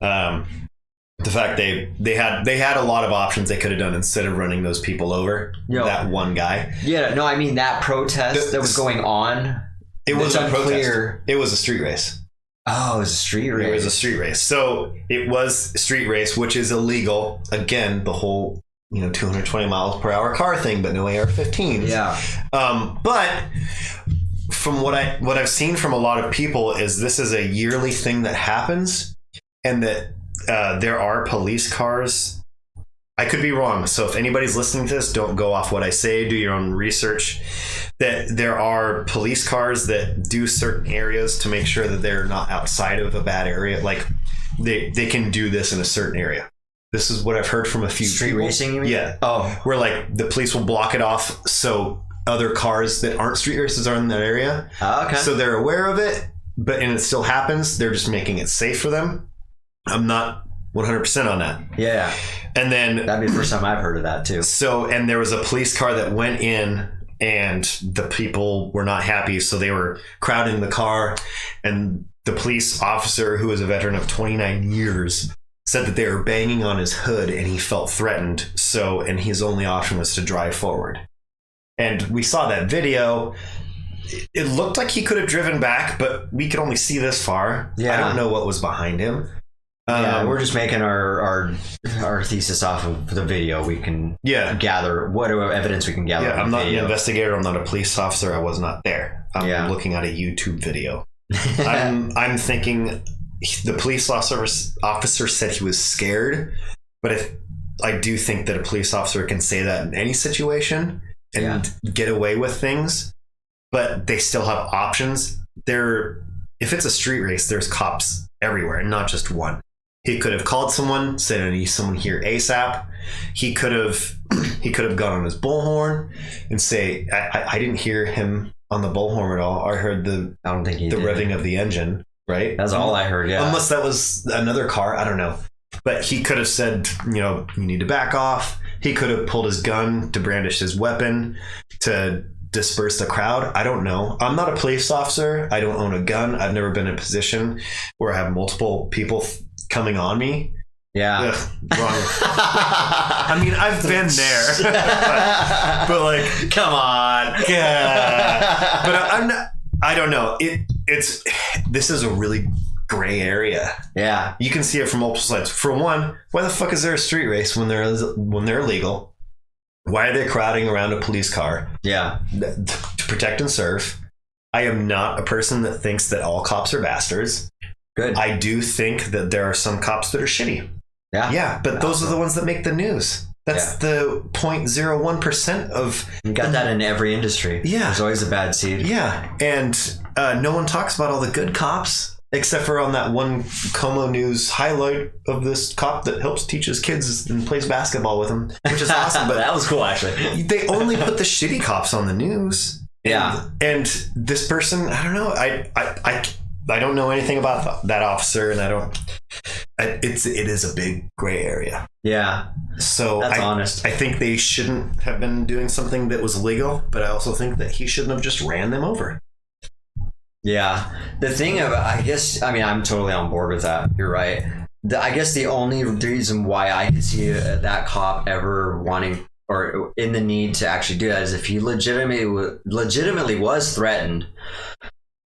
The fact they had a lot of options they could have done instead of running those people over. That one guy. Yeah, no, I mean that protest that was going on. It was a protest. It was a street race. Oh, it was a street race. It was a street race. So it was a street race, which is illegal. Again, the whole 220 miles per hour car thing, but no AR-15s. Yeah. But from what I've seen from a lot of people is this is a yearly thing that happens, and that there are police cars. I could be wrong. So if anybody's listening to this, don't go off what I say. Do your own research. That there are police cars that do certain areas to make sure that they're not outside of a bad area. Like they can do this in a certain area. This is what I've heard from a few street people. Racing, you mean? Yeah. Oh, where like the police will block it off so other cars that aren't street races are in that area. Okay. So they're aware of it, and it still happens. They're just making it safe for them. I'm not 100% on that. Yeah. And then that'd be the first time I've heard of that too. So, and there was a police car that went in, and the people were not happy, so they were crowding the car, and the police officer, who is a veteran of 29 years, said that they were banging on his hood and he felt threatened. So, and his only option was to drive forward. And we saw that video. It looked like he could have driven back, but we could only see this far. Yeah. I don't know what was behind him. Yeah, we're just making our thesis off of the video. We can gather whatever evidence we can gather. Yeah, I'm not an investigator. I'm not a police officer. I was not there. I'm looking at a YouTube video. I'm thinking the police officer said he was scared, but I do think that a police officer can say that in any situation and get away with things, but they still have options. If it's a street race, there's cops everywhere, and not just one. He could have called someone, said I need someone here ASAP. He could have gone on his bullhorn and say, I didn't hear him on the bullhorn at all. I heard the revving of the engine, right? That's all I heard, yeah. Unless that was another car, I don't know. But he could have said, you need to back off. He could have pulled his gun to brandish his weapon to disperse the crowd. I don't know. I'm not a police officer. I don't own a gun. I've never been in a position where I have multiple people coming on me. Yeah. Ugh, wrong. I mean, I've been there. but like, come on. Yeah. But I don't know. this is a really gray area. Yeah. You can see it from multiple sides. For one, why the fuck is there a street race when they're illegal? Why are they crowding around a police car? Yeah. To protect and serve. I am not a person that thinks that all cops are bastards. Good. I do think that there are some cops that are shitty. Yeah. Yeah, but those are the ones that make the news. That's the 0.01% of... You got that in every industry. Yeah. There's always a bad seed. Yeah. And no one talks about all the good cops, except for on that one Como News highlight of this cop that helps teach his kids and plays basketball with them, which is awesome. But that was cool, actually. They only put the shitty cops on the news. Yeah. And this person, I don't know. I don't know anything about that officer, and it is a big gray area. Yeah. So that's honest. I think they shouldn't have been doing something that was illegal, but I also think that he shouldn't have just ran them over. Yeah. The thing of, I'm totally on board with that. You're right. I guess the only reason why I could see that cop ever wanting or in the need to actually do that is if he legitimately was threatened.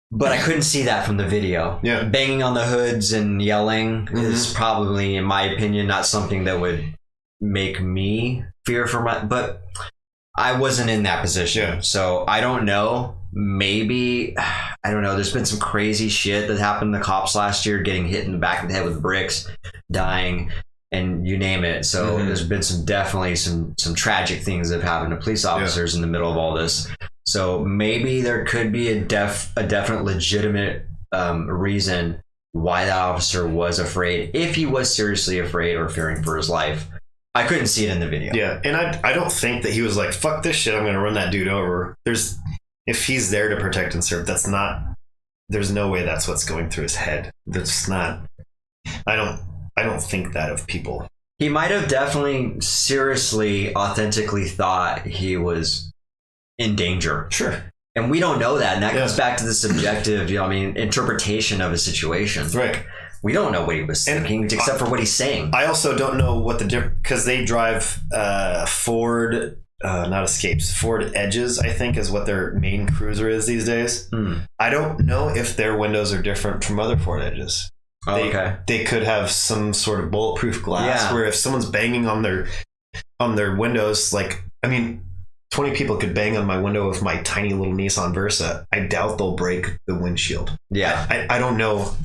But I couldn't see that from the video. Yeah. Banging on the hoods and yelling is probably, in my opinion, not something that would make me fear for but I wasn't in that position. Yeah. So I don't know. Maybe, I don't know. There's been some crazy shit that happened to cops last year, getting hit in the back of the head with bricks, dying, and you name it. So there's been definitely some tragic things that have happened to police officers in the middle of all this. So maybe there could be a definite legitimate reason why that officer was afraid, if he was seriously afraid or fearing for his life. I couldn't see it in the video. Yeah, and I don't think that he was like, fuck this shit, I'm going to run that dude over. If he's there to protect and serve, there's no way that's what's going through his head. That's not, I don't think that of people. He might have definitely seriously, authentically thought he was in danger. Sure. And we don't know that. And that goes back to the subjective, interpretation of a situation. Right. We don't know what he was thinking, except for what he's saying. I also don't know what the difference, because they drive Ford, not Escapes, Ford Edges, I think is what their main cruiser is these days. I don't know if their windows are different from other Ford Edges. They could have some sort of bulletproof glass where if someone's banging on their windows, 20 people could bang on my window of my tiny little Nissan Versa. I doubt they'll break the windshield. Yeah. I don't know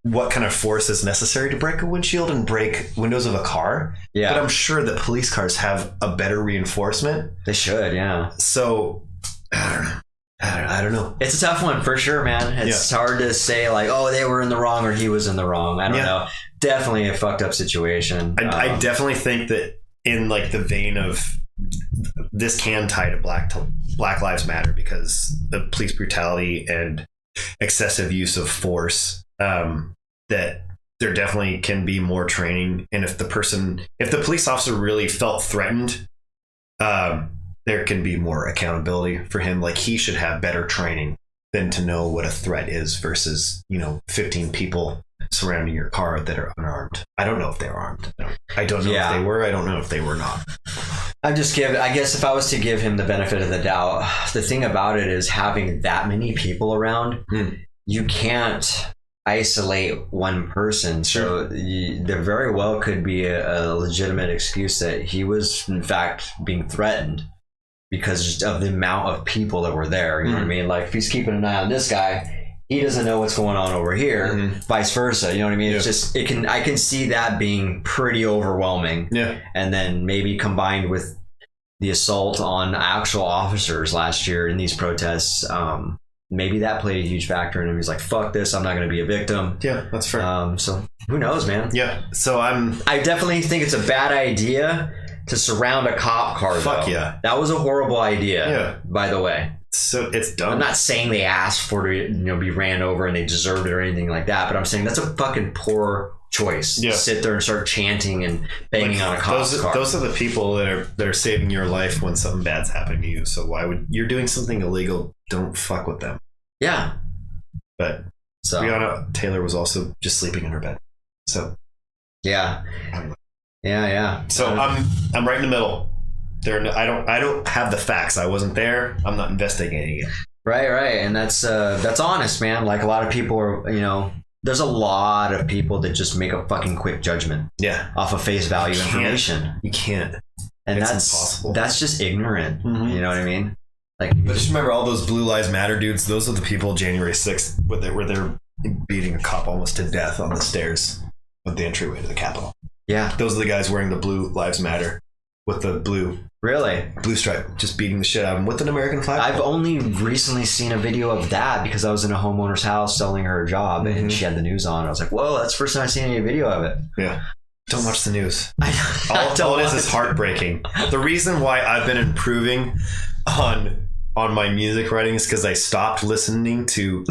what kind of force is necessary to break a windshield and break windows of a car. Yeah. But I'm sure that police cars have a better reinforcement. They should, yeah. So, I don't know. It's a tough one for sure, man. It's hard to say they were in the wrong or he was in the wrong. I don't know. Definitely a fucked up situation. I definitely think that in the vein of this can tie to Black Lives Matter, because the police brutality and excessive use of force, that there definitely can be more training. And if the police officer really felt threatened, there can be more accountability for him. He should have better training than to know what a threat is versus, 15 people surrounding your car that are unarmed. I don't know if they're armed. I don't know if they were. I don't know if they were not. I guess if I was to give him the benefit of the doubt, the thing about it is having that many people around, you can't isolate one person. So there very well could be a legitimate excuse that he was in fact being threatened because just of the amount of people that were there. You know what I mean? If he's keeping an eye on this guy, he doesn't know what's going on over here, vice versa. You know what I mean? It's just, I can see that being pretty overwhelming. Yeah. And then maybe combined with the assault on actual officers last year in these protests, maybe that played a huge factor in him. He's like, fuck this, I'm not going to be a victim. Yeah, that's fair. So who knows, man? Yeah. So I definitely think it's a bad idea to surround a cop car. Fuck yeah. That was a horrible idea, by the way. So it's dumb. I'm not saying they asked for to be ran over and they deserved it or anything like that, but I'm saying that's a fucking poor choice. Yeah. Sit there and start chanting and banging on a cop's car. Those are the people that are saving your life when something bad's happening to you. So why would you're doing something illegal? Don't fuck with them. Yeah. But Breonna Taylor was also just sleeping in her bed. So yeah. So I'm right in the middle. I don't have the facts. I wasn't there. I'm not investigating it. Right. And that's honest, man. Like a lot of people are, there's a lot of people that just make a fucking quick judgment. Yeah. Off of face value information. You can't. And it's that's impossible. That's just ignorant. Mm-hmm. You know what I mean? Like, but just remember all those Blue Lives Matter dudes. Those are the people January 6th where they're beating a cop almost to death on the stairs of the entryway to the Capitol. Yeah. Those are the guys wearing the Blue Lives Matter with the blue stripe, just beating the shit out of them with an American flag. I've only recently seen a video of that because I was in a homeowner's house selling her a job and she had the news on. I was like, whoa, that's the first time I've seen any video of it. Yeah. Don't watch the news. All it is heartbreaking. The reason why I've been improving on my music writing is because I stopped listening to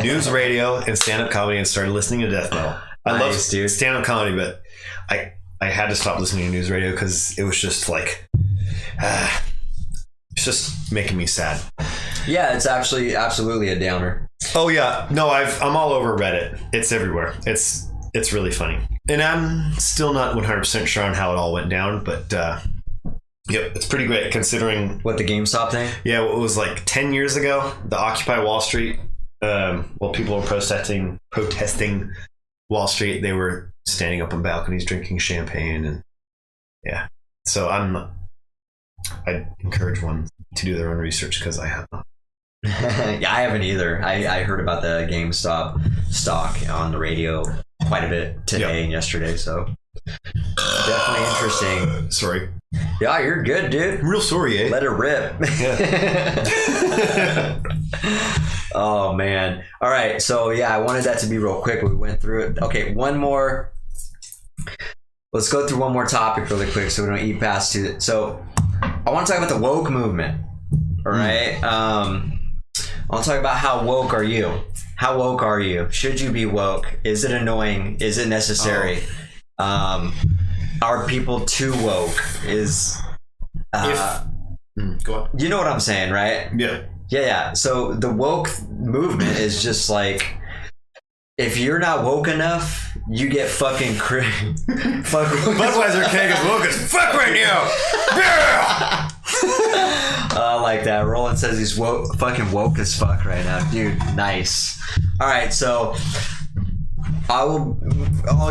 news radio and stand-up comedy and started listening to death metal. I love stand-up comedy, but I had to stop listening to news radio because it was just like it's just making me sad. Yeah, it's actually absolutely a downer. Oh yeah, no, I'm all over Reddit. It's everywhere. It's really funny, and I'm still not 100% sure on how it all went down, but yep, it's pretty great considering what the GameStop thing. Yeah, it was like 10 years ago. The Occupy Wall Street. While people were protesting Wall Street, they were standing up on balconies drinking champagne, and yeah. So I encourage one to do their own research because I have not. Yeah, I haven't either. I heard about the GameStop stock on the radio quite a bit today and yesterday, so definitely interesting. Sorry. Yeah, you're good, dude. I'm real sorry, eh? Let it rip. Yeah. Oh man. All right, so yeah, I wanted that to be real quick. We went through it. Okay, one more. Let's go through one more topic really quick so we don't eat past it. So I want to talk about the woke movement. All right. I want to talk about how woke are you? How woke are you? Should you be woke? Is it annoying? Is it necessary? Are people too woke? Go on. You know what I'm saying, right? Yeah. So the woke movement is just like, if you're not woke enough, you get fucking Budweiser can't get woke as fuck right now. Yeah. I like that. Roland says he's fucking woke as fuck right now, dude. Nice. All right, so I'll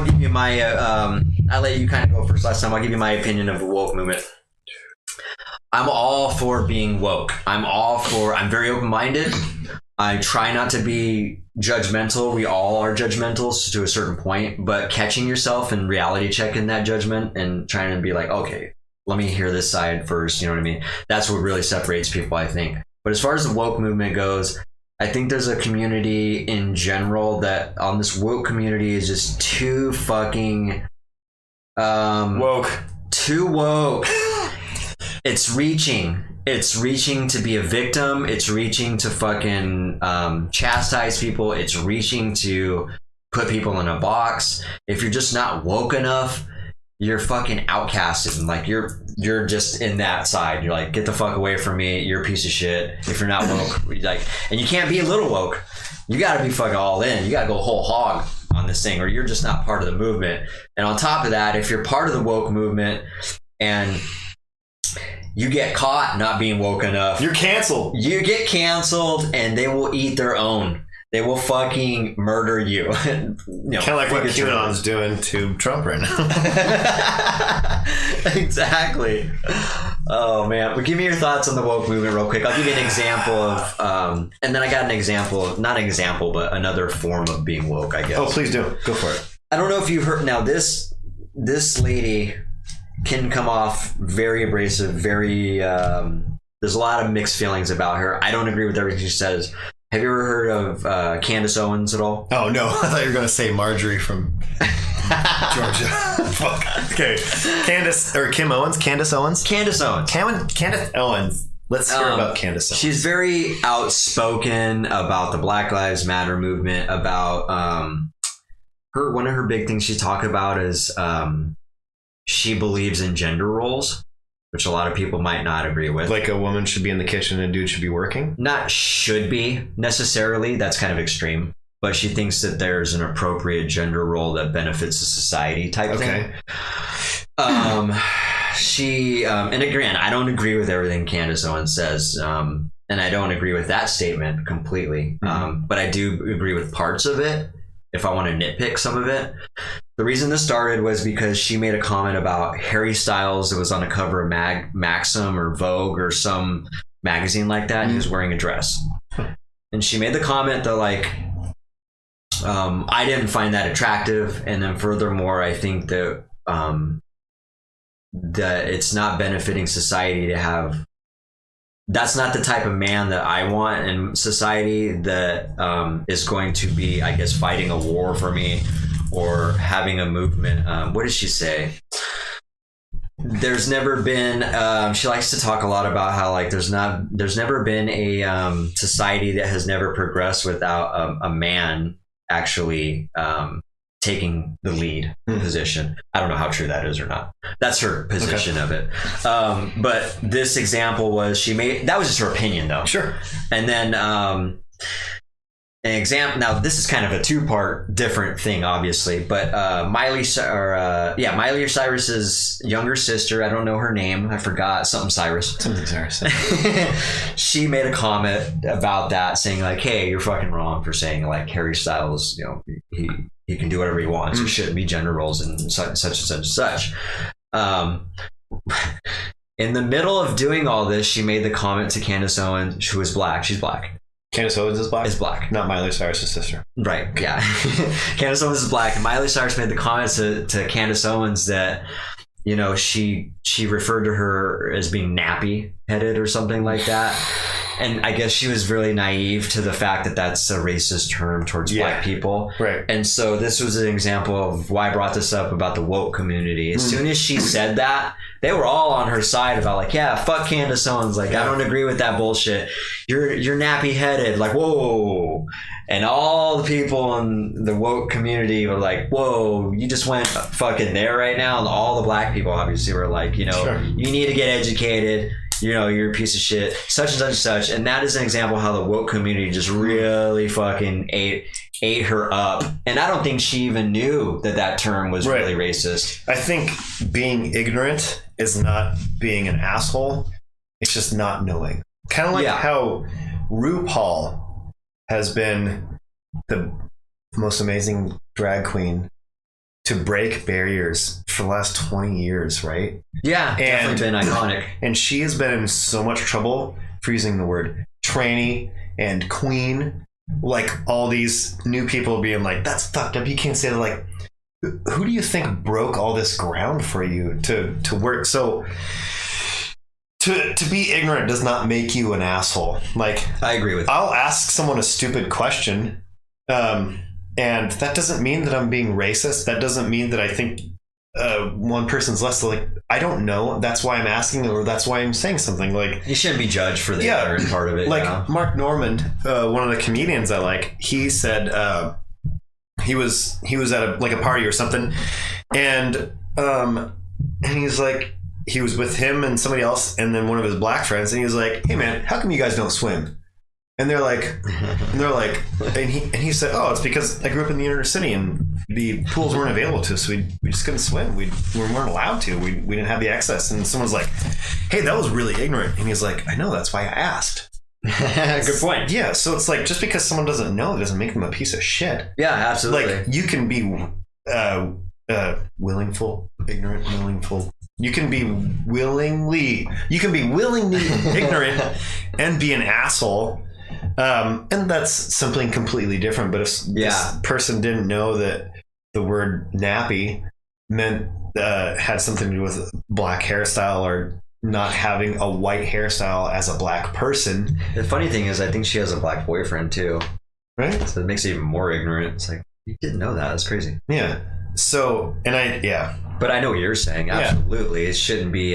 give you my. I let you kind of go first last time. I'll give you my opinion of the woke movement. I'm all for being woke. I'm very open-minded. I try not to be judgmental. We all are judgmental to a certain point, but catching yourself and reality checking that judgment and trying to be like, okay, let me hear this side first. You know what I mean? That's what really separates people, I think. But as far as the woke movement goes, I think there's a community in general that on this woke community is just too fucking woke. Too woke. It's reaching to be a victim. It's reaching to fucking chastise people. It's reaching to put people in a box. If you're just not woke enough, you're fucking outcasted. And like you're just in that side. You're like, get the fuck away from me. You're a piece of shit. If you're not woke, and you can't be a little woke. You gotta be fucking all in. You gotta go whole hog on this thing, or you're just not part of the movement. And on top of that, if you're part of the woke movement and you get caught not being woke enough, you're canceled. You get canceled, and they will eat their own. They will fucking murder you. Kind of like what QAnon's doing to Trump right now. Exactly. Oh man, well, give me your thoughts on the woke movement real quick. I'll give you an example of, and then I got an example, not an example, but another form of being woke, I guess. Oh, please do. Go for it. I don't know if you've heard. Now this lady can come off very abrasive, very there's a lot of mixed feelings about her. I don't agree with everything she says. Have you ever heard of Candace Owens at all? Oh no, I thought you were going to say Marjorie from Georgia. Fuck. Okay. Candace Owens. Candace Owens. Let's hear about Candace Owens. She's very outspoken about the Black Lives Matter movement, about one of her big things she talked about is she believes in gender roles, which a lot of people might not agree with. Like a woman should be in the kitchen and a dude should be working? Not should be necessarily. That's kind of extreme. But she thinks that there's an appropriate gender role that benefits the society type thing. She, and again, I don't agree with everything Candace Owens says. And and I don't agree with that statement completely. But I do agree with parts of it. If I want to nitpick some of it, the reason this started was because she made a comment about Harry Styles. It was on a cover of Maxim or Vogue or some magazine like that, and he was wearing a dress. And she made the comment that like, I didn't find that attractive, and then furthermore, I think that that it's not benefiting society to have. That's not the type of man that I want in society that is going to be, I guess, fighting a war for me or having a movement. What did she say? There's never been, she likes to talk a lot about how like there's never been a society that has never progressed without a man actually taking the lead position. I don't know how true that is or not. That's her position of it. But this example was that was just her opinion though. Sure. And then an example, now this is kind of a two-part different thing obviously, but Miley Cyrus's younger sister, I don't know her name, I forgot, something Cyrus. She made a comment about that saying like, hey, you're fucking wrong for saying like Harry Styles, you know, he can do whatever he wants. There shouldn't be gender roles and such and such and such. In the middle of doing all this, she made the comment to Candace Owens, who is black. She's black. Candace Owens is black? Is black. Not Miley Cyrus' sister. Right, yeah. Candace Owens is black. And Miley Cyrus made the comment to Candace Owens that, you know, she referred to her as being nappy-headed or something like that. And I guess she was really naive to the fact that that's a racist term towards black people. Right. And so this was an example of why I brought this up about the woke community. As soon as she said that, they were all on her side about like, yeah, fuck Candace Owens. Like, I don't agree with that bullshit. You're nappy headed. Like, whoa. And all the people in the woke community were like, whoa, you just went fucking there right now. And all the black people obviously were like, you know, you need to get educated. You know, you're a piece of shit, such and such and such. And that is an example of how the woke community just really fucking ate her up. And I don't think she even knew that term was really racist. I think being ignorant is not being an asshole. It's just not knowing. Kind of like how RuPaul has been the most amazing drag queen to break barriers for the last 20 years, right? Yeah, definitely been iconic. And she has been in so much trouble for using the word tranny and queen. Like all these new people being like, that's fucked up. You can't say that. Like, who do you think broke all this ground for you to work? So to be ignorant does not make you an asshole. Like, I agree with you. I'll ask someone a stupid question. And that doesn't mean that I'm being racist. That doesn't mean that I think one person's less. Like, I don't know. That's why I'm asking, or that's why I'm saying something. Like, you shouldn't be judged for the other part of it. Like, you know? Mark Normand, one of the comedians I like, he said he was at a party or something, and he's like, he was with him and somebody else, and then one of his black friends, and he was like, hey man, how come you guys don't swim? And they're like, and he said, oh, it's because I grew up in the inner city and the pools weren't available to us. So we just couldn't swim. We weren't allowed to. We didn't have the access. And someone's like, hey, that was really ignorant. And he's like, I know, that's why I asked. Good point. Yeah. So it's like, just because someone doesn't know, it doesn't make them a piece of shit. Yeah, absolutely. Like, you can be ignorant. You can be willingly ignorant and be an asshole. And that's something completely different. But if this person didn't know that the word nappy meant had something to do with black hairstyle or not having a white hairstyle as a black person. The funny thing is, I think she has a black boyfriend too. Right. So it makes it even more ignorant. It's like, you didn't know that. That's crazy. Yeah. So, but I know what you're saying. Absolutely. It shouldn't be,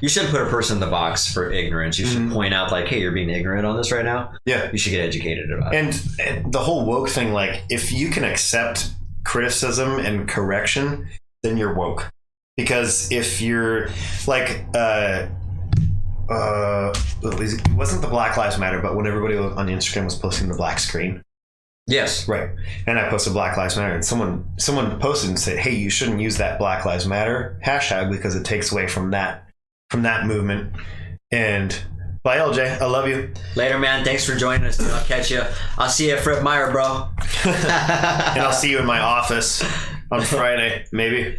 you shouldn't put a person in the box for ignorance. You should point out like, hey, you're being ignorant on this right now. Yeah. You should get educated about it. And the whole woke thing, like, if you can accept criticism and correction, then you're woke. Because if you're like, it wasn't the Black Lives Matter, but when everybody on Instagram was posting the black screen. Yes. Right. And I posted Black Lives Matter, and someone posted and said, hey, you shouldn't use that Black Lives Matter hashtag because it takes away from that movement. And Bye, LJ. I love you. Later, man. Thanks for joining us. Dude. I'll catch you. I'll see you at Fred Meyer, bro. And I'll see you in my office on Friday, maybe.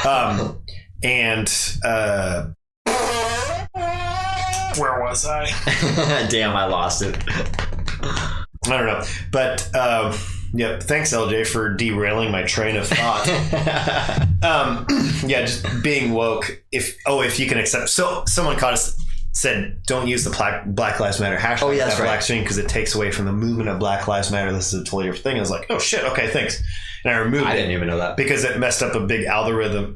Where was I? Damn, I lost it. I don't know. But yeah, thanks, LJ, for derailing my train of thought. Yeah, just being woke. If you can accept. So someone said, don't use the Black Lives Matter hashtag. Oh, yeah, that's right. Black screen because it takes away from the movement of Black Lives Matter. This is a totally different thing. I was like, oh shit, okay, thanks. And I removed it. I didn't even know that. Because it messed up a big algorithm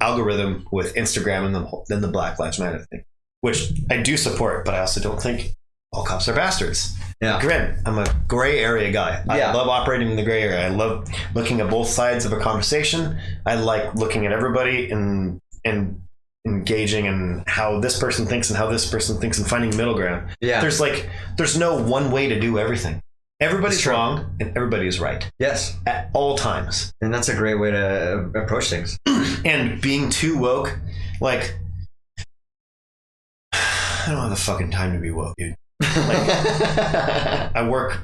with Instagram and then the Black Lives Matter thing, which I do support, but I also don't think all cops are bastards. Yeah. Granted, I'm a gray area guy. Yeah. I love operating in the gray area. I love looking at both sides of a conversation. I like looking at everybody and engaging in how this person thinks and how this person thinks and finding middle ground. Yeah. There's no one way to do everything. Everybody's wrong and everybody is right. Yes. At all times. And that's a great way to approach things. And being too woke, like, I don't have the fucking time to be woke, dude. Like, I work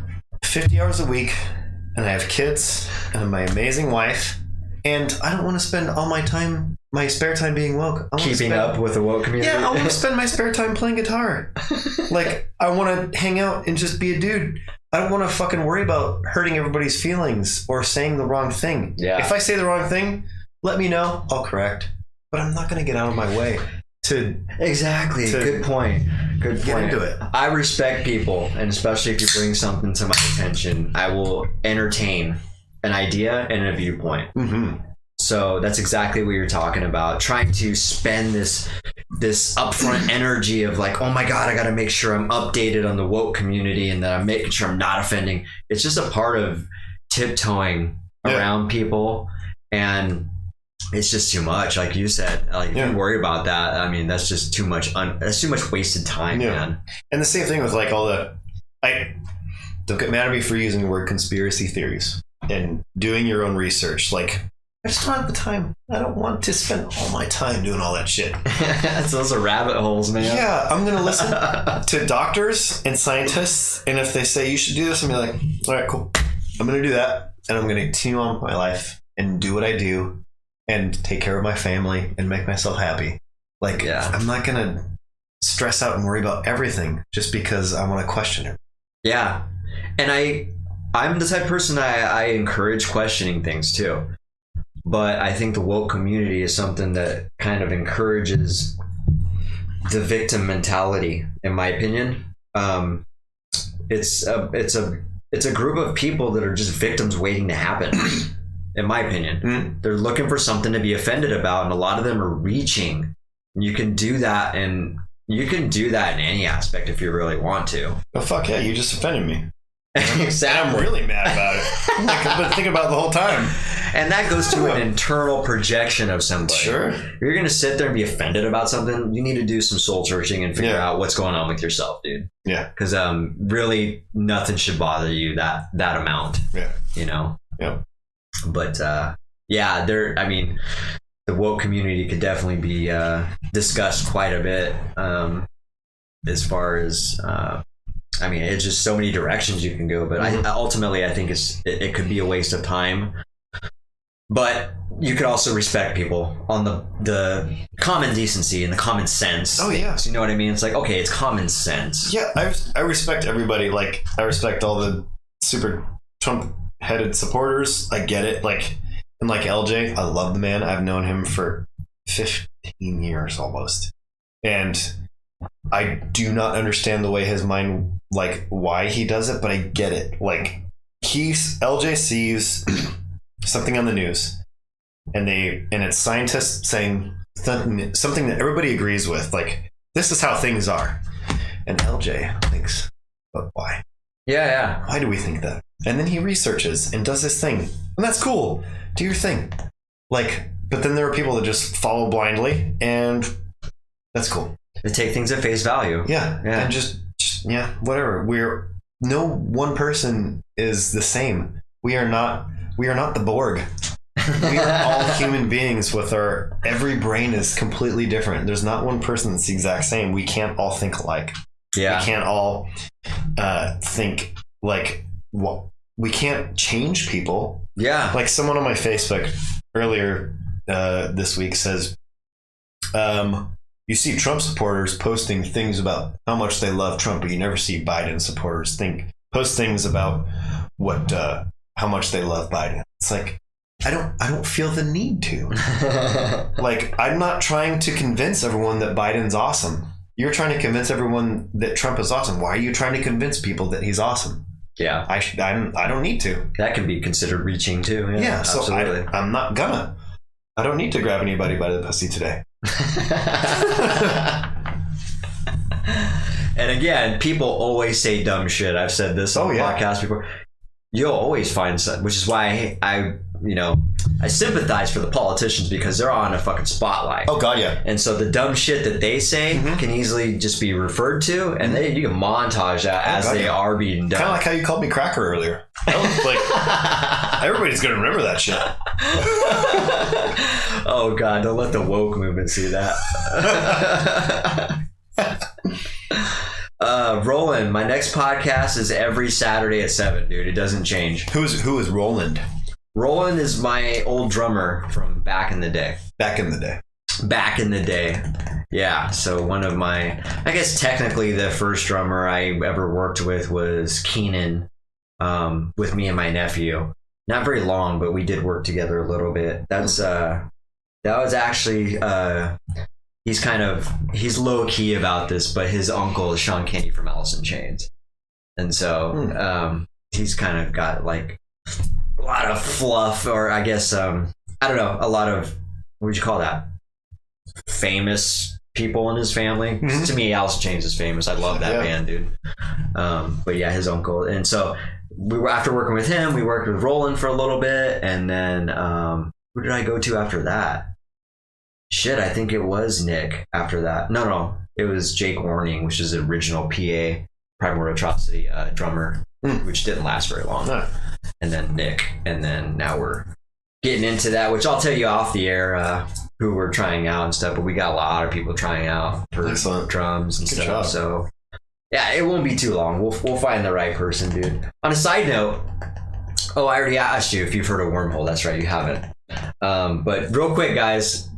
50 hours a week and I have kids and my amazing wife, and I don't want to spend all my spare time being woke. Keeping up with the woke community. Yeah, I want to spend my spare time playing guitar. Like, I want to hang out and just be a dude. I don't want to fucking worry about hurting everybody's feelings or saying the wrong thing. Yeah. If I say the wrong thing, let me know. I'll correct. But I'm not going to get out of my way to... Exactly. Good point. Good Get point. into it. I respect people, and especially if you bring something to my attention, I will entertain an idea and a viewpoint. Mm-hmm. So that's exactly what you're talking about. Trying to spend this upfront energy of like, oh my God, I got to make sure I'm updated on the woke community and that I'm making sure I'm not offending. It's just a part of tiptoeing around people, and it's just too much. Like you said, if you worry about that, I mean, that's just too much. That's too much wasted time, man. And the same thing with like don't get mad at me for using the word conspiracy theories and doing your own research. Like, I just don't have the time. I don't want to spend all my time doing all that shit. Those are rabbit holes, man. Yeah, I'm going to listen to doctors and scientists, and if they say you should do this, I'm going to be like, all right, cool. I'm going to do that, and I'm going to continue on with my life and do what I do and take care of my family and make myself happy. Like, I'm not going to stress out and worry about everything just because I want to question it. Yeah. And I'm the type of person I encourage questioning things too. But I think the woke community is something that kind of encourages the victim mentality, in my opinion. It's a group of people that are just victims waiting to happen, in my opinion. Mm-hmm. They're looking for something to be offended about, and a lot of them are reaching. You can do that, and you can do that in any aspect if you really want to. Oh, fuck yeah, you just offended me. Exactly. I'm really mad about it. Like, I've been thinking about it the whole time. And that goes to an internal projection of somebody. Sure. If you're going to sit there and be offended about something, you need to do some soul searching and figure out what's going on with yourself, dude. Yeah. Because really nothing should bother you that amount. Yeah. You know? Yeah. But the woke community could definitely be discussed quite a bit as far as... it's just so many directions you can go, but ultimately I think it could be a waste of time. But you could also respect people on the common decency and the common sense. Oh yeah, you know what I mean? It's like, okay, it's common sense. Yeah, I respect everybody. Like, I respect all the super Trump-headed supporters. I get it. Like, and like LJ, I love the man. I've known him for 15 years almost, and I do not understand the way his mind, like, why he does it, but I get it. Like, LJ sees something on the news, and it's scientists saying something that everybody agrees with, like, this is how things are. And LJ thinks, but why? Yeah. Why do we think that? And then he researches and does his thing. And that's cool. Do your thing. Like, but then there are people that just follow blindly, and that's cool. They take things at face value. Yeah. And just whatever. No one person is the same. We are not the Borg. We are all human beings with every brain is completely different. There's not one person that's the exact same. We can't all think alike. Yeah. We can't all think like, well, we can't change people. Yeah. Like someone on my Facebook earlier this week says, you see Trump supporters posting things about how much they love Trump, but you never see Biden supporters post things about how much they love Biden. It's like, I don't feel the need to. Like, I'm not trying to convince everyone that Biden's awesome. You're trying to convince everyone that Trump is awesome. Why are you trying to convince people that he's awesome? Yeah. I don't need to. That can be considered reaching too. Yeah, so absolutely. I'm not gonna. I don't need to grab anybody by the pussy today. And again, people always say dumb shit. I've said this on the podcast before. You'll always find something, which is why I sympathize for the politicians, because they're on a fucking spotlight. Oh God, yeah. And so the dumb shit that they say can easily just be referred to, and you can montage that as they are being done. Kind of like how you called me cracker earlier. Like, everybody's gonna remember that shit. Oh God, don't let the woke movement see that. Roland, my next podcast is every Saturday at 7, dude. It doesn't change. Who is Roland? Roland is my old drummer from back in the day. Back in the day. Yeah. So one of my, I guess technically the first drummer I ever worked with was Keenan, with me and my nephew. Not very long, but we did work together a little bit. That was actually, he's low key about this, but his uncle is Sean Kinney from Alice in Chains. And so, he's kind of got like a lot of fluff, or I guess, I don't know, a lot of, what would you call that? Famous people in his family. To me, Alice in Chains is famous. I love that band, dude. But yeah, his uncle. And so we were, after working with him, we worked with Roland for a little bit. And then, who did I go to after that? Shit, I think it was Nick after that. No, it was Jake Warning, which is the original PA, Primal Atrocity drummer, which didn't last very long. No. And then Nick, and then now we're getting into that, which I'll tell you off the air who we're trying out and stuff, but we got a lot of people trying out for drums and stuff. Job. So yeah, it won't be too long. We'll find the right person, dude. On a side note, I already asked you if you've heard of Wormhole. That's right, you haven't. But real quick, guys,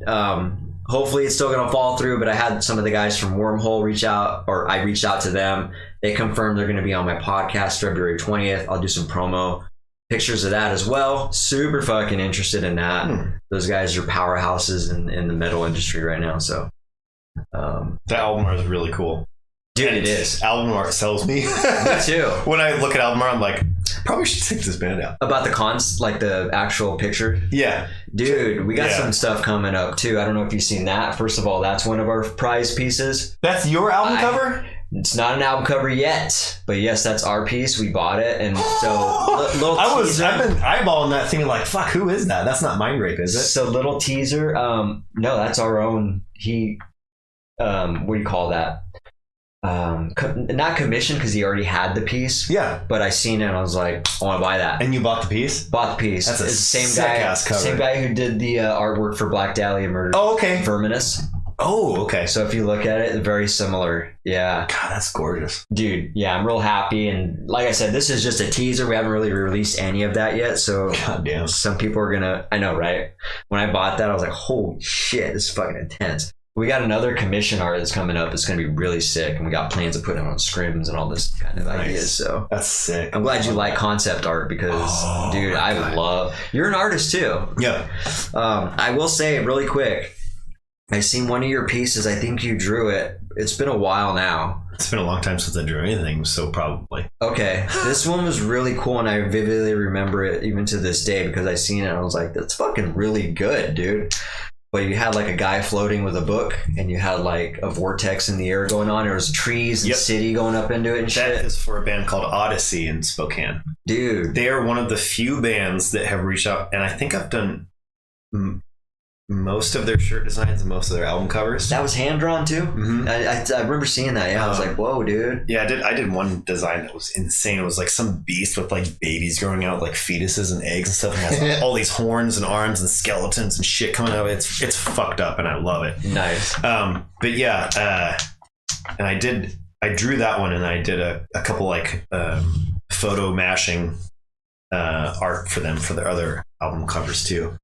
hopefully it's still gonna fall through, but I had some of the guys from Wormhole reach out, or I reached out to them. They confirmed they're gonna be on my podcast February 20th. I'll do some promo pictures of that as well. Super fucking interested in that. Those guys are powerhouses in the metal industry right now. So the album art is really cool. Dude, it is. Album art sells me. Me too. When I look at album art, I'm like, probably should take this band out. About the cons, like the actual picture? Yeah. Dude, we got some stuff coming up too. I don't know if you've seen that. First of all, that's one of our prize pieces. That's your album cover? It's not an album cover yet, but yes, that's our piece. We bought it, and so little teaser. I've been eyeballing that thing like, fuck, who is that? That's not Mind Rape, is it? So little teaser. No, that's our own. What do you call that? Not commission, because he already had the piece. Yeah. But I seen it and I was like, I want to buy that. And you bought the piece? Bought the piece. That's a same guy who did the artwork for Black Dahlia Murder. Oh, okay. Verminous. Oh, okay. So if you look at it, very similar. Yeah. God, that's gorgeous. Dude, yeah, I'm real happy. And like I said, this is just a teaser. We haven't really released any of that yet. So goddamn, some people are gonna, I know, right? When I bought that, I was like, holy shit, this is fucking intense. We got another commission art that's coming up. It's going to be really sick. And we got plans of putting it on scrims and all this kind of ideas. So that's sick. I'm glad you like concept art because, dude, I love... You're an artist too. Yeah. I will say really quick, I seen one of your pieces. I think you drew it. It's been a while now. It's been a long time since I drew anything, so probably. Okay. This one was really cool, and I vividly remember it even to this day because I seen it and I was like, that's fucking really good, dude. But you had like a guy floating with a book, and you had like a vortex in the air going on. There was trees and city going up into it and shit. That is for a band called Odyssey in Spokane. Dude. They are one of the few bands that have reached out, and I think I've done most of their shirt designs and most of their album covers. That was hand drawn too? Mm-hmm. I remember seeing that. Yeah, I was like, whoa, dude. Yeah, I did one design that was insane. It was like some beast with like babies growing out, like fetuses and eggs and stuff. And has all these horns and arms and skeletons and shit coming out of it. It's fucked up and I love it. Nice. But yeah, and I I drew that one, and I did a couple like photo mashing art for them for their other album covers too.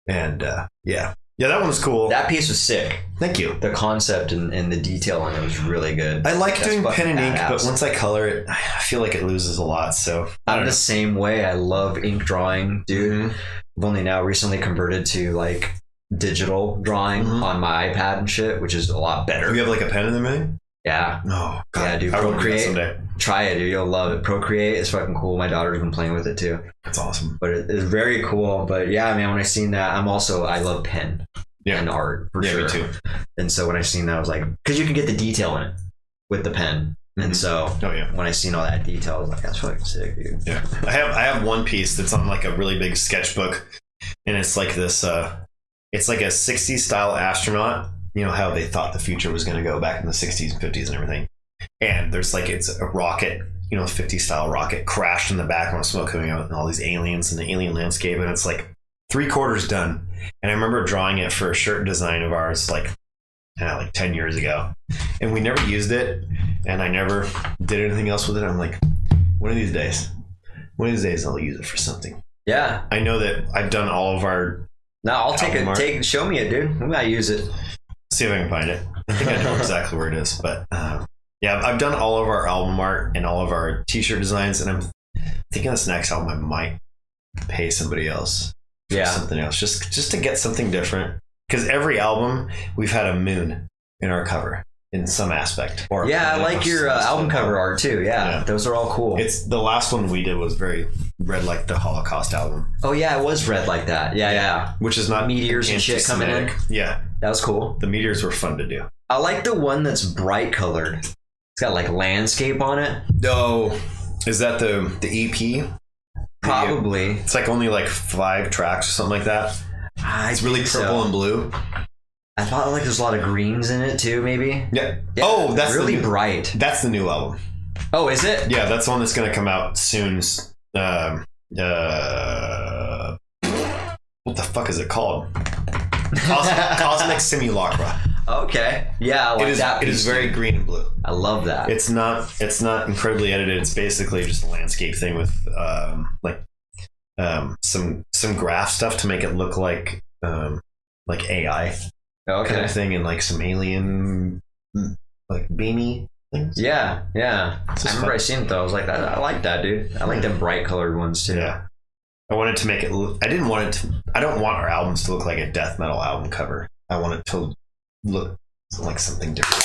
And yeah, that one was cool. That piece was sick. Thank you. The concept and the detail on it was really good. I like doing pen and ink, but once I color it, I feel like it loses a lot. So I'm the same way. I love ink drawing, dude. I've only now recently converted to like digital drawing on my iPad and shit, which is a lot better. Do you have like a pen in the mini? Yeah. Oh, God. Yeah, dude. Procreate. Try it, dude. You'll love it. Procreate is fucking cool. My daughter's been playing with it too. That's awesome. But it's very cool. But yeah, man, when I seen that, I love pen and art for sure. Me too. And so when I seen that, I was like, because you can get the detail in it with the pen. And so when I seen all that detail, I was like, that's fucking sick, dude. Yeah. I have one piece that's on like a really big sketchbook, and it's like this it's like a 60s style astronaut. You know how they thought the future was going to go back in the 60s and 50s and everything. And there's like, it's a rocket, 50 style rocket crashed in the background with smoke coming out and all these aliens and the alien landscape. And it's like 3/4 done. And I remember drawing it for a shirt design of ours, like 10 years ago. And we never used it. And I never did anything else with it. I'm like, one of these days I'll use it for something. Yeah. I know that I've done all of our. No, I'll show me it, dude. I'm going to use it. See if I can find it. I think I know exactly where it is, but yeah, I've done all of our album art and all of our t-shirt designs, and I'm thinking this next album I might pay somebody else for something else, just to get something different. Because every album we've had a moon in our cover in some aspect. Or I like your album cover art too. Yeah, those are all cool. It's the last one we did was very red like the Holocaust album. Oh yeah, it was red like that. Yeah. Which is not meteors and shit coming in. Yeah. That was cool. The meteors were fun to do. I like the one that's bright colored. It's got like landscape on it. Oh, is that the EP? Probably. It's like only like 5 tracks or something like that. It's really purple and blue. I thought like there's a lot of greens in it too, maybe. Yeah. Oh, that's really bright. That's the new album. Oh, is it? Yeah, that's the one that's going to come out soon. What the fuck is it called? Cosmic Simulacra. Okay. Yeah, I like that. It is very green and blue. I love that. It's not incredibly edited. It's basically just a landscape thing with some graph stuff to make it look like AI kind of thing, and like some alien like beamy things. Yeah. I remember I seen it though. I was like, I like that, dude. I like them bright colored ones too. Yeah. I wanted to make it look, I don't want our albums to look like a death metal album cover. I want it to look like something different.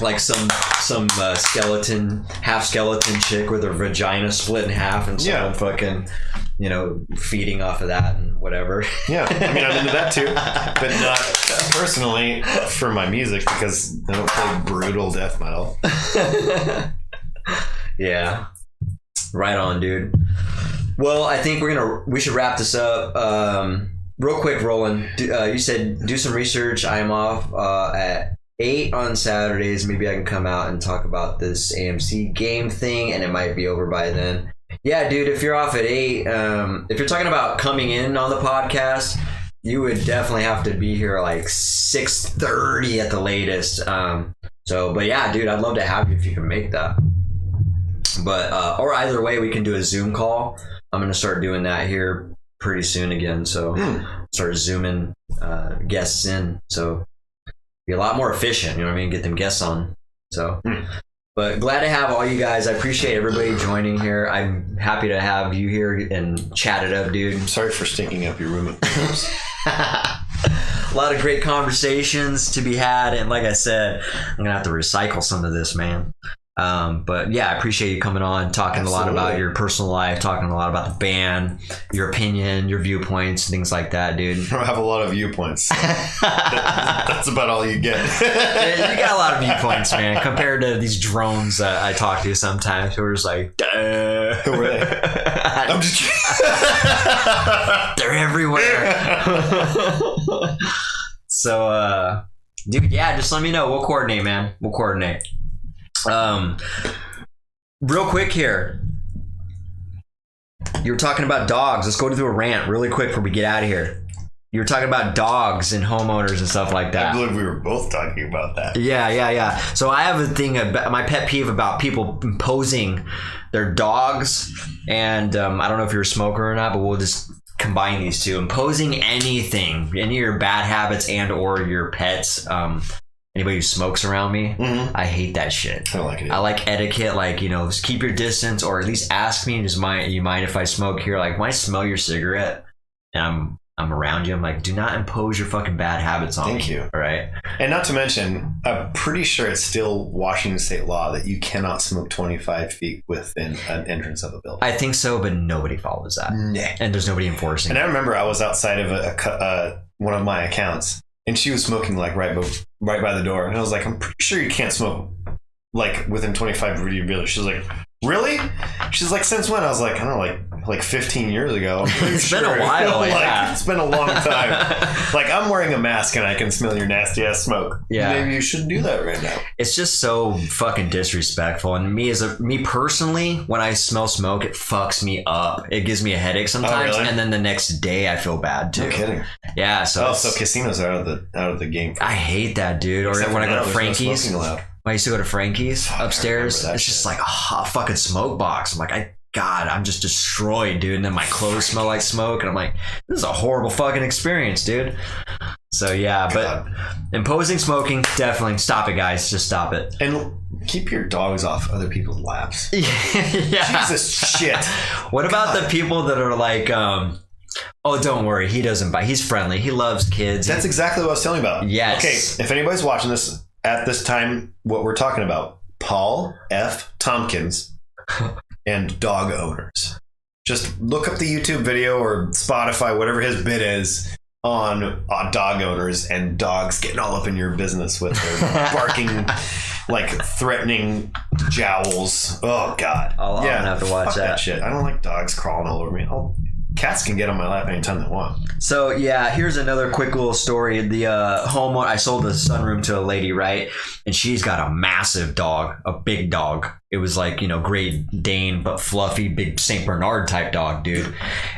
Like some half skeleton chick with her vagina split in half and someone fucking, feeding off of that and whatever. Yeah. I mean, I'm into that too, but not personally for my music because I don't play brutal death metal. Yeah. Right on, dude. Well, I think we should wrap this up. Real quick, Roland, you said do some research. I'm off at 8 on Saturdays. Maybe I can come out and talk about this AMC game thing, and it might be over by then. Yeah, dude, if you're off at 8, if you're talking about coming in on the podcast, you would definitely have to be here like 6:30 at the latest. But yeah, dude, I'd love to have you if you can make that. But or either way, we can do a Zoom call. I'm going to start doing that here pretty soon again. So start zooming guests in. So be a lot more efficient. You know what I mean? Get them guests on. So, but glad to have all you guys. I appreciate everybody joining here. I'm happy to have you here and chat it up, dude. I'm sorry for stinking up your room. A lot of great conversations to be had. And like I said, I'm going to have to recycle some of this, man. But yeah, I appreciate you coming on, talking a lot about your personal life, talking a lot about the band, your opinion, your viewpoints, things like that, dude. I don't have a lot of viewpoints. That's about all you get. You got a lot of viewpoints, man, compared to these drones I talk to sometimes who are just like, duh. Who are they? I'm just kidding. They're everywhere. So, dude, yeah, just let me know. We'll coordinate, man. We'll coordinate. Real quick here, you were talking about dogs. Let's go through a rant really quick before we get out of here. You were talking about dogs and homeowners and stuff like that. I believe we were both talking about that. Yeah. So I have a thing about my pet peeve about people imposing their dogs, and I don't know if you're a smoker or not, but we'll just combine these two. Imposing anything, any of your bad habits and or your pets. Anybody who smokes around me, I hate that shit. I don't like it either. I like etiquette, like, just keep your distance, or at least ask me, you mind if I smoke here? Like, when I smell your cigarette and I'm around you, I'm like, do not impose your fucking bad habits on me. Thank you. All right. And not to mention, I'm pretty sure it's still Washington state law that you cannot smoke 25 feet within an entrance of a building. I think so, but nobody follows that. Nah. And there's nobody enforcing And it. I remember I was outside of one of my accounts, and she was smoking like right by the door. And I was like, I'm pretty sure you can't smoke like within 25 feet of your building. She was like, really? She's like, since when? I was like, I don't know, like 15 years ago. It's been a while. Yeah. It's been a long time. Like, I'm wearing a mask and I can smell your nasty ass smoke. Yeah. Maybe you shouldn't do that right now. It's just so fucking disrespectful. And me personally, when I smell smoke, it fucks me up. It gives me a headache sometimes. Really? And then the next day I feel bad too. No kidding. Yeah. So casinos are out of the game. I hate that, dude. Or Except when I for go now, to there's no Frankie's. smoking allowed. When I used to go to Frankie's upstairs, that it's just shit. like a hot fucking smoke box. I'm like, I'm just destroyed, dude. And then my clothes smell like smoke. And I'm like, this is a horrible fucking experience, dude. So yeah, but imposing smoking, definitely stop it, guys. Just stop it. And keep your dogs off other people's laps. Yeah. Jesus shit. What about the people that are like, oh, don't worry, he doesn't bite. He's friendly. He loves kids. That's exactly what I was telling you about. Yes. Okay, if anybody's watching this at this time, what we're talking about, Paul F. Tompkins and dog owners. Just look up the YouTube video or Spotify, whatever his bit is, on dog owners and dogs getting all up in your business with their barking, like threatening jowls. Oh, God. I'm gonna have to watch fuck that. shit. I don't like dogs crawling all over me. Cats can get on my lap anytime they want. So yeah, here's another quick little story. The homeowner, I sold the sunroom to a lady, right? And she's got a massive dog, a big dog. It was like, Great Dane, but fluffy, big Saint Bernard type dog, dude.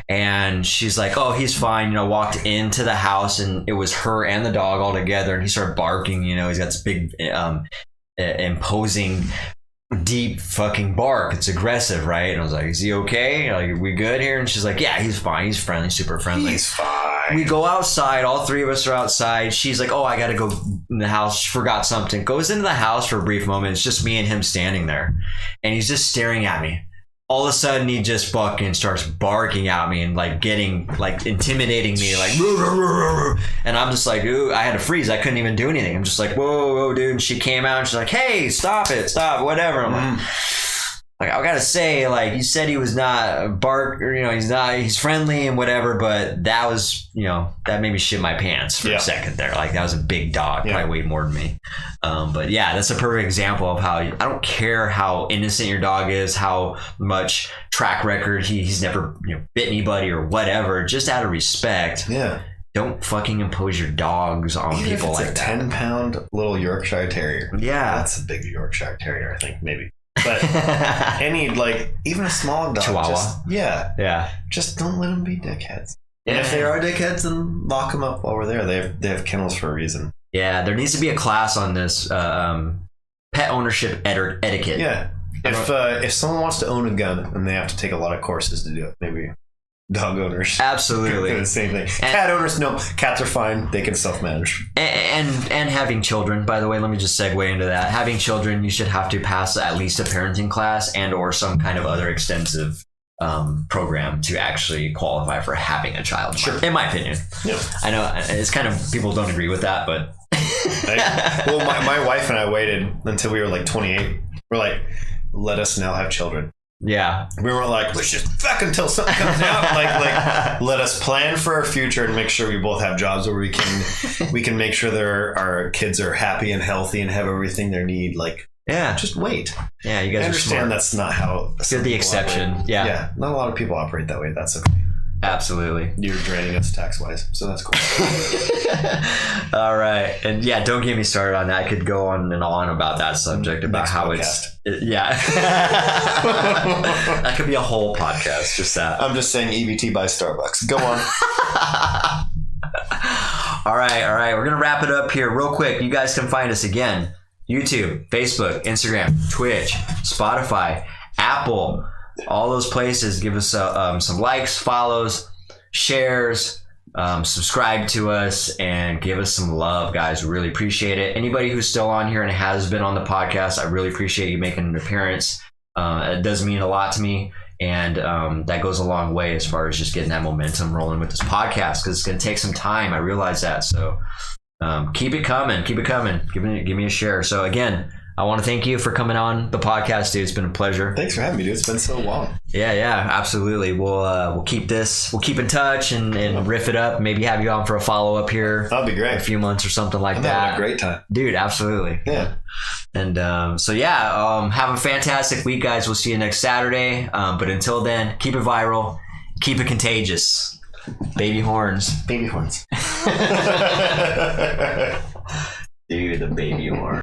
And she's like, oh, he's fine. Walked into the house and it was her and the dog all together. And he started barking. He's got this big, imposing, deep fucking bark. It's aggressive, right? And I was like, is he okay? Like, we good here? And she's like, yeah, he's fine. He's friendly, super friendly. He's fine. We go outside. All three of us are outside. She's like, oh, I got to go in the house. She forgot something. Goes into the house for a brief moment. It's just me and him standing there. And he's just staring at me. All of a sudden, he just fucking starts barking at me and like intimidating me, like, roo, roo, roo, roo. And I'm just like, ooh, I had to freeze. I couldn't even do anything. I'm just like, whoa, dude. And she came out and she's like, hey, stop, whatever. I'm like, I gotta say, like, you said he was not a bark, or he's friendly and whatever, but that was, that made me shit my pants for a second there. Like, that was a big dog, probably weighed more than me. But yeah, that's a perfect example of how I don't care how innocent your dog is, how much track record he's never bit anybody or whatever. Just out of respect, don't fucking impose your dogs on Even people if it's like a that. 10-pound little Yorkshire Terrier. Yeah, that's a big Yorkshire Terrier, I think, maybe. But even a small dog, Chihuahua. just don't let them be dickheads. And if they are dickheads, then lock them up while we're there. They have kennels for a reason. Yeah, there needs to be a class on this pet ownership etiquette. Yeah, if someone wants to own a gun and they have to take a lot of courses to do it, maybe dog owners absolutely do the same thing. Cat owners, no, cats are fine. They can self-manage. And having children, by the way, let me just segue into that. Having children, you should have to pass at least a parenting class and or some kind of other extensive program to actually qualify for having a child. Sure. In my opinion. Yeah. I know it's kind of, people don't agree with that, but my wife and I waited until we were like 28. We're like, let us now have children. Yeah. We weren't like, let's just fuck until something comes out. like let us plan for our future and make sure we both have jobs where we can make sure that our kids are happy and healthy and have everything they need. Like, just wait. Yeah, you guys I understand are smart. that's not how You're the exception. operate. Yeah. Not a lot of people operate that way. That's okay. Absolutely. You're draining us tax wise, so that's cool. All right. And yeah, don't get me started on that. I could go on and on about that subject, about how podcast. That could be a whole podcast, just that. I'm just saying EBT by Starbucks. Go on. All right. We're going to wrap it up here real quick. You guys can find us again. YouTube, Facebook, Instagram, Twitch, Spotify, Apple, all those places. Give us some likes, follows, shares, subscribe to us, and give us some love, guys. Really appreciate it. Anybody who's still on here and has been on the podcast, I really appreciate you making an appearance. It does mean a lot to me. And that goes a long way as far as just getting that momentum rolling with this podcast, because it's going to take some time. I realize that. So keep it coming. Give me a share. So again, I want to thank you for coming on the podcast, dude. It's been a pleasure. Thanks for having me, dude. It's been so long. Yeah, absolutely. We'll keep in touch and riff it up. Maybe have you on for a follow up here. That'd be great. In a few months or something like I'm that. having a great time, dude. Absolutely. Yeah. And have a fantastic week, guys. We'll see you next Saturday. But until then, keep it viral, keep it contagious. Baby horns. Baby horns. Dude, the baby horn.